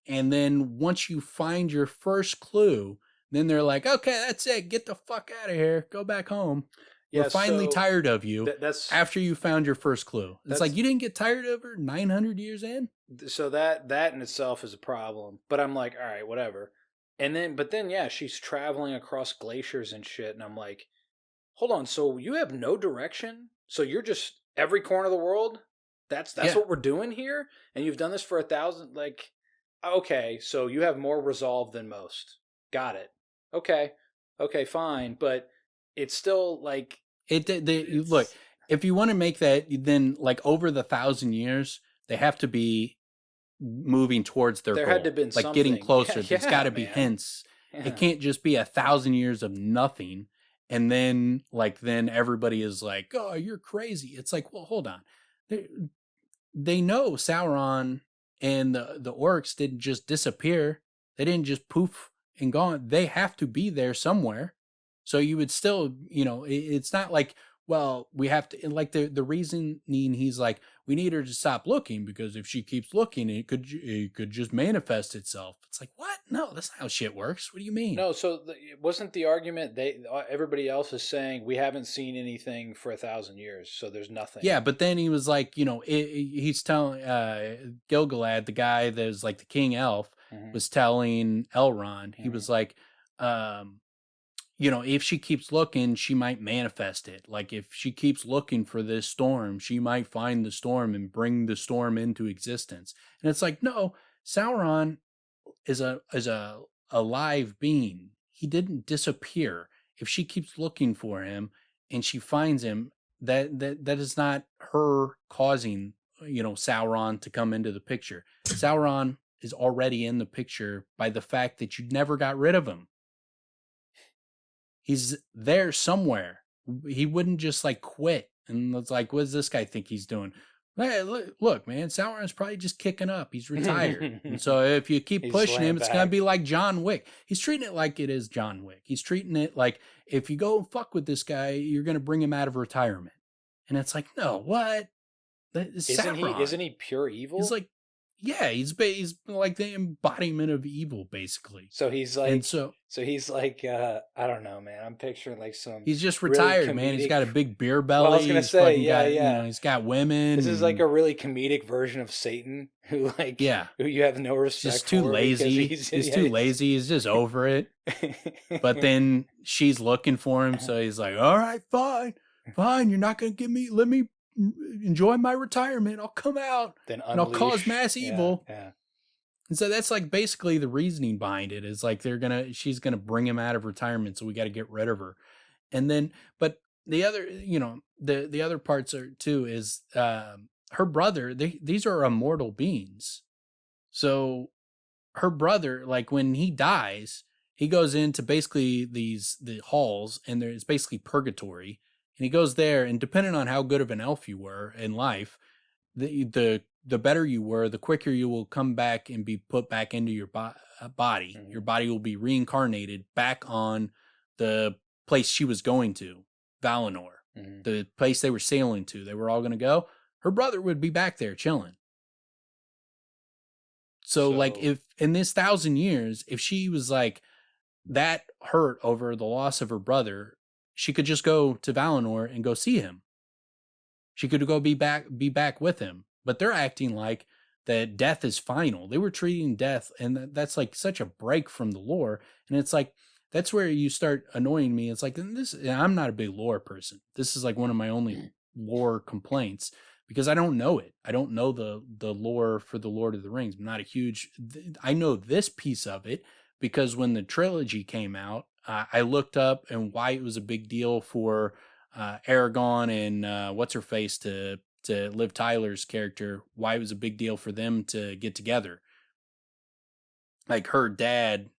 Speaker 2: then once you find your first clue, then they're like, okay, that's it. Get the fuck out of here. Go back home. We're finally tired of you after you found your first clue. It's like, you didn't get tired of her 900 years in?
Speaker 3: So that in itself is a problem. But I'm like, all right, whatever. But then, she's traveling across glaciers and shit. And I'm like, hold on, so you have no direction? So you're just every corner of the world? That's what we're doing here? And you've done this for 1,000, like, okay, so you have more resolve than most. Got it. Okay, fine, but it's still like
Speaker 2: look, if you want to make that, then like over the 1,000 years, they have to be moving towards their goal.
Speaker 3: Had to have been
Speaker 2: like
Speaker 3: something.
Speaker 2: Getting closer. There's got to be hints.
Speaker 3: Yeah.
Speaker 2: It can't just be 1,000 years of nothing. And then everybody is like, oh, you're crazy. It's like, well, hold on. They know Sauron and the orcs didn't just disappear. They didn't just poof and gone. They have to be there somewhere. So you would still, it's not like, well, we have to, like the reasoning he's like, we need her to stop looking because if she keeps looking, it could just manifest itself. It's like, what? No, that's not how shit works. What do you mean?
Speaker 3: No, so wasn't the argument everybody else is saying we haven't seen anything for 1,000 years, so there's nothing.
Speaker 2: Yeah, but then he was like, he's telling Gilgalad, the guy that was like the king elf, was telling Elrond, he was like, if she keeps looking, she might manifest it. Like if she keeps looking for this storm, she might find the storm and bring the storm into existence. And it's like, no, Sauron is a alive being. He didn't disappear. If she keeps looking for him and she finds him, that is not her causing, Sauron to come into the picture. Sauron is already in the picture by the fact that you never got rid of him. He's there somewhere. He wouldn't just like quit. And it's like, what does this guy think he's doing? Hey, look, man, Sauron's probably just kicking up. He's retired. And so if you keep pushing him, it's going to be like John Wick. He's treating it like it is John Wick. He's treating it like if you go and fuck with this guy, you're going to bring him out of retirement. And it's like, no, what?
Speaker 3: Isn't he pure evil?
Speaker 2: He's like, yeah, he's like the embodiment of evil, basically.
Speaker 3: So he's like, so he's like, I don't know, man. I'm picturing like some.
Speaker 2: He's just retired, really man. He's got a big beer belly.
Speaker 3: Well, I was gonna say, yeah.
Speaker 2: He's got women.
Speaker 3: This is like a really comedic version of Satan, who you have no respect.
Speaker 2: Just too lazy. He's too lazy. He's just over it. But then she's looking for him, so he's like, all right, fine. You're not gonna let me enjoy my retirement. I'll come out and I'll cause mass evil.
Speaker 3: Yeah.
Speaker 2: And so that's like basically the reasoning behind it is like she's gonna bring him out of retirement, so we got to get rid of her. And then, but the other, the other parts are too is her brother. These are immortal beings, so her brother, like when he dies, he goes into basically the halls, and it's basically purgatory. And he goes there, and depending on how good of an elf you were in life, the better you were, the quicker you will come back and be put back into your body. Mm-hmm. Your body will be reincarnated back on the place she was going to, Valinor, the place they were sailing to. They were all going to go. Her brother would be back there chilling. So like if in this 1,000 years, if she was like that hurt over the loss of her brother, she could just go to Valinor and go see him. She could go be back with him. But they're acting like that death is final. They were treating death, and that's like such a break from the lore. And it's like, that's where you start annoying me. It's like, I'm not a big lore person. This is like one of my only lore complaints because I don't know it. I don't know the lore for the Lord of the Rings. I'm not a huge, I know this piece of it because when the trilogy came out, I looked up and why it was a big deal for Aragorn and what's her face to Liv Tyler's character, why it was a big deal for them to get together. Like her dad,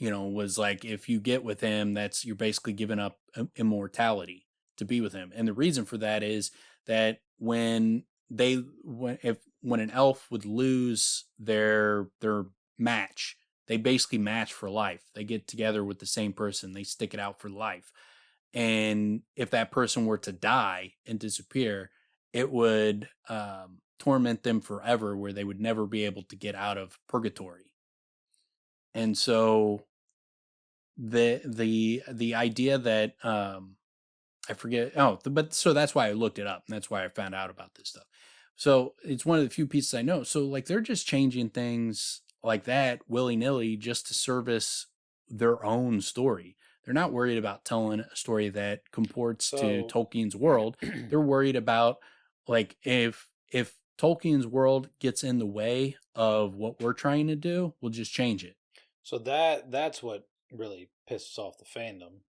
Speaker 2: was like, if you get with him, you're basically giving up immortality to be with him. And the reason for that is that when an elf would lose their match, they basically match for life. They get together with the same person. They stick it out for life. And if that person were to die and disappear, it would torment them forever, where they would never be able to get out of purgatory. And so the idea that I forget. So that's why I looked it up, and that's why I found out about this stuff. So it's one of the few pieces I know. So like they're just changing things like that willy-nilly just to service their own story. They're not worried about telling a story that comports to Tolkien's world. They're worried about like if Tolkien's world gets in the way of what we're trying to do, we'll just change it.
Speaker 3: So that's what really pisses off the fandom.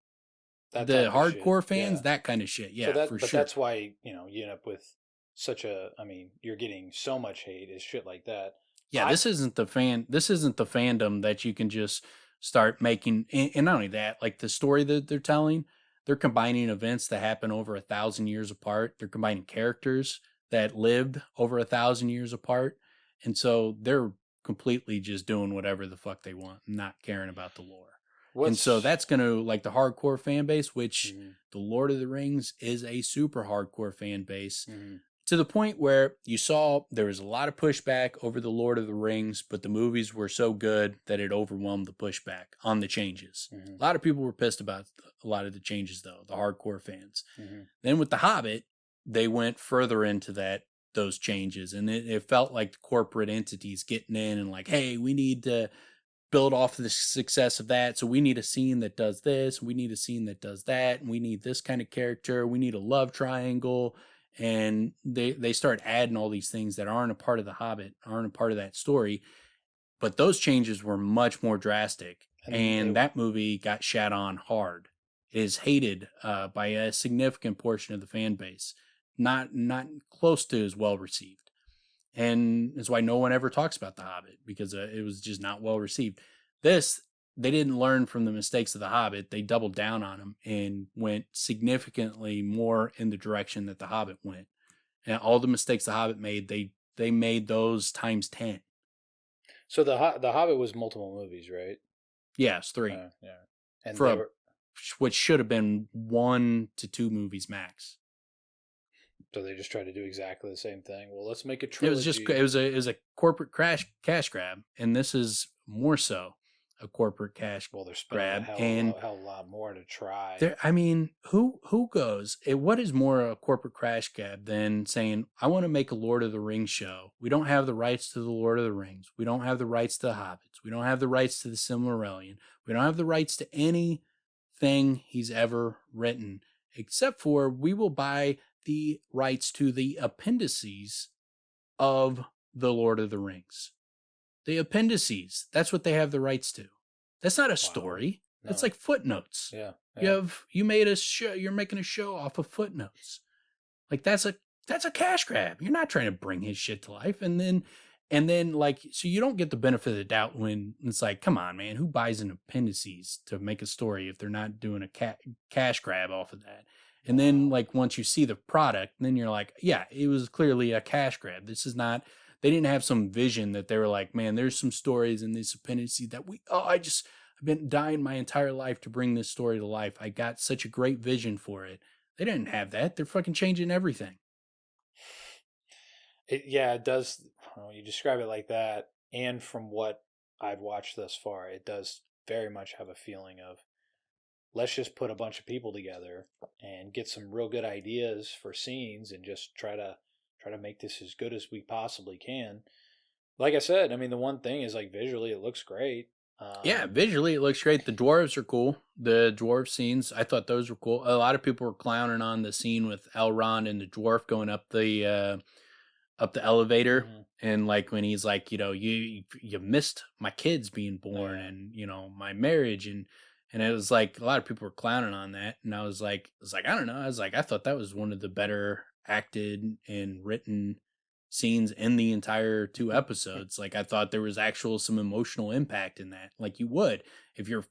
Speaker 2: The hardcore fans, that kind of shit. Yeah,
Speaker 3: so
Speaker 2: for
Speaker 3: but
Speaker 2: sure.
Speaker 3: That's why, you end up with you're getting so much hate is shit like that.
Speaker 2: Yeah, this isn't the fandom that you can just start making. And not only that, like the story that they're telling, they're combining events that happen over 1,000 years apart. They're combining characters that lived over 1,000 years apart. And so they're completely just doing whatever the fuck they want, not caring about the lore. And so that's going to, like, the hardcore fan base, which the Lord of the Rings is a super hardcore fan base, to the point where you saw there was a lot of pushback over the Lord of the Rings, but the movies were so good that it overwhelmed the pushback on the changes. A lot of people were pissed about a lot of the changes, though, the hardcore fans. Then with The Hobbit, they went further into those changes, and it felt like the corporate entities getting in and like, hey, we need to build off the success of that, so we need a scene that does this, we need a scene that does that, and we need this kind of character, we need a love triangle. And they start adding all these things that aren't a part of The Hobbit, aren't a part of that story. But those changes were much more drastic. And that movie got shat on hard. It is hated by a significant portion of the fan base. Not close to as well received. And that's why no one ever talks about The Hobbit, because it was just not well received. They didn't learn from the mistakes of The Hobbit. They doubled down on them and went significantly more in the direction that The Hobbit went. And all the mistakes The Hobbit made, they made those times 10.
Speaker 3: So the Hobbit was multiple movies, right?
Speaker 2: Yes, 3.
Speaker 3: Yeah. And
Speaker 2: which should have been 1 to 2 movies max.
Speaker 3: So they just tried to do exactly the same thing. Well, let's make a trilogy.
Speaker 2: It was a corporate cash grab, and this is more so a corporate cash
Speaker 3: they're
Speaker 2: grab,
Speaker 3: spending a hell of a lot more to try.
Speaker 2: I mean, who goes? What is more a corporate crash grab than saying, I want to make a Lord of the Rings show. We don't have the rights to the Lord of the Rings. We don't have the rights to the Hobbits. We don't have the rights to the Silmarillion. We don't have the rights to anything he's ever written, except for we will buy the rights to the appendices of the Lord of the Rings. The appendices. That's what they have the rights to. That's not a story. No. That's like footnotes.
Speaker 3: Yeah.
Speaker 2: You made a show. You're making a show off of footnotes. Like that's a cash grab. You're not trying to bring his shit to life. And then like, so you don't get the benefit of the doubt when it's like, come on, man, who buys an appendices to make a story if they're not doing a cash grab off of that? And then like once you see the product, then you're like, yeah, it was clearly a cash grab. This is not. They didn't have some vision that they were like, man, there's some stories in this appendices that I've been dying my entire life to bring this story to life. I got such a great vision for it. They didn't have that. They're fucking changing everything.
Speaker 3: It does. When you describe it like that, and from what I've watched thus far, it does very much have a feeling of, let's just put a bunch of people together and get some real good ideas for scenes and just try to make this as good as we possibly can. Like I said, I mean, the one thing is like visually it looks great.
Speaker 2: Yeah, visually it looks great. The dwarves are cool. The dwarf scenes, I thought those were cool. A lot of people were clowning on the scene with Elrond and the dwarf going up the elevator, and like when he's like, you missed my kids being born, and my marriage, and it was like a lot of people were clowning on that, and I was like, I don't know. I thought that was one of the better acted and written scenes in the entire 2 episodes. Like I thought there was some emotional impact in that. Like you would if your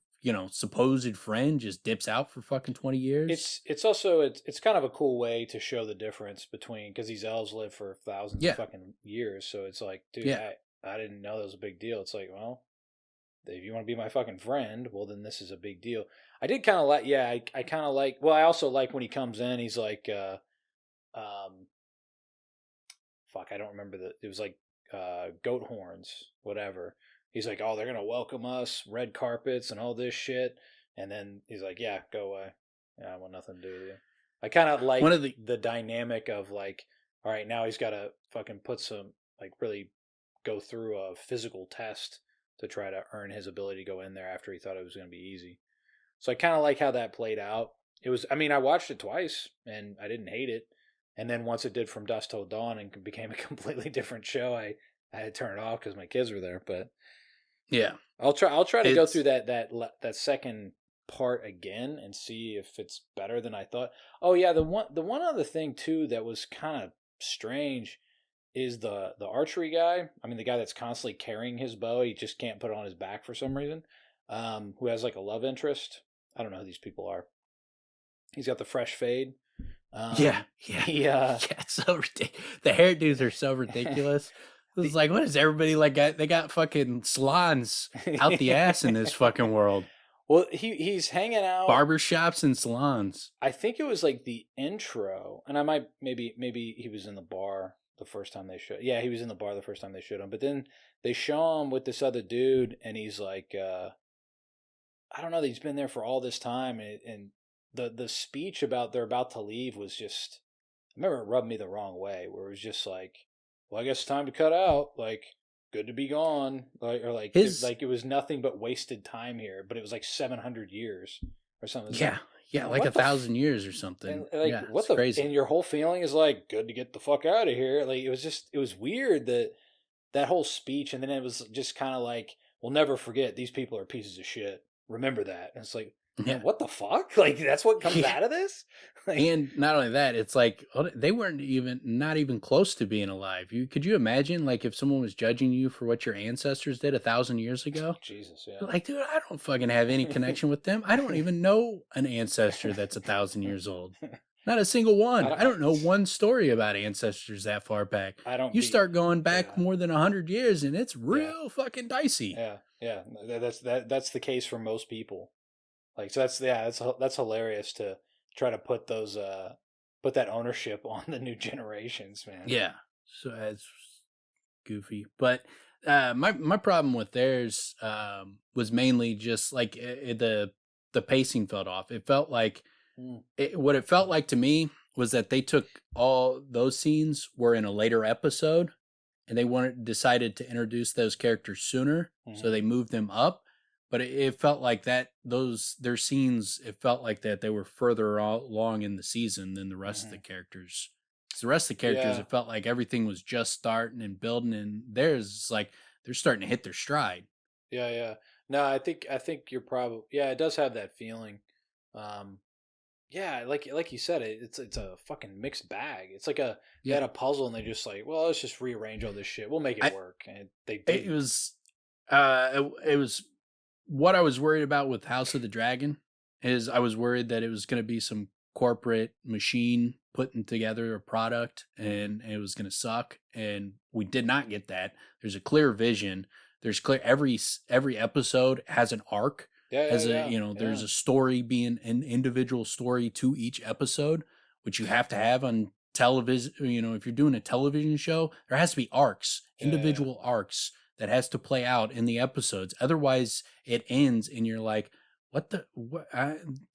Speaker 2: supposed friend just dips out for fucking 20 years.
Speaker 3: It's also it's kind of a cool way to show the difference between, because these elves live for thousands of fucking years. So it's like, dude, I didn't know that was a big deal. It's like, well, if you want to be my fucking friend, well then this is a big deal. I did kind of like, I kind of like. Well, I also like when he comes in, he's like. I don't remember it was like goat horns, whatever. He's like, oh, they're gonna welcome us, red carpets and all this shit, and then he's like, yeah, go away. Yeah, I want nothing to do with you. I kind of like the dynamic of like, all right, now he's got to fucking put some, like, really go through a physical test to try to earn his ability to go in there after he thought it was gonna be easy. So I kind of like how that played out. It was, I mean, I watched it twice and I didn't hate it. And then once it did From Dusk Till Dawn and became a completely different show, I had to turn it off because my kids were there. But
Speaker 2: yeah,
Speaker 3: I'll try to go through that second part again and see if it's better than I thought. Oh yeah, the one other thing too that was kind of strange is the archery guy. I mean, the guy that's constantly carrying his bow, he just can't put it on his back for some reason. Who has like a love interest. I don't know who these people are. He's got the fresh fade.
Speaker 2: Yeah, it's so ridiculous. The hairdos are so ridiculous. was like, what is everybody like? They got fucking salons out the ass in this fucking world.
Speaker 3: Well, he's hanging out
Speaker 2: Barbershops and salons.
Speaker 3: I think it was like the intro, and I might maybe he was in the bar the first time they showed. Yeah, he was in the bar the first time they showed him. But then they show him with this other dude, and he's like, I don't know, that he's been there for all this time, and the speech about they're about to leave was just. I remember it rubbed me the wrong way, where it was just like, well, I guess it's time to cut out. Like, good to be gone. Like it was nothing but wasted time here. But it was like 700 years or something.
Speaker 2: Yeah. Yeah, like 1,000 years or something.
Speaker 3: And like,
Speaker 2: yeah,
Speaker 3: what
Speaker 2: it's crazy.
Speaker 3: And your whole feeling is like, good to get the fuck out of here. Like, it was weird that whole speech. And then it was just kind of like, we'll never forget, these people are pieces of shit. Remember that. And it's like,
Speaker 2: yeah.
Speaker 3: What the fuck? Like, that's what comes out of this? Like,
Speaker 2: and not only that, it's like they weren't not even close to being alive. Could you imagine, like, if someone was judging you for what your ancestors did 1,000 years ago?
Speaker 3: Jesus, yeah.
Speaker 2: Like, dude, I don't fucking have any connection with them. I don't even know an ancestor that's 1,000 years old. Not a single one. I don't know one story about ancestors that far back. You start going back more than 100 years, and it's real fucking dicey.
Speaker 3: Yeah. That's the case for most people. Like, so that's hilarious to try to put put that ownership on the new generations, man.
Speaker 2: Yeah, so it's goofy. But my problem with theirs was mainly just like the pacing felt off. It felt like what it felt like to me was that they took all those scenes were in a later episode, and they decided to introduce those characters sooner, so they moved them up. But it felt like their scenes, it felt like that they were further along in the season than the rest of the characters. Because the rest of the characters, it felt like everything was just starting and building, and theirs is like they're starting to hit their stride.
Speaker 3: Yeah. No, I think you're probably it does have that feeling. Yeah, like you said, it's a fucking mixed bag. It's like they had a puzzle and they just like, well, let's just rearrange all this shit. We'll make it work, and they did.
Speaker 2: It was what I was worried about with House of the Dragon is I was worried that it was going to be some corporate machine putting together a product and it was going to suck. And we did not get that. There's a clear vision. There's every episode has an arc. There's a story, being an individual story to each episode, which you have to have on television. If you're doing a television show, there has to be arcs, individual arcs that has to play out in the episodes. Otherwise it ends and you're like, there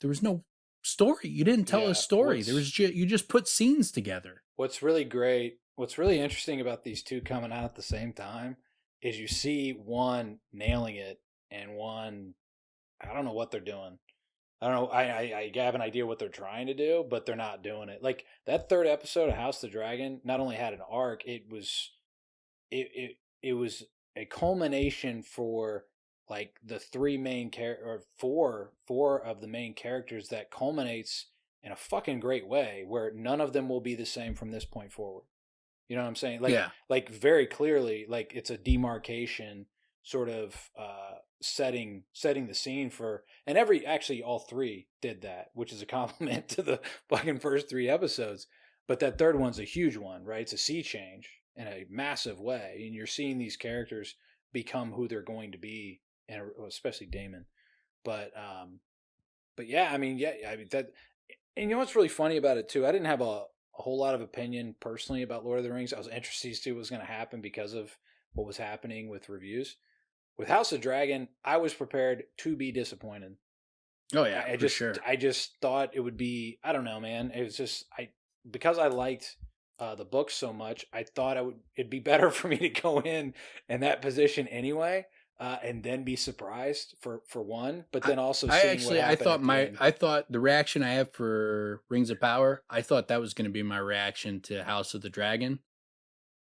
Speaker 2: was no story. You didn't tell a story. You just put scenes together.
Speaker 3: What's really great, what's really interesting about these two coming out at the same time is you see one nailing it and one, I don't know what they're doing. I don't know. I have an idea what they're trying to do, but they're not doing it. Like that third episode of House of the Dragon not only had an arc, it was a culmination for like the three main or four of the main characters that culminates in a fucking great way where none of them will be the same from this point forward. You know what I'm saying? Like very clearly, like it's a demarcation sort of setting the scene for, and all three did that, which is a compliment to the fucking first three episodes. But that third one's a huge one, right? It's a sea change in a massive way, and you're seeing these characters become who they're going to be, and especially Damon. But yeah, I mean that, and you know what's really funny about it too? I didn't have a whole lot of opinion personally about Lord of the Rings. I was interested to see what was going to happen because of what was happening with reviews. With House of Dragon, I was prepared to be disappointed.
Speaker 2: Oh yeah, for sure.
Speaker 3: I just thought it would be, I don't know, man. It was just because I liked the book so much, I thought it'd be better for me to go in that position anyway, and then be surprised for one, but then also
Speaker 2: I thought the reaction I have for Rings of Power, I thought that was going to be my reaction to House of the Dragon,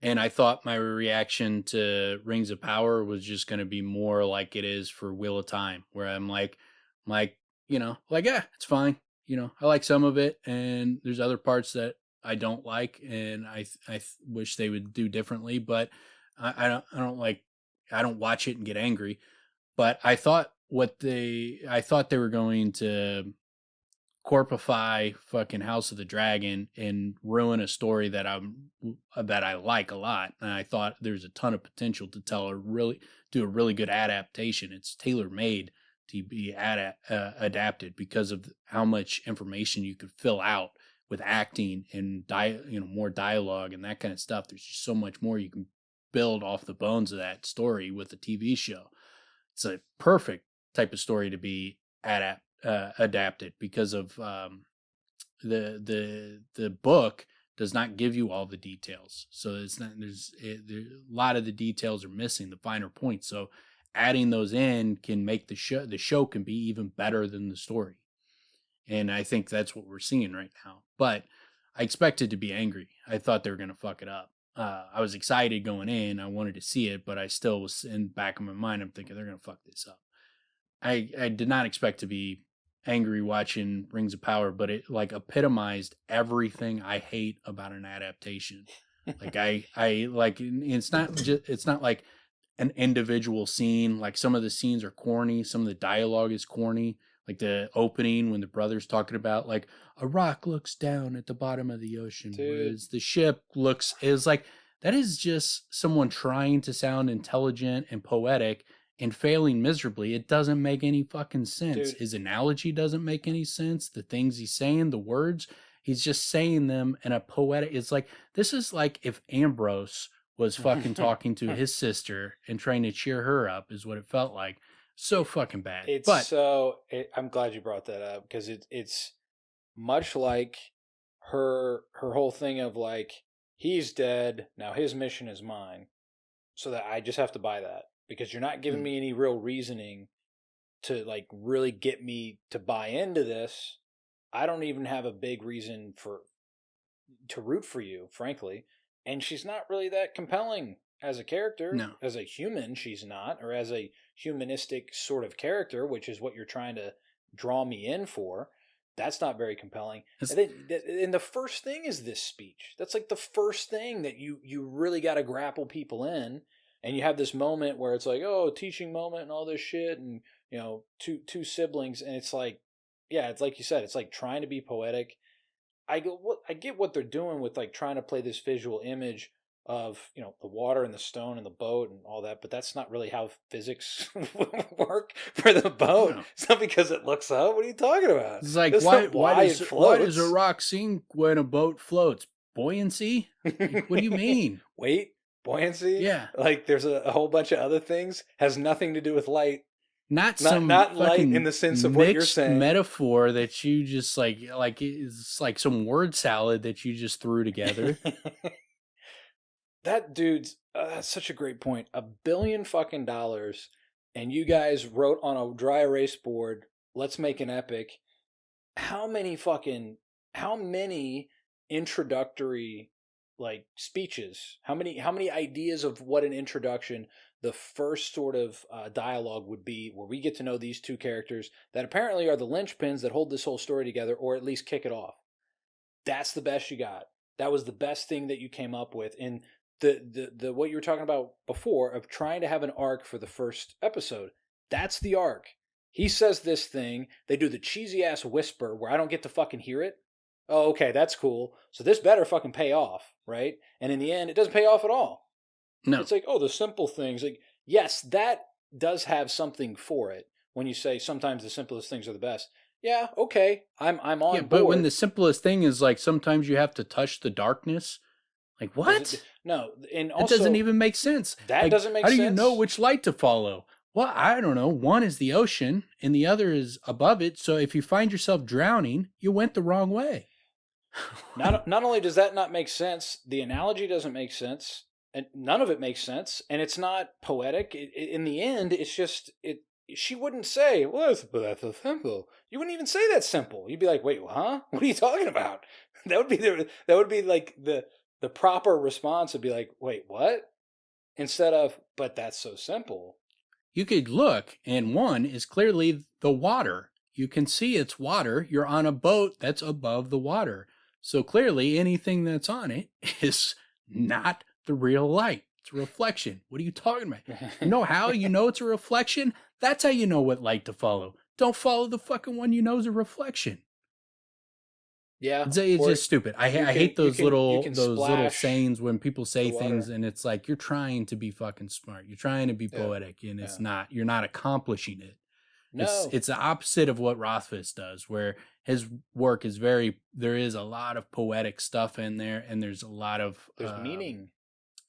Speaker 2: and I thought my reaction to Rings of Power was just going to be more like it is for Wheel of Time, where I'm like, it's fine. I like some of it, and there's other parts that I don't like, and I wish they would do differently. But I don't watch it and get angry. But I thought they were going to corpify fucking House of the Dragon and ruin a story that I like a lot. And I thought there's a ton of potential to do a really good adaptation. It's tailor made to be adapted because of how much information you could fill out with acting and more dialogue and that kind of stuff. There's just so much more you can build off the bones of that story with a TV show. It's a perfect type of story to be adapted because of the book does not give you all the details. So it's not a lot of the details are missing, the finer points. So adding those in can make the show can be even better than the story. And I think that's what we're seeing right now. But I expected to be angry. I thought they were going to fuck it up. I was excited going in. I wanted to see it, but I still was in the back of my mind. I'm thinking they're going to fuck this up. I did not expect to be angry watching Rings of Power, but it like epitomized everything I hate about an adaptation. Like I like, it's not like an individual scene. Like some of the scenes are corny. Some of the dialogue is corny. Like the opening when the brother's talking about like a rock looks down at the bottom of the ocean, whereas the ship is like, that is just someone trying to sound intelligent and poetic and failing miserably. It doesn't make any fucking sense. His analogy doesn't make any sense. The things he's saying, the words, he's just saying them in a poetic. It's like, this is like if Ambrose was fucking talking to his sister and trying to cheer her up is what it felt like. So fucking bad.
Speaker 3: I'm glad you brought that up because it's much like her whole thing of like, he's dead, now his mission is mine. So that I just have to buy that because you're not giving me any real reasoning to like really get me to buy into this. I don't even have a big reason to root for you, frankly. And she's not really that compelling as a character.
Speaker 2: No.
Speaker 3: As a human, she's not, or as a humanistic sort of character, which is what you're trying to draw me in for. That's not very compelling. And the first thing is this speech. That's like the first thing that you really got to grapple people in. And you have this moment where it's like, oh, teaching moment and all this shit, and you know, two siblings, and it's like, yeah, it's like you said, it's like trying to be poetic. I get what they're doing with like trying to play this visual image of, you know, the water and the stone and the boat and all that, but that's not really how physics work for the boat. No. It's not because it looks up. What are you talking about?
Speaker 2: It's like, why does a rock sink when a boat floats? Buoyancy? Like, what do you mean?
Speaker 3: Weight? Buoyancy?
Speaker 2: Yeah.
Speaker 3: Like there's a whole bunch of other things. Has nothing to do with light.
Speaker 2: Not
Speaker 3: light in the sense of what you're saying.
Speaker 2: Metaphor that you just like it's like some word salad that you just threw together.
Speaker 3: That dude's that's such a great point. $1 billion fucking dollars, and you guys wrote on a dry erase board, let's make an epic. How many introductory like speeches? How many ideas of what an introduction, the first sort of dialogue would be, where we get to know these two characters that apparently are the linchpins that hold this whole story together, or at least kick it off. That's the best you got. That was the best thing that you came up with. And the what you were talking about before of trying to have an arc for the first episode, that's the arc. He says this thing, they do the cheesy ass whisper where I don't get to fucking hear it. Oh, okay, that's cool. So this better fucking pay off, right? And in the end, it doesn't pay off at all.
Speaker 2: No.
Speaker 3: It's like, oh, the simple things. Like, yes, that does have something for it when you say sometimes the simplest things are the best. Yeah, okay, I'm on board.
Speaker 2: But when the simplest thing is like sometimes you have to touch the darkness, like what?
Speaker 3: No, and also
Speaker 2: it doesn't even make sense.
Speaker 3: That doesn't make sense.
Speaker 2: How do you know which light to follow? Well, I don't know. One is the ocean and the other is above it. So if you find yourself drowning, you went the wrong way.
Speaker 3: Not only does that not make sense, the analogy doesn't make sense, and none of it makes sense, and it's not poetic. In the end, it's just it. She wouldn't say, "Well, that's so simple." You wouldn't even say that's simple. You'd be like, "Wait, huh? What are you talking about?" That would be like the proper response would be like, "Wait, what?" Instead of, "But that's so simple."
Speaker 2: You could look, and one is clearly the water. You can see it's water. You're on a boat that's above the water. So clearly anything that's on it is not the real light. It's a reflection. What are you talking about? You know how you know it's a reflection? That's how you know what light to follow. Don't follow the fucking one you know is a reflection.
Speaker 3: Yeah.
Speaker 2: It's
Speaker 3: Or
Speaker 2: just stupid. I
Speaker 3: you
Speaker 2: hate
Speaker 3: can,
Speaker 2: those
Speaker 3: you can
Speaker 2: little
Speaker 3: splash
Speaker 2: sayings when people say
Speaker 3: the
Speaker 2: things
Speaker 3: water.
Speaker 2: and it's like you're trying to be fucking smart. You're trying to be
Speaker 3: Yeah.
Speaker 2: poetic and it's
Speaker 3: Yeah.
Speaker 2: not. You're not accomplishing it.
Speaker 3: No.
Speaker 2: It's the opposite of what Rothfuss does, where his work is there is a lot of poetic stuff in there and there's a lot of
Speaker 3: There's meaning.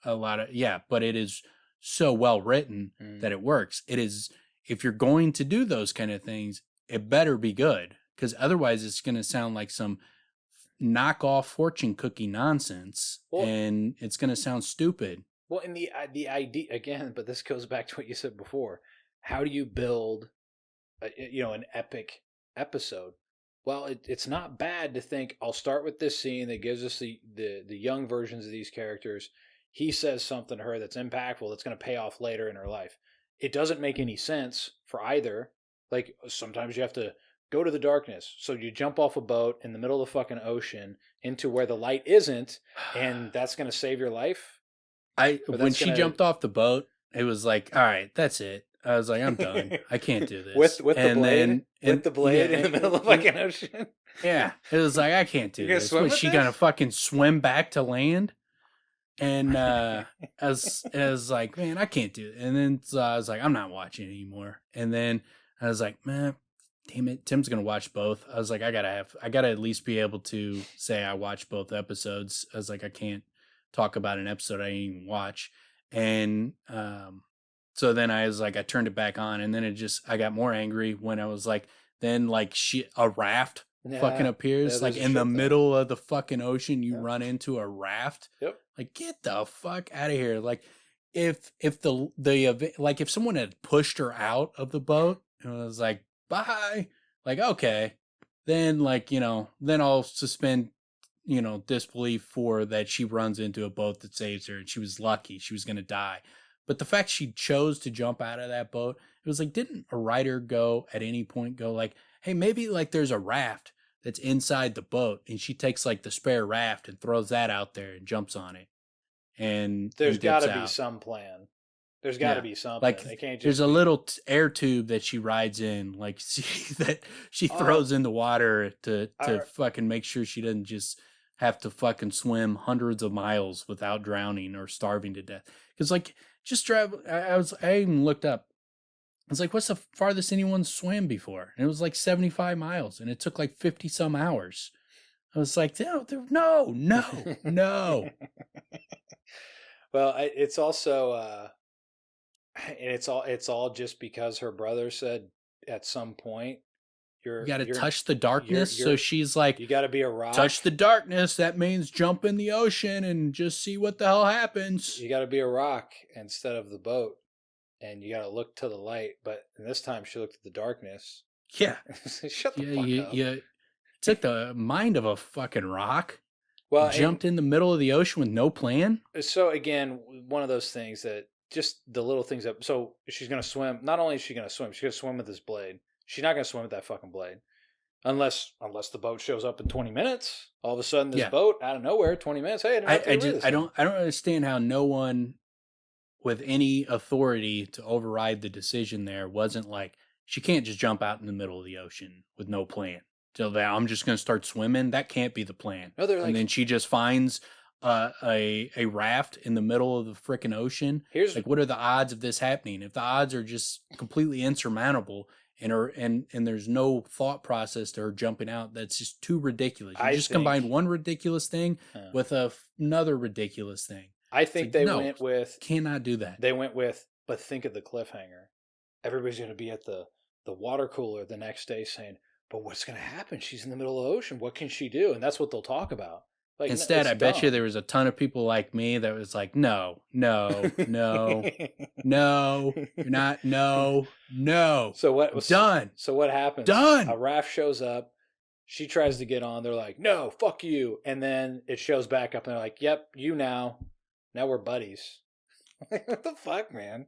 Speaker 2: but it is so well written that it works. It is, if you're going to do those kind of things, it better be good, because otherwise it's going to sound like some knockoff fortune cookie nonsense, and it's going to sound stupid.
Speaker 3: Well, and the idea again, but this goes back to what you said before. How do you build, an epic episode? Well, it's not bad to think I'll start with this scene that gives us the young versions of these characters. He says something to her that's impactful, that's going to pay off later in her life. It doesn't make any sense for either. Like, sometimes you have to go to the darkness. So you jump off a boat in the middle of the fucking ocean into where the light isn't, and that's going to save your life.
Speaker 2: When she jumped off the boat, it was like, all right, that's it. I was like, I'm done. I can't do this.
Speaker 3: with the blade in the middle of the fucking ocean.
Speaker 2: Yeah, it was like, I can't do this. Was she gonna fucking swim back to land? And I was like, man, I can't do it. And then I was like, I'm not watching anymore. And then I was like, man, damn it, Tim's gonna watch both. I was like, I gotta at least be able to say I watched both episodes. I was like, I can't talk about an episode I didn't even watch. And so then I was like, I turned it back on, and then I got more angry when I was like, then like a raft fucking appears like in the middle of the fucking ocean. You run into a raft.
Speaker 3: Yep.
Speaker 2: Like, get the fuck out of here. Like, if the like if someone had pushed her out of the boat and was like, bye, like, okay, then like, then I'll suspend disbelief for that she runs into a boat that saves her and she was lucky, she was gonna die. But the fact she chose to jump out of that boat, it was like, didn't a writer at any point go like, hey, maybe like there's a raft that's inside the boat, and she takes like the spare raft and throws that out there and jumps on it. And
Speaker 3: there's got to be some plan. There's got to be something.
Speaker 2: Like,
Speaker 3: it can't just
Speaker 2: there's a little air tube that she rides in, like that she throws in the water to fucking make sure she doesn't just have to fucking swim hundreds of miles without drowning or starving to death. Because like, just drive. I even looked up. I was like, what's the farthest anyone swam before? And it was like 75 miles, and it took like 50 some hours. I was like, no.
Speaker 3: Well, it's also, it's all just because her brother said at some point,
Speaker 2: you got to touch the darkness. So she's like,
Speaker 3: you got to be a rock.
Speaker 2: Touch the darkness. That means jump in the ocean and just see what the hell happens.
Speaker 3: You got to be a rock instead of the boat. And you got to look to the light. But this time she looked at the darkness.
Speaker 2: Yeah.
Speaker 3: Shut the fuck up.
Speaker 2: You took the mind of a fucking rock.
Speaker 3: Well,
Speaker 2: jumped in the middle of the ocean with no plan.
Speaker 3: So again, one of those things that just the little things that, so she's going to swim. Not only is she going to swim, she's going to swim with this blade. She's not going to swim with that fucking blade. Unless the boat shows up in 20 minutes. All of a sudden this boat out of nowhere, 20 minutes. Hey,
Speaker 2: I don't understand how no one with any authority to override the decision there wasn't like, she can't just jump out in the middle of the ocean with no plan. So that I'm just going to start swimming. That can't be the plan.
Speaker 3: No, they're like,
Speaker 2: and then she just finds a raft in the middle of the freaking ocean.
Speaker 3: Here's
Speaker 2: like, what are the odds of this happening? If the odds are just completely insurmountable, and there's no thought process to her jumping out, that's just too ridiculous. You combined one ridiculous thing with another ridiculous thing.
Speaker 3: I think went with,
Speaker 2: cannot do that.
Speaker 3: They went with, but think of the cliffhanger. Everybody's going to be at the water cooler the next day saying, but what's going to happen? She's in the middle of the ocean. What can she do? And that's what they'll talk about. Like,
Speaker 2: instead, I bet you there was a ton of people like me that was like, no, you're not, no.
Speaker 3: So what was
Speaker 2: done?
Speaker 3: So what happens?
Speaker 2: Done.
Speaker 3: A raft shows up. She tries to get on. They're like, no, fuck you. And then it shows back up and they're like, yep, you now. Now we're buddies. What the fuck, man?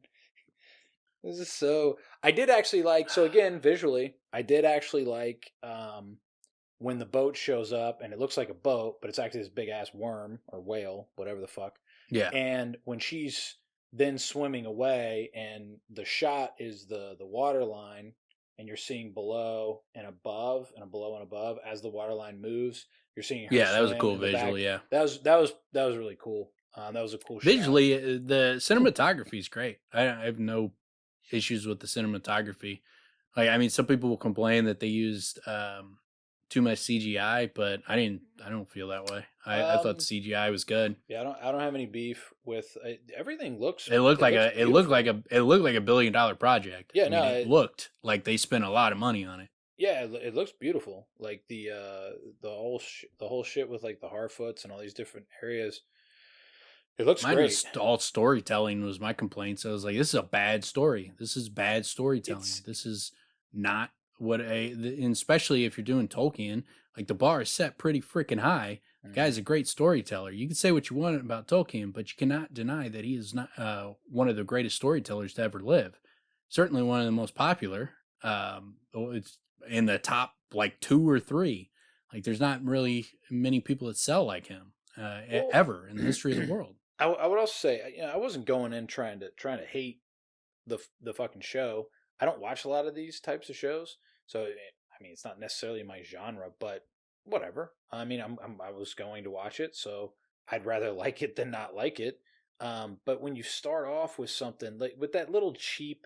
Speaker 3: This is so... I did actually like... So again, visually, I did actually like when the boat shows up and it looks like a boat, but it's actually this big-ass worm or whale, whatever the fuck.
Speaker 2: Yeah.
Speaker 3: And when she's then swimming away and the shot is the water line and you're seeing below and above and below and above as the water line moves. You're seeing her
Speaker 2: Yeah, that was a
Speaker 3: swim
Speaker 2: cool
Speaker 3: in the
Speaker 2: visual.
Speaker 3: back.
Speaker 2: Yeah,
Speaker 3: That was really cool. That was a cool shot.
Speaker 2: visually, the cinematography is great. I have no issues with the cinematography. Like, I mean, some people will complain that they used too much CGI, but I don't feel that way. I thought the CGI was good.
Speaker 3: Yeah, I don't have any beef with everything.
Speaker 2: It looked like a
Speaker 3: beautiful.
Speaker 2: it looked like $1 billion project.
Speaker 3: Yeah,
Speaker 2: I mean,
Speaker 3: no,
Speaker 2: it looked like they spent a lot of money on it.
Speaker 3: Yeah, it looks beautiful. Like the whole shit with like the Harfoots and all these different areas. It looks
Speaker 2: Mine
Speaker 3: great.
Speaker 2: was all storytelling was my complaint. So I was like, this is a bad story. This is bad storytelling. This is not what and especially if you're doing Tolkien, like the bar is set pretty freaking high. The guy's a great storyteller. You can say what you want about Tolkien, but you cannot deny that he is not one of the greatest storytellers to ever live. Certainly one of the most popular. It's in the top like 2 or 3. Like there's not really many people that sell like him ever in the history of the world.
Speaker 3: I would also say, you know, I wasn't going in trying to hate the fucking show. I don't watch a lot of these types of shows, so I mean, it's not necessarily my genre, but whatever. I mean, I was going to watch it, so I'd rather like it than not like it. But when you start off with something like with that little cheap,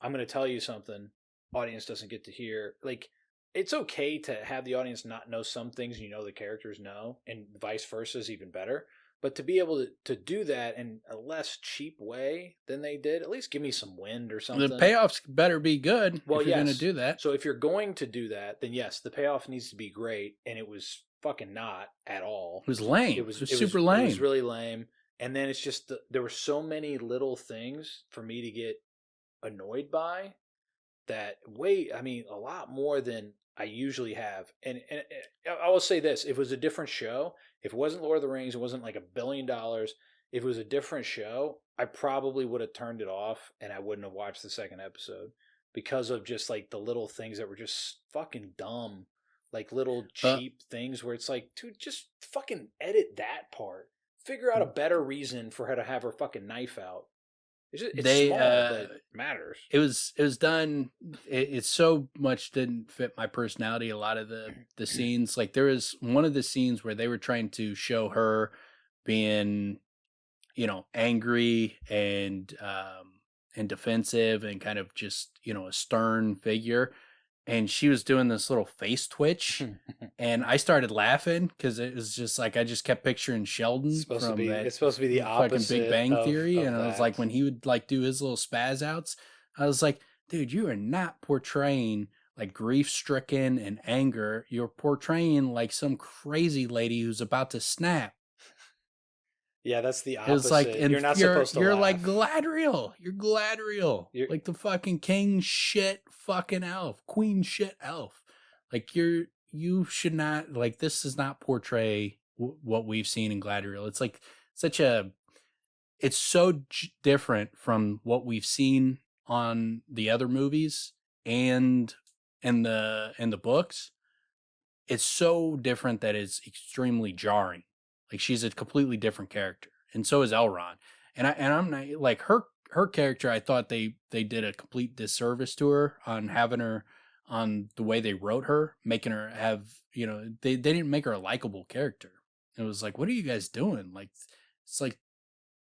Speaker 3: I'm going to tell you something, audience doesn't get to hear. Like, it's okay to have the audience not know some things and you know the characters know, and vice versa is even better. But to be able to do that in a less cheap way than they did, at least give me some wind or something.
Speaker 2: The payoffs better be good if you're going to do that.
Speaker 3: So if you're going to do that, then yes, the payoff needs to be great, and it was fucking not at all.
Speaker 2: It was lame. It was super lame.
Speaker 3: It was really lame. And then it's just there were so many little things for me to get annoyed by that I mean, a lot more than I usually have. And I will say this, if it was a different show, if it wasn't Lord of the Rings, it wasn't like $1 billion, if it was a different show, I probably would have turned it off and I wouldn't have watched the second episode because of just like the little things that were just fucking dumb, like little cheap things where it's like, dude, just fucking edit that part. Figure out a better reason for her to have her fucking knife out. It's small, but it matters.
Speaker 2: It was done. It so much didn't fit my personality. A lot of the scenes, like there was one of the scenes where they were trying to show her being, you know, angry and defensive and kind of just, you know, a stern figure. And she was doing this little face twitch, and I started laughing because it was just like I just kept picturing Sheldon
Speaker 3: it's supposed to be the opposite
Speaker 2: fucking Big Bang Theory,
Speaker 3: of
Speaker 2: and I was like, when he would like do his little spaz outs, I was like, dude, you are not portraying like grief stricken and anger. You're portraying like some crazy lady who's about to snap.
Speaker 3: Yeah, that's the opposite.
Speaker 2: It's like, and
Speaker 3: you're not supposed to.
Speaker 2: You're
Speaker 3: laugh.
Speaker 2: like Galadriel. You're Galadriel. You're like the fucking king shit fucking elf, queen shit elf. Like you should not, like, this does not portray what we've seen in Galadriel. It's like it's so different from what we've seen on the other movies and in the books. It's so different that it's extremely jarring. Like, she's a completely different character, and so is Elrond. And I'm not like her character. I thought they did a complete disservice to her on having her on the way they wrote her, making her have, you know, they didn't make her a likable character. It was like, what are you guys doing? Like, it's like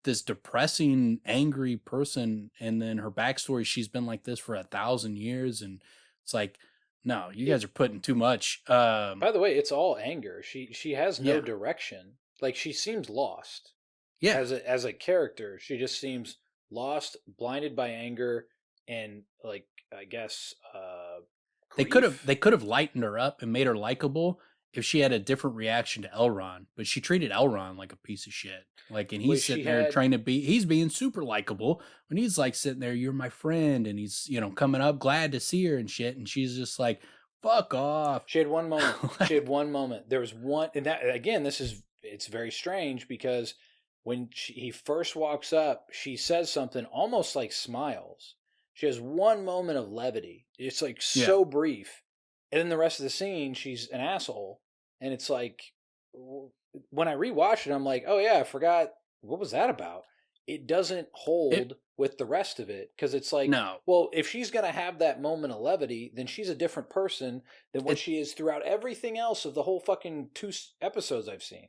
Speaker 2: this depressing, angry person, and then her backstory, she's been like this for 1,000 years, and it's like, no, you guys are putting too much.
Speaker 3: By the way, it's all anger. She has no direction. Like, she seems lost.
Speaker 2: Yeah.
Speaker 3: As a character, she just seems lost, blinded by anger, and like, I guess
Speaker 2: they could have lightened her up and made her likable if she had a different reaction to Elrond, but she treated Elrond like a piece of shit. Like, and he's sitting there trying to he's being super likable when he's like sitting there, you're my friend, and he's, you know, coming up, glad to see her and shit, and she's just like, fuck off.
Speaker 3: She had one moment. There was one, and that, again, it's very strange because when he first walks up, she says something almost like smiles. She has one moment of levity. It's like so brief. And then the rest of the scene, she's an asshole. And it's like, when I rewatched it, I'm like, oh yeah, I forgot. What was that about? it doesn't hold with the rest of it, because it's like,
Speaker 2: No.
Speaker 3: well, if she's going to have that moment of levity, then she's a different person than what she is throughout everything else of the whole fucking 2 episodes I've seen.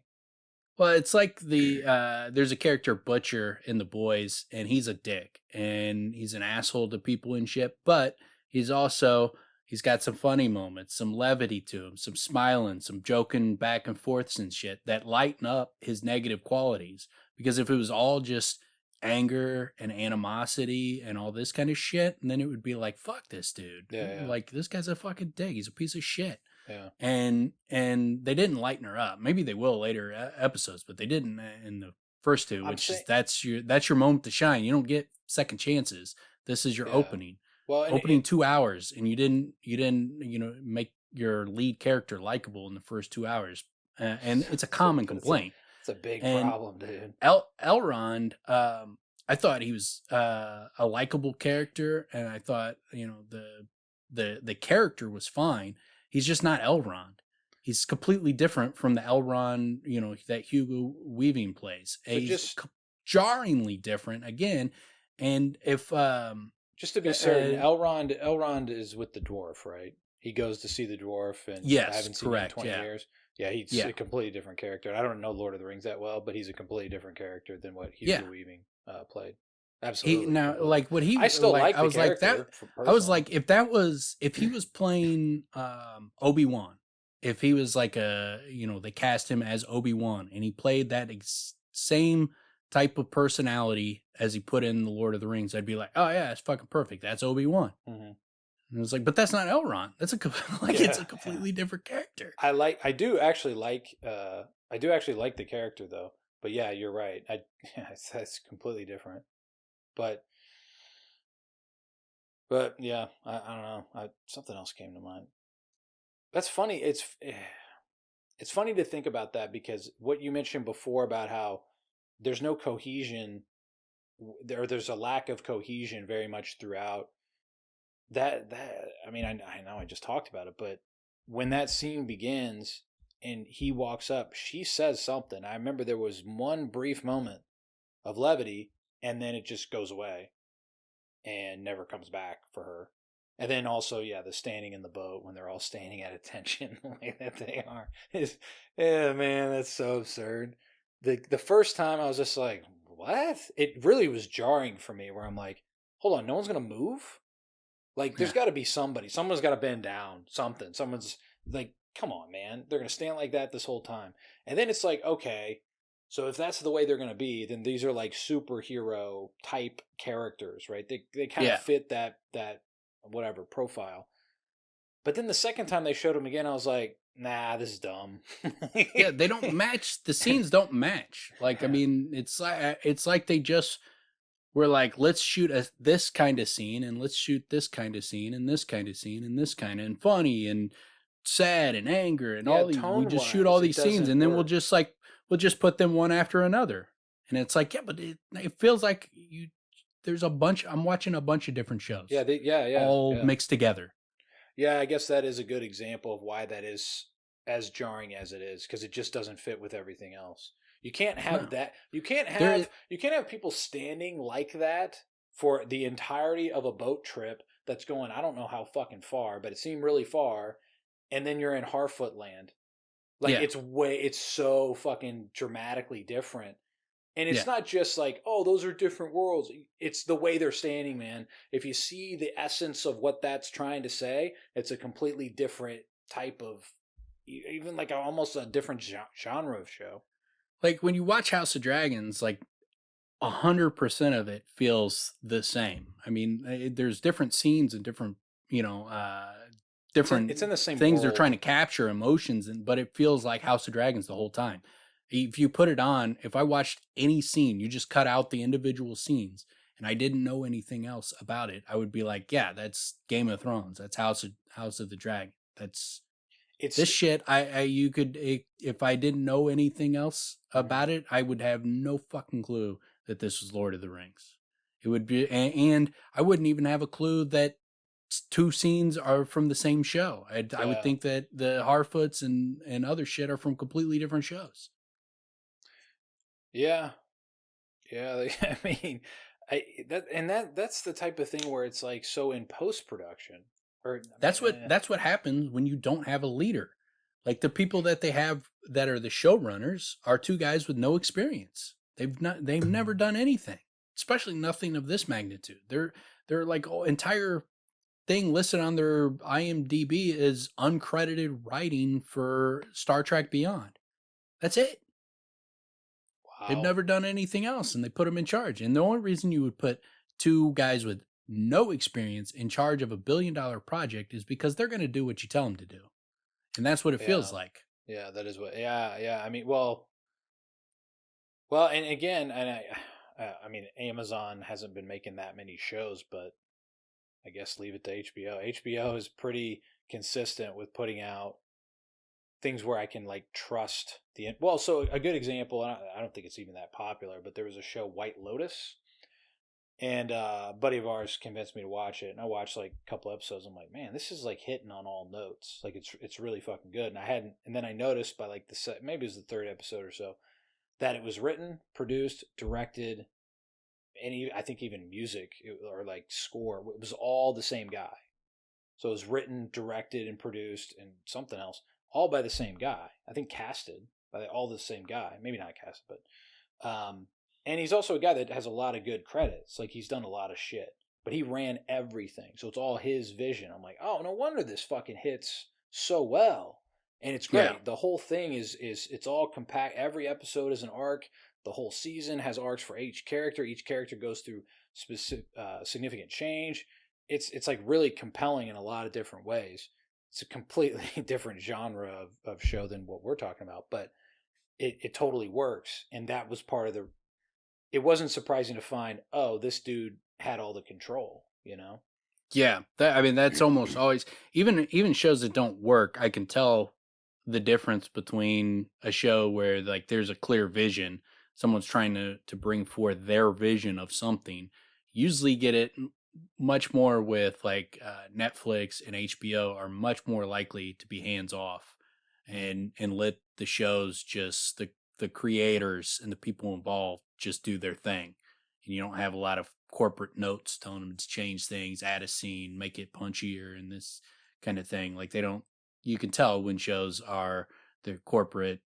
Speaker 2: Well, it's like there's a character Butcher in The Boys, and he's a dick, and he's an asshole to people and shit, but he's got some funny moments, some levity to him, some smiling, some joking back and forths and shit that lighten up his negative qualities. Because if it was all just anger and animosity and all this kind of shit, and then it would be like, fuck this dude.
Speaker 3: Yeah.
Speaker 2: Like, this guy's a fucking dick. He's a piece of shit.
Speaker 3: Yeah.
Speaker 2: And they didn't lighten her up. Maybe they will later episodes, but they didn't in the first 2, which is that's your moment to shine. You don't get second chances. This is your opening.
Speaker 3: Well,
Speaker 2: opening 2 hours, and you didn't make your lead character likable in the first 2 hours. And it's a common complaint.
Speaker 3: It's a big problem, dude.
Speaker 2: Elrond, I thought he was a likable character, and I thought, the character was fine. He's just not Elrond. He's completely different from the Elrond, that Hugo Weaving plays.
Speaker 3: So
Speaker 2: He's jarringly different again. And if
Speaker 3: just to be certain, Elrond is with the dwarf, right? He goes to see the dwarf, and I haven't seen him in 20 years. Yeah, he's a completely different character. I don't know Lord of the Rings that well, but he's a completely different character than what Hugo Weaving played. Absolutely.
Speaker 2: I still like the character. I was like, if he was playing Obi-Wan, if he was like they cast him as Obi-Wan and he played that same type of personality as he put in the Lord of the Rings, I'd be like, oh yeah, it's fucking perfect. That's Obi-Wan. Mm-hmm. And it was like, but that's not Elrond. That's it's a completely different character.
Speaker 3: I do actually like the character though. But yeah, you're right. That's completely different. But yeah, I don't know. Something else came to mind. That's funny. It's funny to think about that, because what you mentioned before about how there's no cohesion, there's a lack of cohesion very much throughout. That I mean, I know I just talked about it, but when that scene begins and he walks up, she says something. I remember there was one brief moment of levity, and then it just goes away and never comes back for her. And then also, the standing in the boat when they're all standing at attention the way that they are is, man, that's so absurd. The first time I was just like, what? It really was jarring for me, where I'm like, hold on, no one's going to move? Like, there's got to be somebody. Someone's got to bend down, something. Someone's like, come on, man. They're going to stand like that this whole time. And then it's like, okay, so if that's the way they're going to be, then these are like superhero type characters, right? They kind of fit that whatever profile. But then the second time they showed them again, I was like, nah, this is dumb.
Speaker 2: Yeah, they don't match. The scenes don't match. Like, I mean, it's like they just were like, let's shoot this kind of scene, and let's shoot this kind of scene, and this kind of scene, and this kind of, and funny, and sad, and anger, and all these. We just shoot all these scenes, and then we'll just put them one after another. And it's like, yeah, but it feels like there's a bunch. I'm watching a bunch of different shows. All mixed together.
Speaker 3: Yeah, I guess that is a good example of why that is as jarring as it is, because it just doesn't fit with everything else. You can't have that. You can't have people standing like that for the entirety of a boat trip that's going, I don't know how fucking far, but it seemed really far, and then you're in Harfoot land. Like, it's so fucking dramatically different. And it's not just like, oh, those are different worlds. It's the way they're standing, man. If you see the essence of what that's trying to say, it's a completely different type of, even like almost a different genre of show.
Speaker 2: Like, when you watch House of Dragons, like 100% of it feels the same. I mean, there's different scenes and different, different
Speaker 3: it's in the same
Speaker 2: things
Speaker 3: world.
Speaker 2: They're trying to capture emotions, but it feels like House of Dragons the whole time. If you put it on, if I watched any scene, you just cut out the individual scenes, and I didn't know anything else about it, I would be like, yeah, that's Game of Thrones. That's House of the Dragon. This shit. If I didn't know anything else about it, I would have no fucking clue that this was Lord of the Rings. It would be, and I wouldn't even have a clue that 2 scenes are from the same show. I would think that the Harfoots and other shit are from completely different shows.
Speaker 3: Yeah. Yeah, I mean, that's the type of thing where it's like so in post production, or I mean,
Speaker 2: That's what happens when you don't have a leader. Like the people that they have that are the showrunners are two guys with no experience. They've never done anything, especially nothing of this magnitude. They're like entire thing listed on their IMDb is uncredited writing for Star Trek Beyond. That's it. They've
Speaker 3: wow,
Speaker 2: never done anything else, and they put them in charge. And the only reason you would put two guys with no experience in charge of $1 billion project is because they're going to do what you tell them to do, and that's what it
Speaker 3: yeah,
Speaker 2: feels like.
Speaker 3: yeah, that is what, yeah. I mean, and again, I mean, Amazon hasn't been making that many shows, but I guess leave it to HBO. HBO is pretty consistent with putting out things where I can like trust well. So a good example, and I don't think it's even that popular, but there was a show White Lotus, and a buddy of ours convinced me to watch it, and I watched like a couple episodes. I'm like, man, this is like hitting on all notes. Like it's really fucking good. And I hadn't, and then I noticed by like maybe it was the third episode or so that it was written, produced, directed, and I think even music or like score. It was all the same guy. So it was written, directed, and produced, and something else, all by the same guy. I think casted by all the same guy. Maybe not casted, but and he's also a guy that has a lot of good credits. Like he's done a lot of shit, but he ran everything, so it's all his vision. I'm like, oh, no wonder this fucking hits so well, and it's great.
Speaker 2: Yeah,
Speaker 3: The whole thing is it's all compact. Every episode is an arc. The whole season has arcs for each character. Each character goes through specific significant change. It's like really compelling in a lot of different ways. It's a completely different genre of show than what we're talking about, but it totally works. And that was part of the. It wasn't surprising to find, oh, this dude had all the control, you know?
Speaker 2: yeah. I mean, that's almost always even shows that don't work. I can tell the difference between a show where like there's a clear vision, someone's trying to bring forth their vision of something. Usually get it much more with like Netflix and HBO are much more likely to be hands off and let the shows just the creators and the people involved just do their thing. And you don't have a lot of corporate notes telling them to change things, add a scene, make it punchier, and this kind of thing. Like they don't. You can tell when shows are the corporate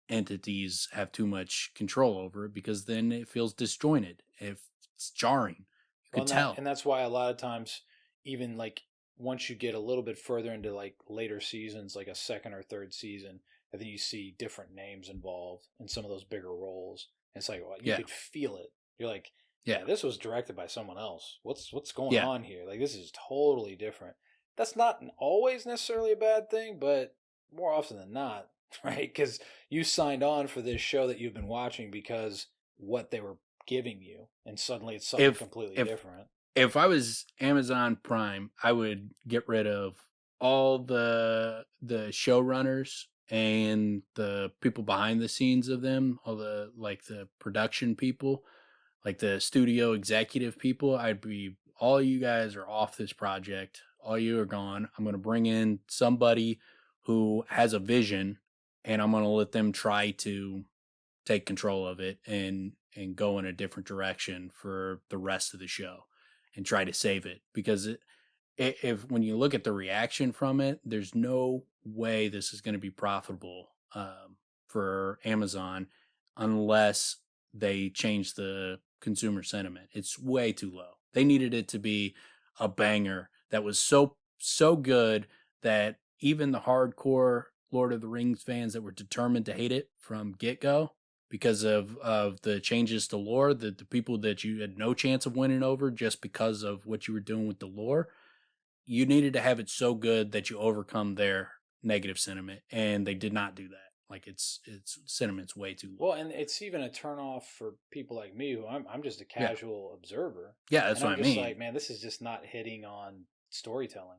Speaker 2: entities have too much control over it because then it feels disjointed. If it's jarring, you
Speaker 3: Well,
Speaker 2: could tell.
Speaker 3: and that's why a lot of times, even like once you get a little bit further into like later seasons, like a second or third season, and then you see different names involved in some of those bigger roles. And it's like, well, you
Speaker 2: Yeah,
Speaker 3: could feel it. You're like,
Speaker 2: yeah,
Speaker 3: yeah, this was directed by someone else. What's going
Speaker 2: yeah.
Speaker 3: on here? Like this is totally different. That's not always necessarily a bad thing, but more often than not, right? Because you signed on for this show that you've been watching because what they were giving you, and suddenly it's something
Speaker 2: If
Speaker 3: completely
Speaker 2: if
Speaker 3: different.
Speaker 2: if I was Amazon Prime, I would get rid of all the showrunners and the people behind the scenes of them, all the like the production people, like the studio executive people. I'd be all you guys are off this project. All you are gone. I'm going to bring in somebody who has a vision and I'm going to let them try to take control of it and go in a different direction for the rest of the show and try to save it because if when you look at the reaction from it, there's no way this is going to be profitable for Amazon unless they change the consumer sentiment. It's way too low. They needed it to be a banger that was so good that even the hardcore Lord of the Rings fans that were determined to hate it from get go because of the changes to lore, the people that you had no chance of winning over just because of what you were doing with the lore, you needed to have it so good that you overcome their negative sentiment, and they did not do that. Like it's sentiment's way too low.
Speaker 3: Well, and it's even a turnoff for people like me who I'm just a
Speaker 2: Yeah,
Speaker 3: casual observer,
Speaker 2: yeah, that's
Speaker 3: and
Speaker 2: what
Speaker 3: I'm
Speaker 2: I
Speaker 3: just
Speaker 2: mean.
Speaker 3: like, man, this is just not hitting on storytelling.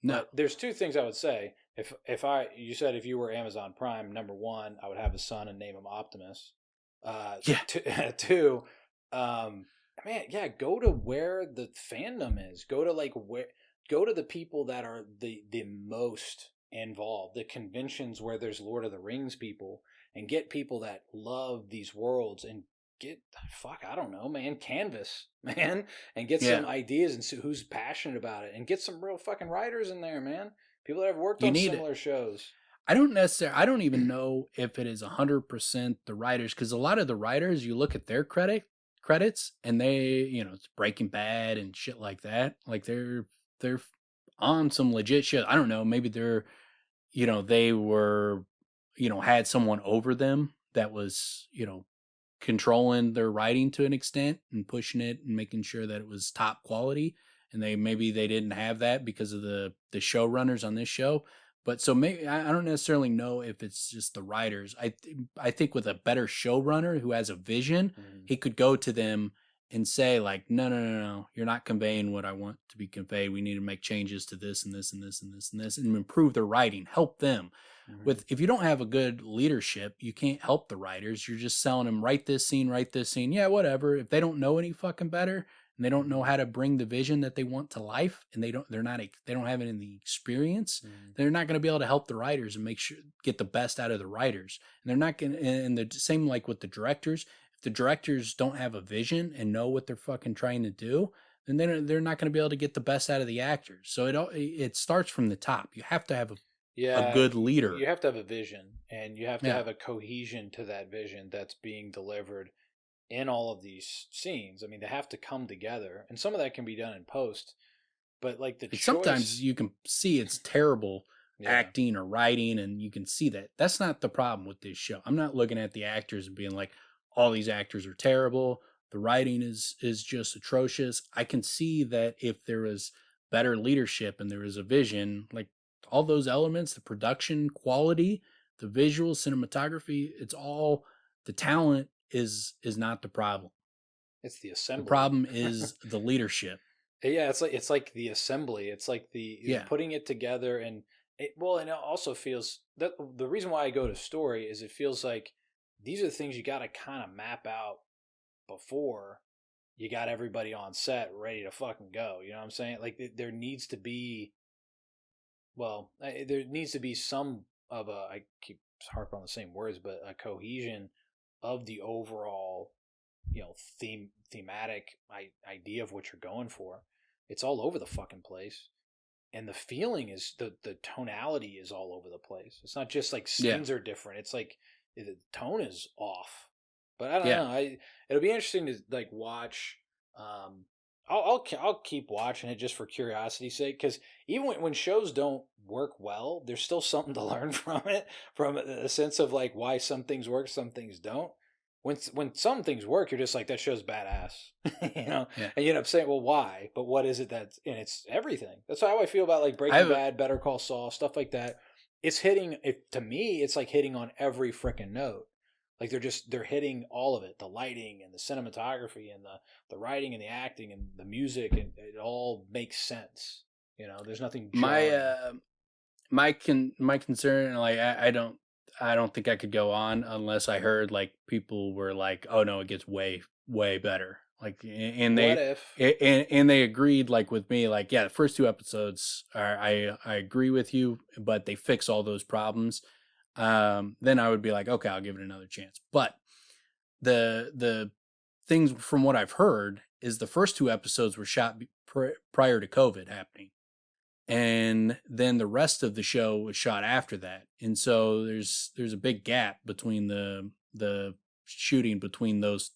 Speaker 2: No,
Speaker 3: But there's two things I would say. If you said if you were Amazon Prime, number one, I would have a son and name him Optimus.
Speaker 2: yeah,
Speaker 3: Two, man, yeah, go to where the fandom is. Go to like where, go to the people that are the most involved, the conventions where there's Lord of the Rings people, and get people that love these worlds and I don't know, man, canvas, man, and get
Speaker 2: Yeah.
Speaker 3: some ideas and see who's passionate about it, and get some real fucking writers in there, man. People that have worked
Speaker 2: You
Speaker 3: on
Speaker 2: need
Speaker 3: similar shows.
Speaker 2: I don't even know if it is 100% the writers, because a lot of the writers, you look at their credits and they, it's Breaking Bad and shit like that. Like they're on some legit shit. I don't know, maybe they were, had someone over them that was, controlling their writing to an extent and pushing it and making sure that it was top quality. And maybe they didn't have that because of the showrunners on this show. But so maybe I don't necessarily know if it's just the writers. I think with a better showrunner who has a vision, he could go to them and say like, no, you're not conveying what I want to be conveyed. We need to make changes to this and this and this and this and this, and improve their writing, help them. If you don't have a good leadership, you can't help the writers. You're just selling them, write this scene. Yeah, whatever. If they don't know any fucking better and they don't know how to bring the vision that they want to life, and they don't have it in the experience, they're not going to be able to help the writers and get the best out of the writers. And they're not going to, and the same like with the directors. If the directors don't have a vision and know what they're fucking trying to do, then they're not going to be able to get the best out of the actors. So it starts from the top. You have to have a good leader.
Speaker 3: You have to have a vision, and you have to have a cohesion to that vision that's being delivered in all of these scenes. I mean, they have to come together, and some of that can be done in post. But like
Speaker 2: sometimes you can see it's terrible acting or writing, and you can see that. That's not the problem with this show. I'm not looking at the actors and being like, all these actors are terrible. The writing is just atrocious. I can see that if there was better leadership and there was a vision, like all those elements, the production quality, the visual cinematography, it's all the talent is not the problem.
Speaker 3: It's the assembly.
Speaker 2: The problem is the leadership.
Speaker 3: Yeah, it's like the assembly. It's like the putting it together, and it also feels that the reason why I go to story is it feels like these are the things you got to kind of map out before you got everybody on set ready to fucking go. You know what I'm saying? Like there needs to be some of I keep harping on the same words, but a cohesion of the overall, thematic idea of what you're going for. It's all over the fucking place. And the feeling is, the tonality is all over the place. It's not just like scenes are different. It's like the tone is off. But I don't know. It'll be interesting to like watch. I'll keep watching it just for curiosity's sake, because even when shows don't work well, there's still something to learn from it, from a sense of like why some things work, some things don't. When some things work, you're just like, that show's badass, and you end up saying, well, why? But what is it and it's everything. That's how I feel about like Breaking Bad, Better Call Saul, stuff like that. It's hitting. To me, it's like hitting on every freaking note. Like they're hitting all of it, the lighting and the cinematography and the writing and the acting and the music, and it all makes sense. There's nothing jarring.
Speaker 2: My concern, like I don't think I could go on unless I heard like people were like, oh no, it gets way better. Like, and they agreed like with me, like, yeah, the first 2 episodes I agree with you, but they fix all those problems. Then I would be like, okay, I'll give it another chance. But the things from what I've heard is the first 2 episodes were shot prior to COVID happening. And then the rest of the show was shot after that. And so there's a big gap between the shooting between those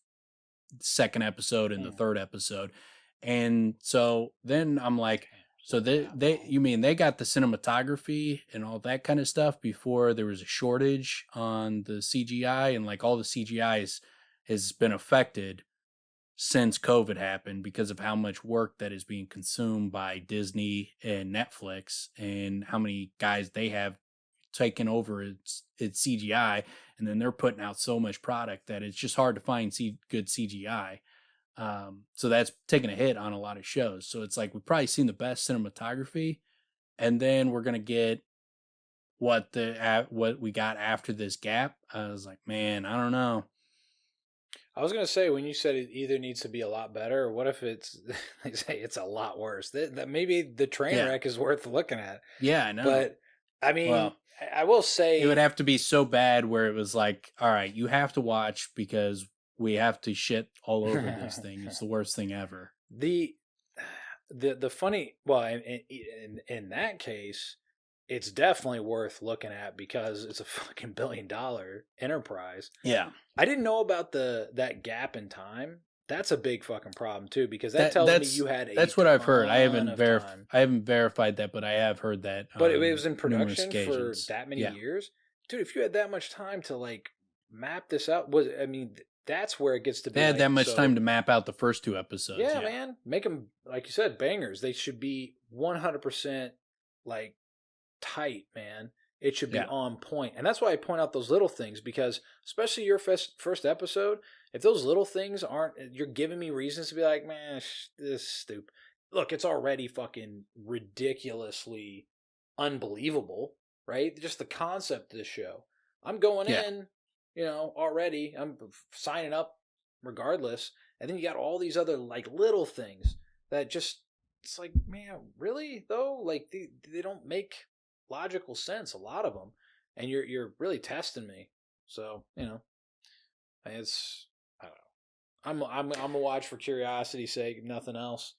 Speaker 2: second episode and the third episode. And so then I'm like, so you mean they got the cinematography and all that kind of stuff before there was a shortage on the CGI, and like all the CGI has been affected since COVID happened because of how much work that is being consumed by Disney and Netflix, and how many guys they have taken over its CGI, and then they're putting out so much product that it's just hard to find good CGI. So that's taking a hit on a lot of shows. So it's like we've probably seen the best cinematography, and then we're gonna get what we got after this gap. I was like, man, I don't know.
Speaker 3: I was gonna say, when you said it either needs to be a lot better, or what if it's it's a lot worse? That maybe the train wreck is worth looking at.
Speaker 2: Yeah, I know.
Speaker 3: But I mean, I will say
Speaker 2: it would have to be so bad where it was like, all right, you have to watch because we have to shit all over this thing. It's the worst thing ever.
Speaker 3: The funny, well, in that case, it's definitely worth looking at because it's a fucking $1 billion enterprise.
Speaker 2: Yeah.
Speaker 3: I didn't know about that gap in time. That's a big fucking problem too, because that tells me you had
Speaker 2: that's what I've heard. I haven't
Speaker 3: time.
Speaker 2: I haven't verified that, but I have heard that.
Speaker 3: But it was in production for
Speaker 2: occasions.
Speaker 3: that many years, dude. If you had that much time to like map this out, that's where it gets to be.
Speaker 2: They had that much time to map out the first 2 episodes.
Speaker 3: Yeah, man, make them, like you said, bangers. They should be 100% like tight, man. It should be on point. And that's why I point out those little things, because especially your first episode, if those little things aren't, you're giving me reasons to be like, man, this is stupid. Look, it's already fucking ridiculously unbelievable, right? Just the concept of this show. I'm going in, already. I'm signing up regardless. And then you got all these other like little things that just, it's like, man, really though? Like they don't make logical sense, a lot of them, and you're really testing me. So it's, I don't know. I'm a watch for curiosity's sake, if nothing else,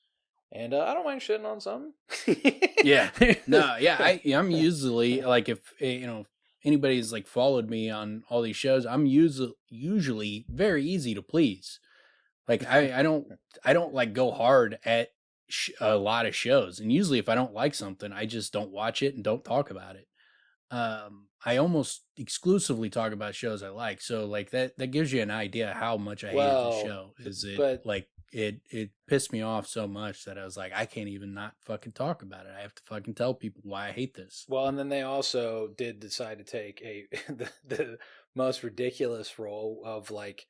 Speaker 3: and I don't mind shitting on something.
Speaker 2: I'm usually like, if anybody's like followed me on all these shows, I'm usually very easy to please. Like I don't like go hard at a lot of shows, and usually if I don't like something, I just don't watch it and don't talk about it. I almost exclusively talk about shows I like, so like that gives you an idea how much I hated the show. It pissed me off so much that I was like, I can't even not fucking talk about it. I have to fucking tell people why I hate this.
Speaker 3: Well, and then they also did decide to take the most ridiculous role of like,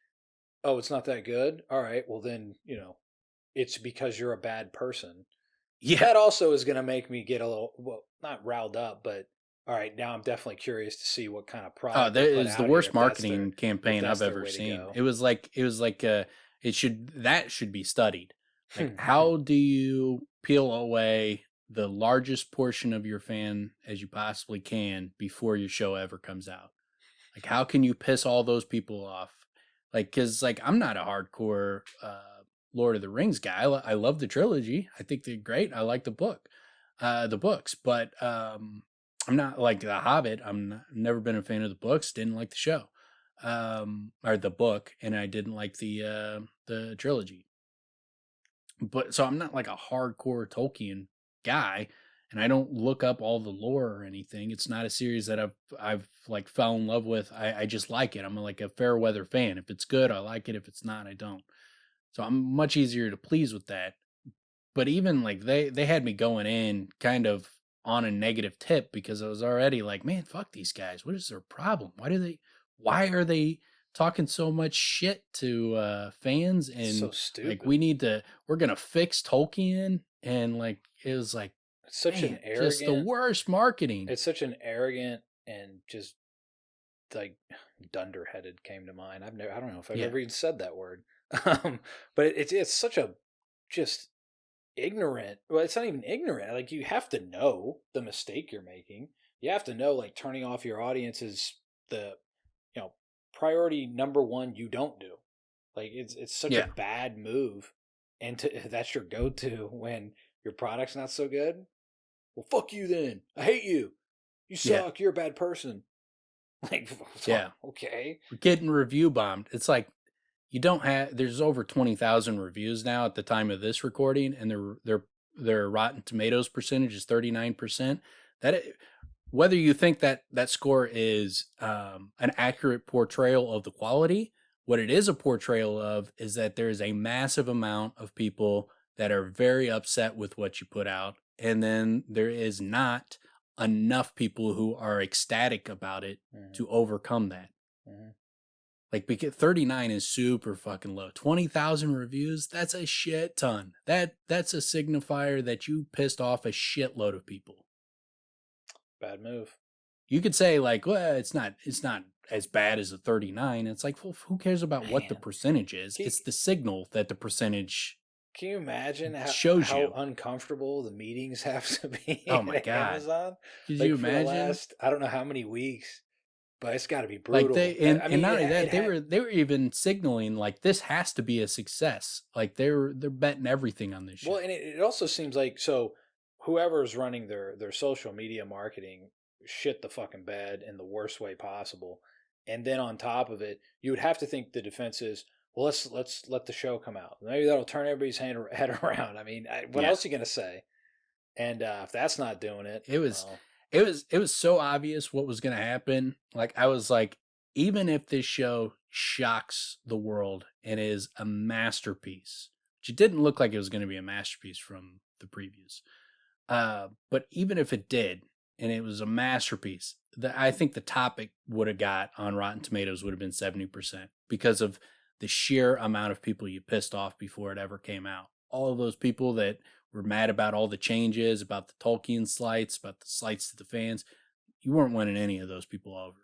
Speaker 3: oh, it's not that good, all right, well then it's because you're a bad person. Yeah. That also is going to make me get a little, well, not riled up, but all right, now I'm definitely curious to see what kind of product.
Speaker 2: Oh, that is the worst marketing campaign I've ever seen. That should be studied. Like, how do you peel away the largest portion of your fan as you possibly can before your show ever comes out? Like, how can you piss all those people off? Like, cause like, I'm not a hardcore, Lord of the Rings guy. I love the trilogy. I think they're great. I like the books, but I'm not like The Hobbit. Never been a fan of the books. Didn't like the show, or the book, and I didn't like the trilogy. But so I'm not like a hardcore Tolkien guy, and I don't look up all the lore or anything. It's not a series that I've like fell in love with. I just like it. I'm like a fair weather fan. If it's good, I like it. If it's not, I don't. So I'm much easier to please with that. But even like they had me going in kind of on a negative tip, because I was already like, man, fuck these guys. What is their problem? Why are they talking so much shit to fans? And
Speaker 3: so stupid.
Speaker 2: Like, we're going to fix Tolkien. And like, it was like,
Speaker 3: it's such an arrogant,
Speaker 2: just the worst marketing.
Speaker 3: It's such an arrogant and just like dunderheaded came to mind. I don't know if I've ever even said that word. But it's such a just ignorant. Well, it's not even ignorant. Like, you have to know the mistake you're making. You have to know, like, turning off your audience is the priority number one. You don't do. Like, it's such a bad move, and that's your go-to when your product's not so good. Well, fuck you then. I hate you. You suck. You're a bad person. Like, okay.
Speaker 2: We're getting review bombed. It's like, there's over 20,000 reviews now at the time of this recording, and their Rotten Tomatoes percentage is 39%. Whether you think that score is an accurate portrayal of the quality, what it is a portrayal of is that there is a massive amount of people that are very upset with what you put out, and then there is not enough people who are ecstatic about it to overcome that. Mm-hmm. Like, because 39 is super fucking low. 20,000 reviews, that's a shit ton. That's a signifier that you pissed off a shitload of people.
Speaker 3: Bad move.
Speaker 2: You could say like, well, it's not as bad as a 39. It's like, well, who cares about what the percentage is? It's the signal that the percentage.
Speaker 3: Can you imagine
Speaker 2: how
Speaker 3: uncomfortable the meetings have to be?
Speaker 2: Oh my God.
Speaker 3: Amazon?
Speaker 2: Could you imagine?
Speaker 3: I don't know how many weeks. but it's got to be brutal.
Speaker 2: Like and not only that, they were even signaling like this has to be a success. Like they're betting everything on this shit.
Speaker 3: Well, and it also seems like whoever's running their social media marketing shit the fucking bed in the worst way possible, and then on top of it, you would have to think the defense is, well, let's let the show come out. Maybe that'll turn everybody's head around. I mean, what else are you gonna say? And if that's not doing it,
Speaker 2: it was so obvious what was gonna happen. Like I was like, even if this show shocks the world and is a masterpiece, which it didn't look like it was going to be a masterpiece from the previews, but even if it did and it was a masterpiece, I think the topic would have got on Rotten Tomatoes would have been 70% because of the sheer amount of people you pissed off before it ever came out. All of those people that were mad about all the changes, about the Tolkien slights, about the slights to the fans, you weren't winning any of those people over.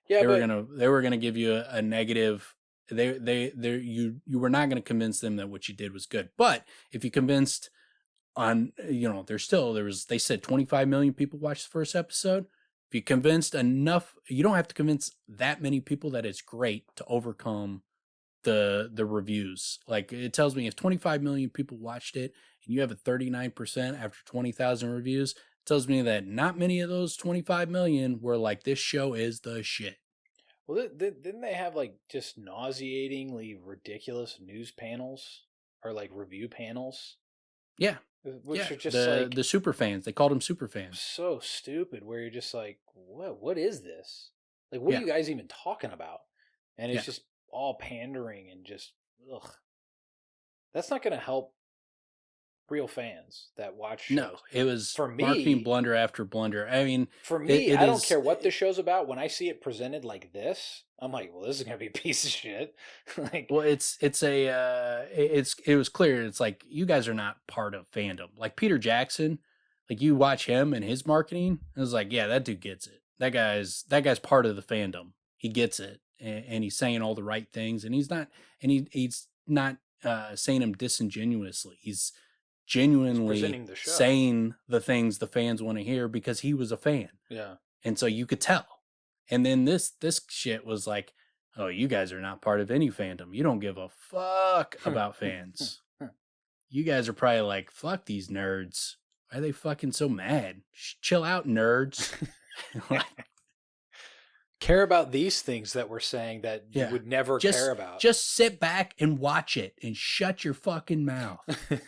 Speaker 2: Yeah, they were gonna give you a negative. You were not gonna convince them that what you did was good. But if you convinced on, they said 25 million people watched the first episode. If you convinced enough, you don't have to convince that many people that it's great to overcome the reviews. Like it tells me if 25 million people watched it and you have a 39% after 20,000 reviews, tells me that not many of those 25 million were like, this show is the shit.
Speaker 3: Well, didn't they have like just nauseatingly ridiculous news panels or like review panels?
Speaker 2: Yeah.
Speaker 3: Which are just
Speaker 2: the super fans. They called them super fans.
Speaker 3: So stupid where you're just like, what is this? Like, what are you guys even talking about? And it's just all pandering and just, ugh. That's not going to help real fans that watch shows. No,
Speaker 2: it was for me, marketing blunder after blunder. I mean,
Speaker 3: for me, I don't care what the show's about. When I see it presented like this, I'm like, well, this is gonna be a piece of shit. Like,
Speaker 2: well, it was clear. It's like you guys are not part of fandom. Like Peter Jackson, like you watch him and his marketing, it was like, yeah, that dude gets it. That guy's part of the fandom. He gets it, and he's saying all the right things, and he's not saying them disingenuously. He's genuinely saying the things the fans want to hear because he was a fan.
Speaker 3: Yeah.
Speaker 2: And so you could tell. And then this shit was like, oh, you guys are not part of any fandom. You don't give a fuck about fans. You guys are probably like, fuck these nerds. Why are they fucking so mad? Chill out, nerds.
Speaker 3: Care about these things that we're saying that you would never care about.
Speaker 2: Just sit back and watch it and shut your fucking mouth.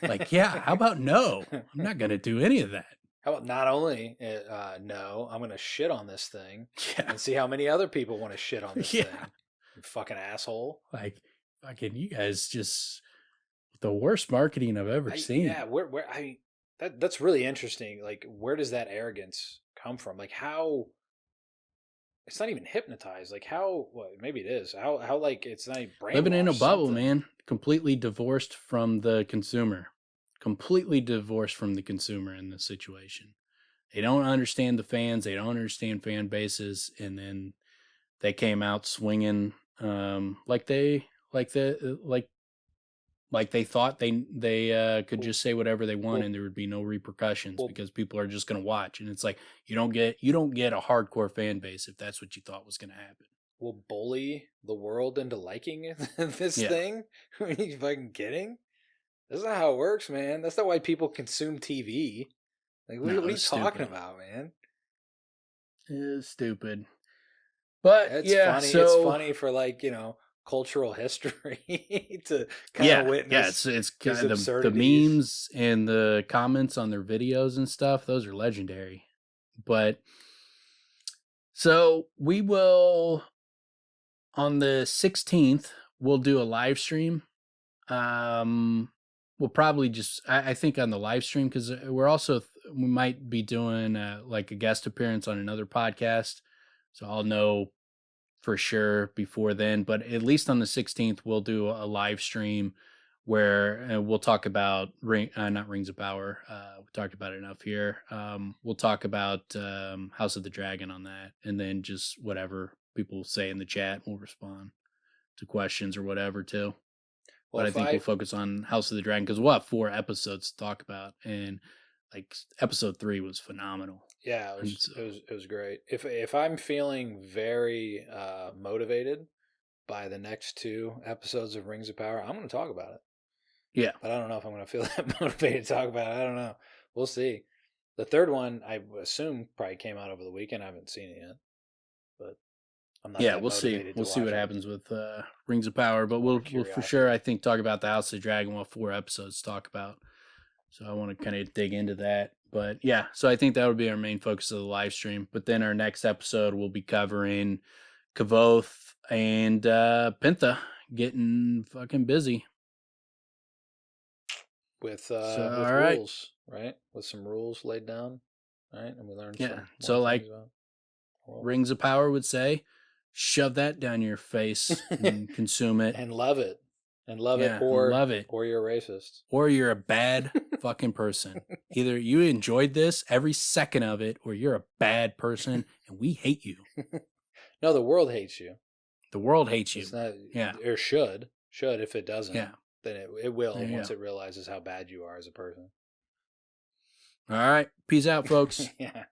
Speaker 2: Like, yeah, how about no? I'm not going to do any of that.
Speaker 3: How about not only no, I'm going to shit on this thing and see how many other people want to shit on this thing. You fucking asshole.
Speaker 2: Like, fucking you guys just, the worst marketing I've ever seen.
Speaker 3: Yeah, that's really interesting. Like, where does that arrogance come from? Like, how... It's not even hypnotized. Like how? Well, maybe it is. How like it's not even brainwashed.
Speaker 2: Living in a bubble, man. Completely divorced from the consumer. Completely divorced from the consumer in this situation. They don't understand the fans. They don't understand fan bases, and then they came out swinging like they thought they could just say whatever they want and there would be no repercussions because people are just going to watch. And it's like, you don't get a hardcore fan base if that's what you thought was going to happen.
Speaker 3: We'll bully the world into liking this thing? Are you fucking kidding? That's not how it works, man. That's not why people consume TV. Like, what are you talking about, man?
Speaker 2: It's stupid. But
Speaker 3: it's funny. It's funny for like, cultural history to kind of witness.
Speaker 2: Yeah, it's kind of the memes and the comments on their videos and stuff. Those are legendary. But so we will on the 16th, we'll do a live stream. We'll probably just, I think on the live stream, because we might be doing like a guest appearance on another podcast. So I'll know for sure before then, but at least on the 16th, we'll do a live stream where we'll talk about not Rings of Power. We talked about it enough here. We'll talk about House of the Dragon on that, and then just whatever people say in the chat, we'll respond to questions or whatever too. Well, but I think we'll focus on House of the Dragon because we'll have 4 episodes to talk about, and like episode 3 was phenomenal.
Speaker 3: Yeah,
Speaker 2: And so-
Speaker 3: it was great. If I'm feeling very motivated by the next 2 episodes of Rings of Power, I'm going to talk about it.
Speaker 2: yeah.
Speaker 3: But I don't know if I'm going to feel that motivated to talk about it. I don't know. We'll see. The third one, I assume, probably came out over the weekend. I haven't seen it yet, but I'm not.
Speaker 2: Yeah,
Speaker 3: that
Speaker 2: we'll see.
Speaker 3: motivated to
Speaker 2: We'll see
Speaker 3: watch
Speaker 2: what
Speaker 3: it.
Speaker 2: happens with Rings of Power, but
Speaker 3: More
Speaker 2: we'll for
Speaker 3: curiosity.
Speaker 2: sure, I think, talk about the House of Dragon. We'll have 4 episodes to talk about, so I want to kind of dig into that. But yeah, so I think that would be our main focus of the live stream. But then our next episode will be covering Kvothe and Pintha getting fucking busy.
Speaker 3: With
Speaker 2: all right.
Speaker 3: rules, right? With some rules laid down, right? And we learned
Speaker 2: Yeah.
Speaker 3: some
Speaker 2: So
Speaker 3: more
Speaker 2: like
Speaker 3: things about the world.
Speaker 2: Rings of Power would say, shove that down your face and consume it.
Speaker 3: And love it. And love
Speaker 2: Yeah,
Speaker 3: it, or
Speaker 2: love it.
Speaker 3: or you're racist.
Speaker 2: Or you're a bad fucking person. Either you enjoyed this every second of it, or you're a bad person and we hate you.
Speaker 3: No, the world hates you.
Speaker 2: The world hates you.
Speaker 3: It's not,
Speaker 2: Yeah.
Speaker 3: or should if it doesn't.
Speaker 2: Yeah.
Speaker 3: Then it will
Speaker 2: There you
Speaker 3: once
Speaker 2: go.
Speaker 3: it realizes how bad you are as a person.
Speaker 2: All right. Peace out, folks.
Speaker 3: Yeah.